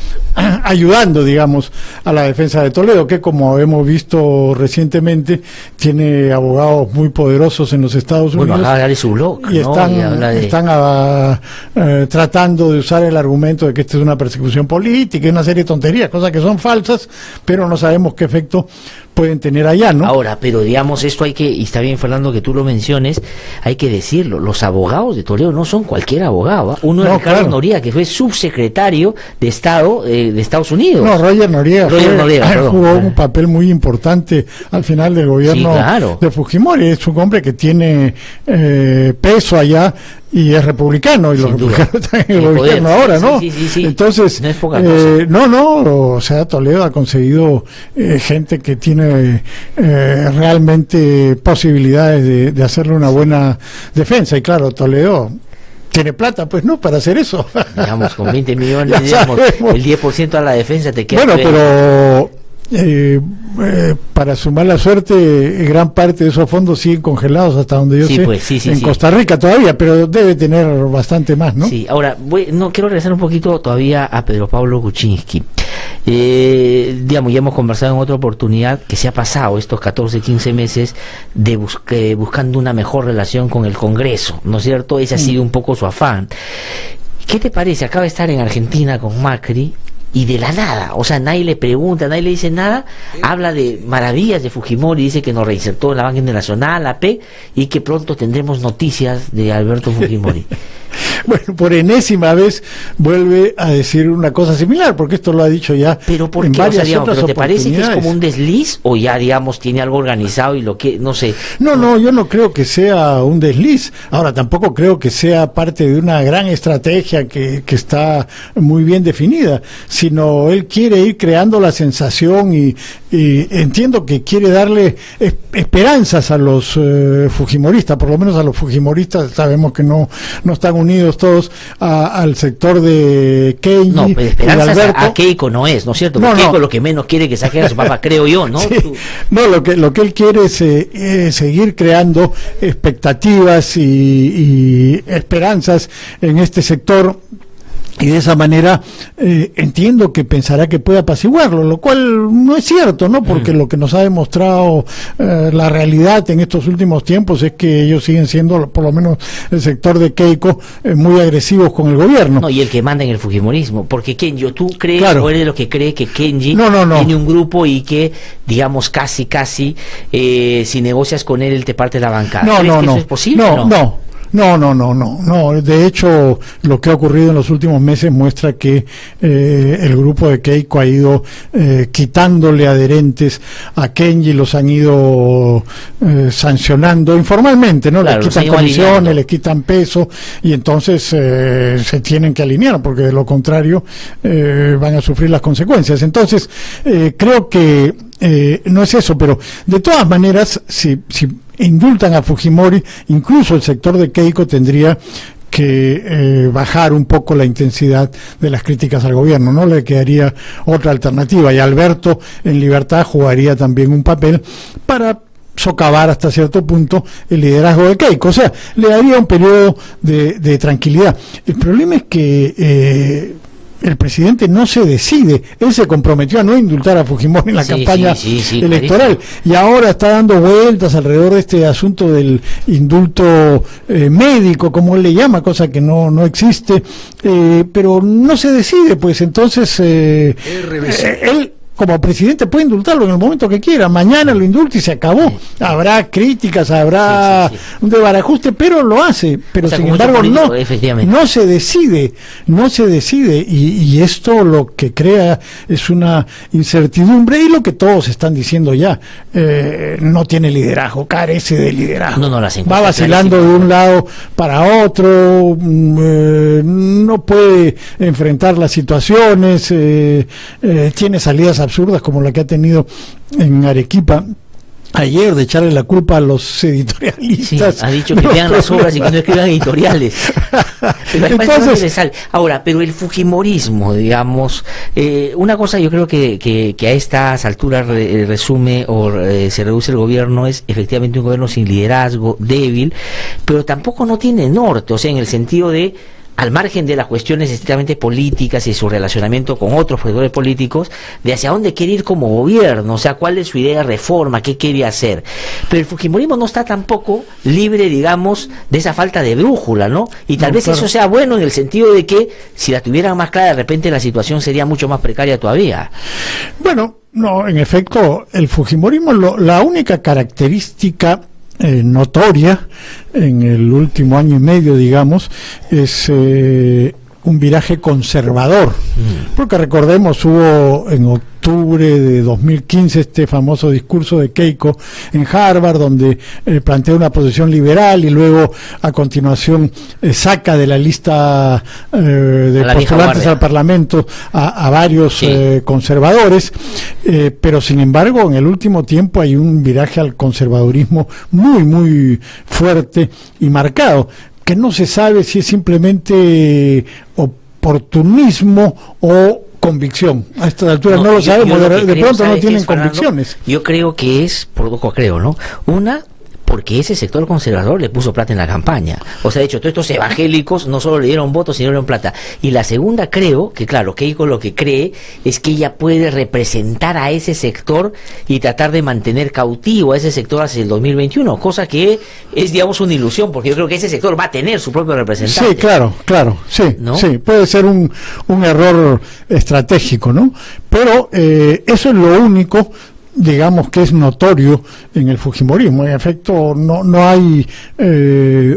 ayudando, digamos, a la defensa de Toledo, que como hemos visto recientemente tiene abogados muy poderosos en los Estados Unidos. Bueno, acá de su blog, y ¿no? están tratando de usar el argumento de que esta es una persecución política y una serie de tonterías, cosas que son falsas, pero no sabemos qué efecto pueden tener allá, ¿no? Ahora, pero digamos, esto hay que, y está bien, Fernando, que tú lo menciones, hay que decirlo, los abogados de Toledo no son cualquier abogado, ¿eh? Uno es Ricardo Noriega, que fue subsecretario de Estado de Estados Unidos. No, Roger Noriega jugó un papel muy importante al final del gobierno de Fujimori. Es un hombre que tiene peso allá y es republicano, y los republicanos están en el gobierno ahora, ¿no? Sí. Entonces, no es poca cosa. O sea, Toledo ha conseguido gente que tiene realmente posibilidades de hacerle una buena defensa, y claro, Toledo tiene plata, pues no, para hacer eso. Digamos, con 20 millones, digamos, el 10% a la defensa te queda. Bueno, pero para su mala suerte, gran parte de esos fondos siguen congelados hasta donde yo sé, en Costa Rica todavía, pero debe tener bastante más, ¿no? Sí, ahora, no quiero regresar un poquito todavía a Pedro Pablo Kuczynski. Digamos, ya hemos conversado en otra oportunidad que se ha pasado estos 14, 15 meses de buscando una mejor relación con el Congreso, ¿no es cierto? Ese ha sido un poco su afán. ¿Qué te parece? Acaba de estar en Argentina con Macri, y de la nada, o sea, nadie le pregunta, nadie le dice nada, habla de maravillas de Fujimori, dice que nos reinsertó en la Banca Internacional, AP, y que pronto tendremos noticias de Alberto Fujimori. Bueno, por enésima vez vuelve a decir una cosa similar, porque esto lo ha dicho ya. Pero ¿por qué? Varias ¿Pero otras te parece que es como un desliz, o ya, digamos, tiene algo organizado y lo que, no sé? No, yo no creo que sea un desliz. Ahora, tampoco creo que sea parte de una gran estrategia que está muy bien definida, sino él quiere ir creando la sensación y entiendo que quiere darle esperanzas a los fujimoristas, por lo menos a los fujimoristas. Sabemos que no están unidos todos al sector de Kenji. No, pero esperanzas y Alberto. A Keiko no es, ¿no es cierto? Porque Keiko lo que menos quiere que saquen a su papá, creo yo, ¿no? Sí. No, lo que él quiere es seguir creando expectativas y esperanzas en este sector, y de esa manera entiendo que pensará que puede apaciguarlo, lo cual no es cierto, ¿no? Porque lo que nos ha demostrado la realidad en estos últimos tiempos es que ellos siguen siendo, por lo menos el sector de Keiko, muy agresivos con el gobierno. No, y el que manda en el fujimorismo, porque Kenji, ¿tú crees o eres de los que cree que Kenji tiene un grupo y que, digamos, casi si negocias con él te parte la bancada? ¿Crees que eso es posible? No. De hecho, lo que ha ocurrido en los últimos meses muestra que el grupo de Keiko ha ido quitándole adherentes a Kenji, los han ido sancionando informalmente, ¿no? Claro, les quitan comisiones, les quitan peso, y entonces se tienen que alinear, porque de lo contrario van a sufrir las consecuencias. Entonces, creo que no es eso, pero de todas maneras, si indultan a Fujimori, incluso el sector de Keiko tendría que bajar un poco la intensidad de las críticas al gobierno, no le quedaría otra alternativa, y Alberto en libertad jugaría también un papel para socavar hasta cierto punto el liderazgo de Keiko, o sea, le daría un periodo de tranquilidad. El problema es que el presidente no se decide. Él se comprometió a no indultar a Fujimori en la campaña electoral, y ahora está dando vueltas alrededor de este asunto del indulto médico, como él le llama, cosa que no existe, pero no se decide. Pues entonces él como presidente puede indultarlo en el momento que quiera, mañana lo indulta y se acabó. Habrá críticas, habrá un desbarajuste, pero lo hace, pero sin embargo no se decide, y esto lo que crea es una incertidumbre, y lo que todos están diciendo ya, no tiene liderazgo, carece de liderazgo, va vacilando de un lado para otro, no puede enfrentar las situaciones, tiene salidas absurdas como la que ha tenido en Arequipa ayer, de echarle la culpa a los editorialistas. Ha dicho que vean las obras y que no escriban editoriales. Pero entonces, ahora, pero el fujimorismo, digamos, una cosa yo creo que a estas alturas resume o se reduce el gobierno, es efectivamente un gobierno sin liderazgo, débil, pero tampoco no tiene norte, o sea, en el sentido de, al margen de las cuestiones estrictamente políticas y su relacionamiento con otros jugadores políticos, de hacia dónde quiere ir como gobierno, o sea, cuál es su idea de reforma, qué quiere hacer. Pero el fujimorismo no está tampoco libre, digamos, de esa falta de brújula, ¿no? Y tal vez eso sea bueno en el sentido de que, si la tuvieran más clara, de repente la situación sería mucho más precaria todavía. Bueno, no, en efecto, el fujimorismo, la única característica notoria en el último año y medio, digamos, es un viraje conservador, porque recordemos, hubo en octubre de 2015 este famoso discurso de Keiko en Harvard, donde plantea una posición liberal y luego a continuación saca de la lista de postulantes al Parlamento a varios conservadores, pero sin embargo en el último tiempo hay un viraje al conservadurismo muy fuerte y marcado, que no se sabe si es simplemente oportunismo o convicción. A esta altura no lo sabemos, de pronto no tienen convicciones. Yo creo que es, por poco creo, ¿no? Una, porque ese sector conservador le puso plata en la campaña. O sea, de hecho, todos estos evangélicos no solo le dieron votos, sino le dieron plata. Y la segunda, creo, que claro, Keiko lo que cree es que ella puede representar a ese sector y tratar de mantener cautivo a ese sector hacia el 2021, cosa que es, digamos, una ilusión, porque yo creo que ese sector va a tener su propio representante. Sí, claro, sí, ¿no? Sí, puede ser un error estratégico, ¿no? Pero eso es lo único, digamos, que es notorio en el fujimorismo. En efecto, no hay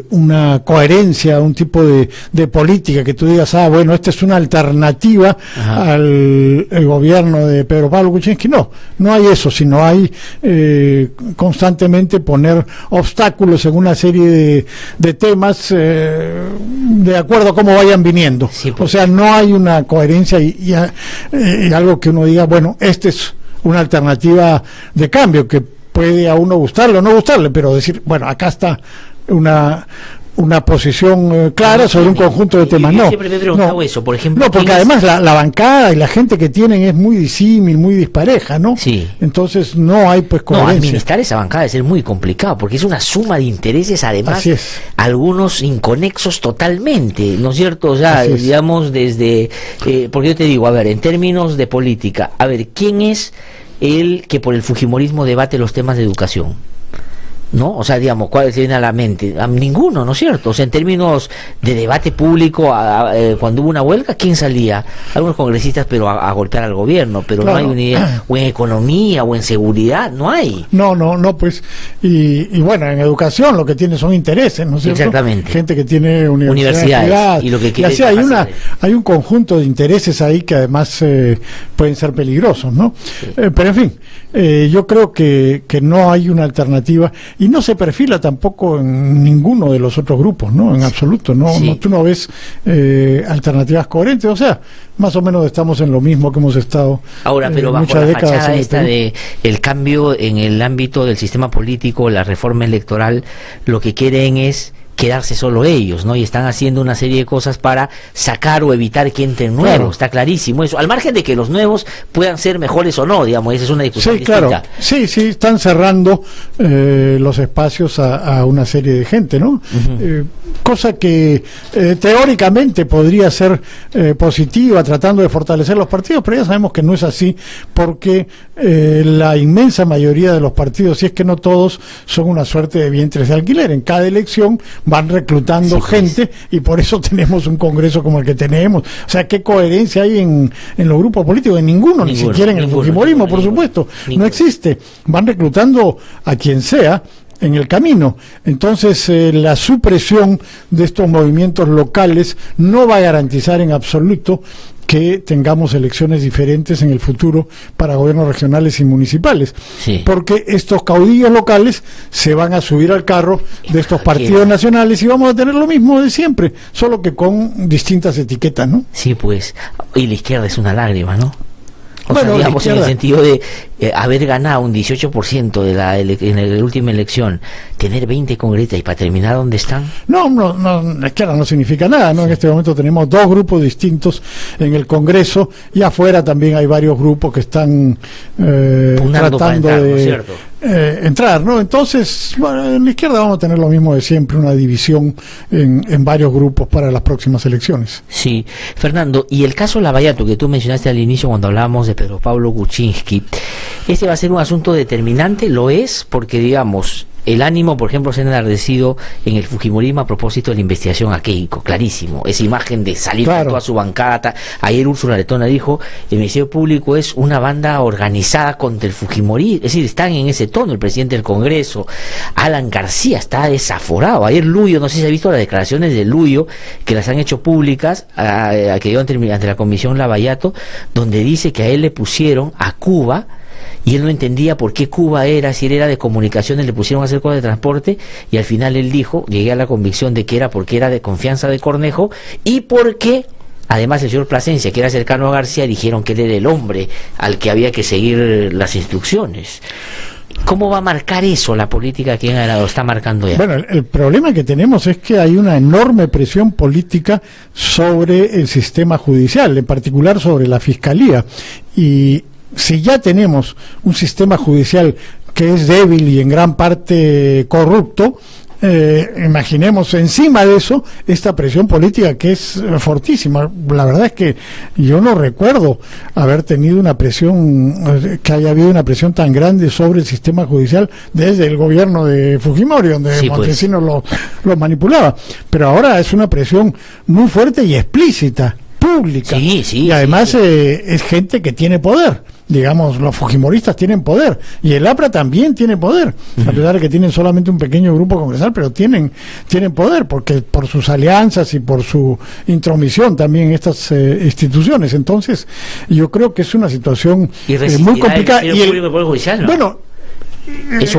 una coherencia, un tipo de política que tú digas, bueno, esta es una alternativa al gobierno de Pedro Pablo Kuczynski. No hay eso, sino hay constantemente poner obstáculos en una serie de temas de acuerdo a cómo vayan viniendo. Sí, o sea, no hay una coherencia y algo que uno diga, bueno, este es una alternativa de cambio, que puede a uno gustarle o no gustarle, pero decir, bueno, acá está una posición clara sobre un conjunto de temas. Yo siempre me he preguntado eso, por ejemplo. No, porque además la bancada y la gente que tienen es muy disímil, muy dispareja, ¿no? Sí. Entonces no hay pues coherencia. No, administrar esa bancada es ser muy complicado, porque es una suma de intereses, además, algunos inconexos totalmente, ¿no es cierto? O sea, digamos, desde, porque yo te digo, a ver, en términos de política, a ver, ¿quién es el que por el fujimorismo debate los temas de educación? ¿No? O sea, digamos, ¿cuál se viene a la mente? Ninguno, ¿no es cierto? O sea, en términos de debate público, cuando hubo una huelga, ¿quién salía? Algunos congresistas, pero a golpear al gobierno, pero claro, no hay una idea, o en economía, o en seguridad, no hay. No, pues, y bueno, en educación lo que tiene son intereses, ¿no es cierto? Exactamente. Gente que tiene universidades, y lo que quiere. Y así hay un conjunto de intereses ahí que además pueden ser peligrosos, ¿no? Sí. Pero en fin, yo creo que no hay una alternativa. Y no se perfila tampoco en ninguno de los otros grupos, ¿no? En absoluto, tú no ves alternativas coherentes, o sea, más o menos estamos en lo mismo que hemos estado ahora, pero bajo la fachada esta de el cambio en el ámbito del sistema político, la reforma electoral, lo que quieren es quedarse solo ellos, ¿no? Y están haciendo una serie de cosas para sacar o evitar que entren nuevos, claro. Está clarísimo eso, al margen de que los nuevos puedan ser mejores o no, digamos, esa es una discusión distinta. Claro, sí, están cerrando los espacios a una serie de gente, ¿no? Cosa que teóricamente podría ser positiva, tratando de fortalecer los partidos, pero ya sabemos que no es así, porque la inmensa mayoría de los partidos, si es que no todos, son una suerte de vientres de alquiler. En cada elección van reclutando gente y por eso tenemos un Congreso como el que tenemos. O sea, ¿qué coherencia hay en los grupos políticos? En ninguno, ni siquiera en el fujimorismo, por supuesto. No existe. Van reclutando a quien sea en el camino. Entonces, la supresión de estos movimientos locales no va a garantizar en absoluto que tengamos elecciones diferentes en el futuro para gobiernos regionales y municipales, porque estos caudillos locales se van a subir al carro de estos partidos nacionales y vamos a tener lo mismo de siempre, solo que con distintas etiquetas, ¿no? Sí, pues, y la izquierda es una lágrima, ¿no? O bueno, sea, digamos, en el sentido de haber ganado un 18% en la última elección, tener 20 congresistas y para terminar ¿dónde están? No, la izquierda no significa nada, ¿no? En este momento tenemos dos grupos distintos en el Congreso y afuera también hay varios grupos que están tratando de entrar, ¿no? Entonces, bueno, en la izquierda vamos a tener lo mismo de siempre, una división en varios grupos para las próximas elecciones. Sí, Fernando, y el caso Lavallato que tú mencionaste al inicio cuando hablábamos de Pedro Pablo Kuczynski, ¿este va a ser un asunto determinante? Lo es, porque digamos, el ánimo, por ejemplo, se ha enardecido en el fujimorismo a propósito de la investigación a Keiko, clarísimo, esa imagen de salir con toda su bancada. Ayer Úrsula Letona dijo, el Ministerio Público es una banda organizada contra el fujimorismo, es decir, están en ese tono, el presidente del Congreso, Alan García está desaforado. Ayer Luyo, no sé si ha visto las declaraciones de Luyo, que las han hecho públicas, que dio ante la Comisión Lavallato, donde dice que a él le pusieron a Cuba, y él no entendía por qué Cuba era, si él era de comunicaciones, le pusieron a hacer cosas de transporte, y al final él dijo, llegué a la convicción de que era porque era de confianza de Cornejo, y porque además el señor Plasencia, que era cercano a García, dijeron que él era el hombre al que había que seguir las instrucciones. ¿Cómo va a marcar eso la política que lo está marcando ya? Bueno, el problema que tenemos es que hay una enorme presión política sobre el sistema judicial, en particular sobre la Fiscalía, y si ya tenemos un sistema judicial que es débil y en gran parte corrupto, imaginemos encima de eso esta presión política que es fortísima. La verdad es que yo no recuerdo haber tenido una presión, que haya habido una presión tan grande sobre el sistema judicial desde el gobierno de Fujimori, donde Montesinos lo manipulaba, pero ahora es una presión muy fuerte y explícita, pública, y además es gente que tiene poder. Digamos, los fujimoristas tienen poder y el APRA también tiene poder, a pesar de que tienen solamente un pequeño grupo congresal, pero tienen poder porque por sus alianzas y por su intromisión también en estas instituciones. Entonces yo creo que es una situación muy complicada bueno,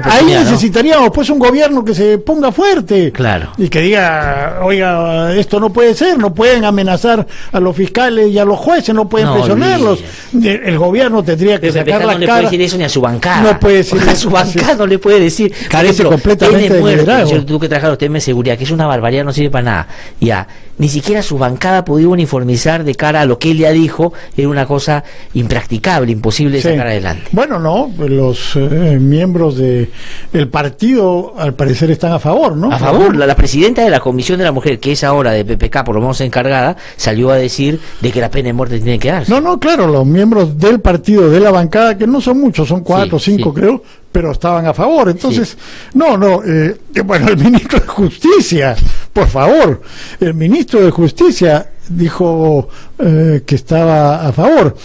ahí necesitaríamos pues un gobierno que se ponga fuerte y que diga, oiga, esto no puede ser, no pueden amenazar a los fiscales y a los jueces, no pueden presionarlos. El gobierno tendría que sacar la cara. No le puede decir eso ni a su bancada. No puede decir a su bancada, no le puede decir. Carece completamente de liderazgo. Tú que trabajas los temas de seguridad, que es una barbaridad, no sirve para nada. Ya, ni siquiera su bancada ha podido uniformizar de cara a lo que él ya dijo, era una cosa impracticable, imposible de sacar adelante. Bueno, no, los miembros del partido al parecer están a favor, ¿no? A favor. La presidenta de la Comisión de la Mujer, que es ahora de PPK, por lo menos encargada, salió a decir de que la pena de muerte tiene que darse. No, claro, los miembros del partido, de la bancada, que no son muchos, son 4 o 5 creo, pero estaban a favor. Entonces, bueno, el ministro de Justicia, por favor, el ministro de Justicia dijo que estaba a favor.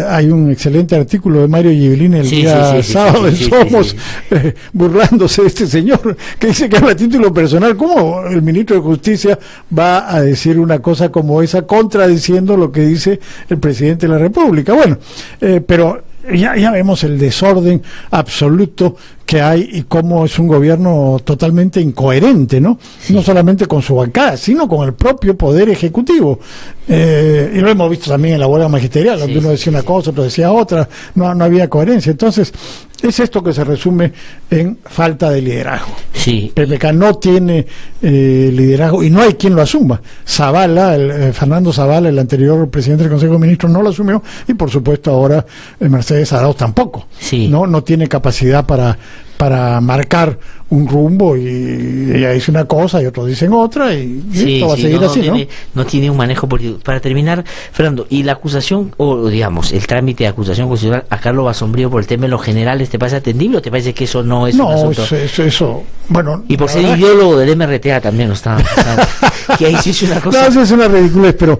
Hay un excelente artículo de Mario Givelini el día sábado en Somos, burlándose de este señor, que dice que a título personal, ¿cómo el ministro de Justicia va a decir una cosa como esa, contradiciendo lo que dice el presidente de la República? Bueno, pero ya vemos el desorden absoluto que hay y cómo es un gobierno totalmente incoherente, ¿no? No solamente con su bancada, sino con el propio poder ejecutivo. Y lo hemos visto también en la huelga magisterial, donde uno decía una cosa, otro decía otra, no había coherencia. Entonces, es esto que se resume en falta de liderazgo. PPK no tiene liderazgo y no hay quien lo asuma. Fernando Zavala, el anterior presidente del Consejo de Ministros, no lo asumió, y por supuesto ahora Mercedes Arauz tampoco. No tiene capacidad para para marcar un rumbo, y ella dice una cosa y otros dicen otra, y esto va a seguir así, ¿no? No tiene un manejo político. Para terminar, Fernando, y la acusación, o digamos, el trámite de acusación constitucional a Carlos Basombrío por el tema de los generales, ¿te parece atendible o te parece que eso no es un asunto? Eso, bueno... Y por ser ideólogo del MRTA también, que ahí sí es una cosa... No, eso es una ridiculez, pero...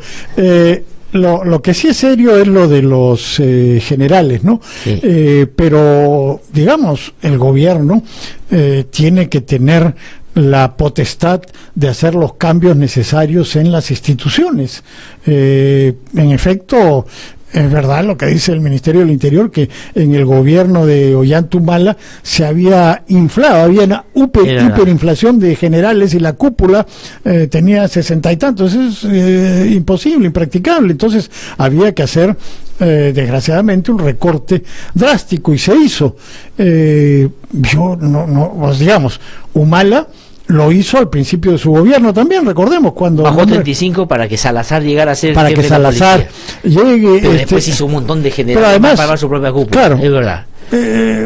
Lo que sí es serio es lo de los generales, ¿no? Sí. Pero, digamos, el gobierno tiene que tener la potestad de hacer los cambios necesarios en las instituciones. En efecto, es verdad lo que dice el Ministerio del Interior, que en el gobierno de Ollanta Humala se había inflado, había una hiperinflación de generales, y la cúpula tenía 60 y tantos. Es imposible, impracticable. Entonces había que hacer desgraciadamente un recorte drástico, y se hizo. Pues digamos, Humala lo hizo al principio de su gobierno también, recordemos, cuando bajó 35 para que Salazar llegara a ser para que Salazar llegue, pero después hizo un montón de generales para pagar su propia cúpula. Claro, es verdad.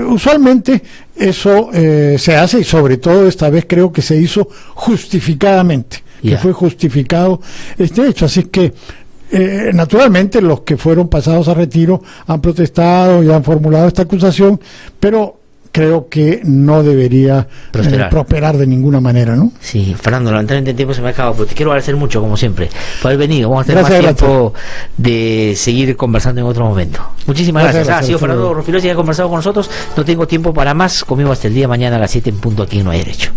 Usualmente eso se hace, y sobre todo esta vez creo que se hizo justificadamente, que fue justificado este hecho. Así que naturalmente los que fueron pasados a retiro han protestado y han formulado esta acusación, pero creo que no debería prosperar de ninguna manera, ¿no? Sí, Fernando, lamentablemente el tiempo se me acaba, pero te quiero agradecer mucho, como siempre, por haber venido. Vamos a tener más tiempo de seguir conversando en otro momento. Muchísimas gracias. Ha sido Fernando Rospigliosi, que ha conversado con nosotros. No tengo tiempo para más. Conmigo hasta el día de mañana a las 7 en punto aquí en No Hay Derecho.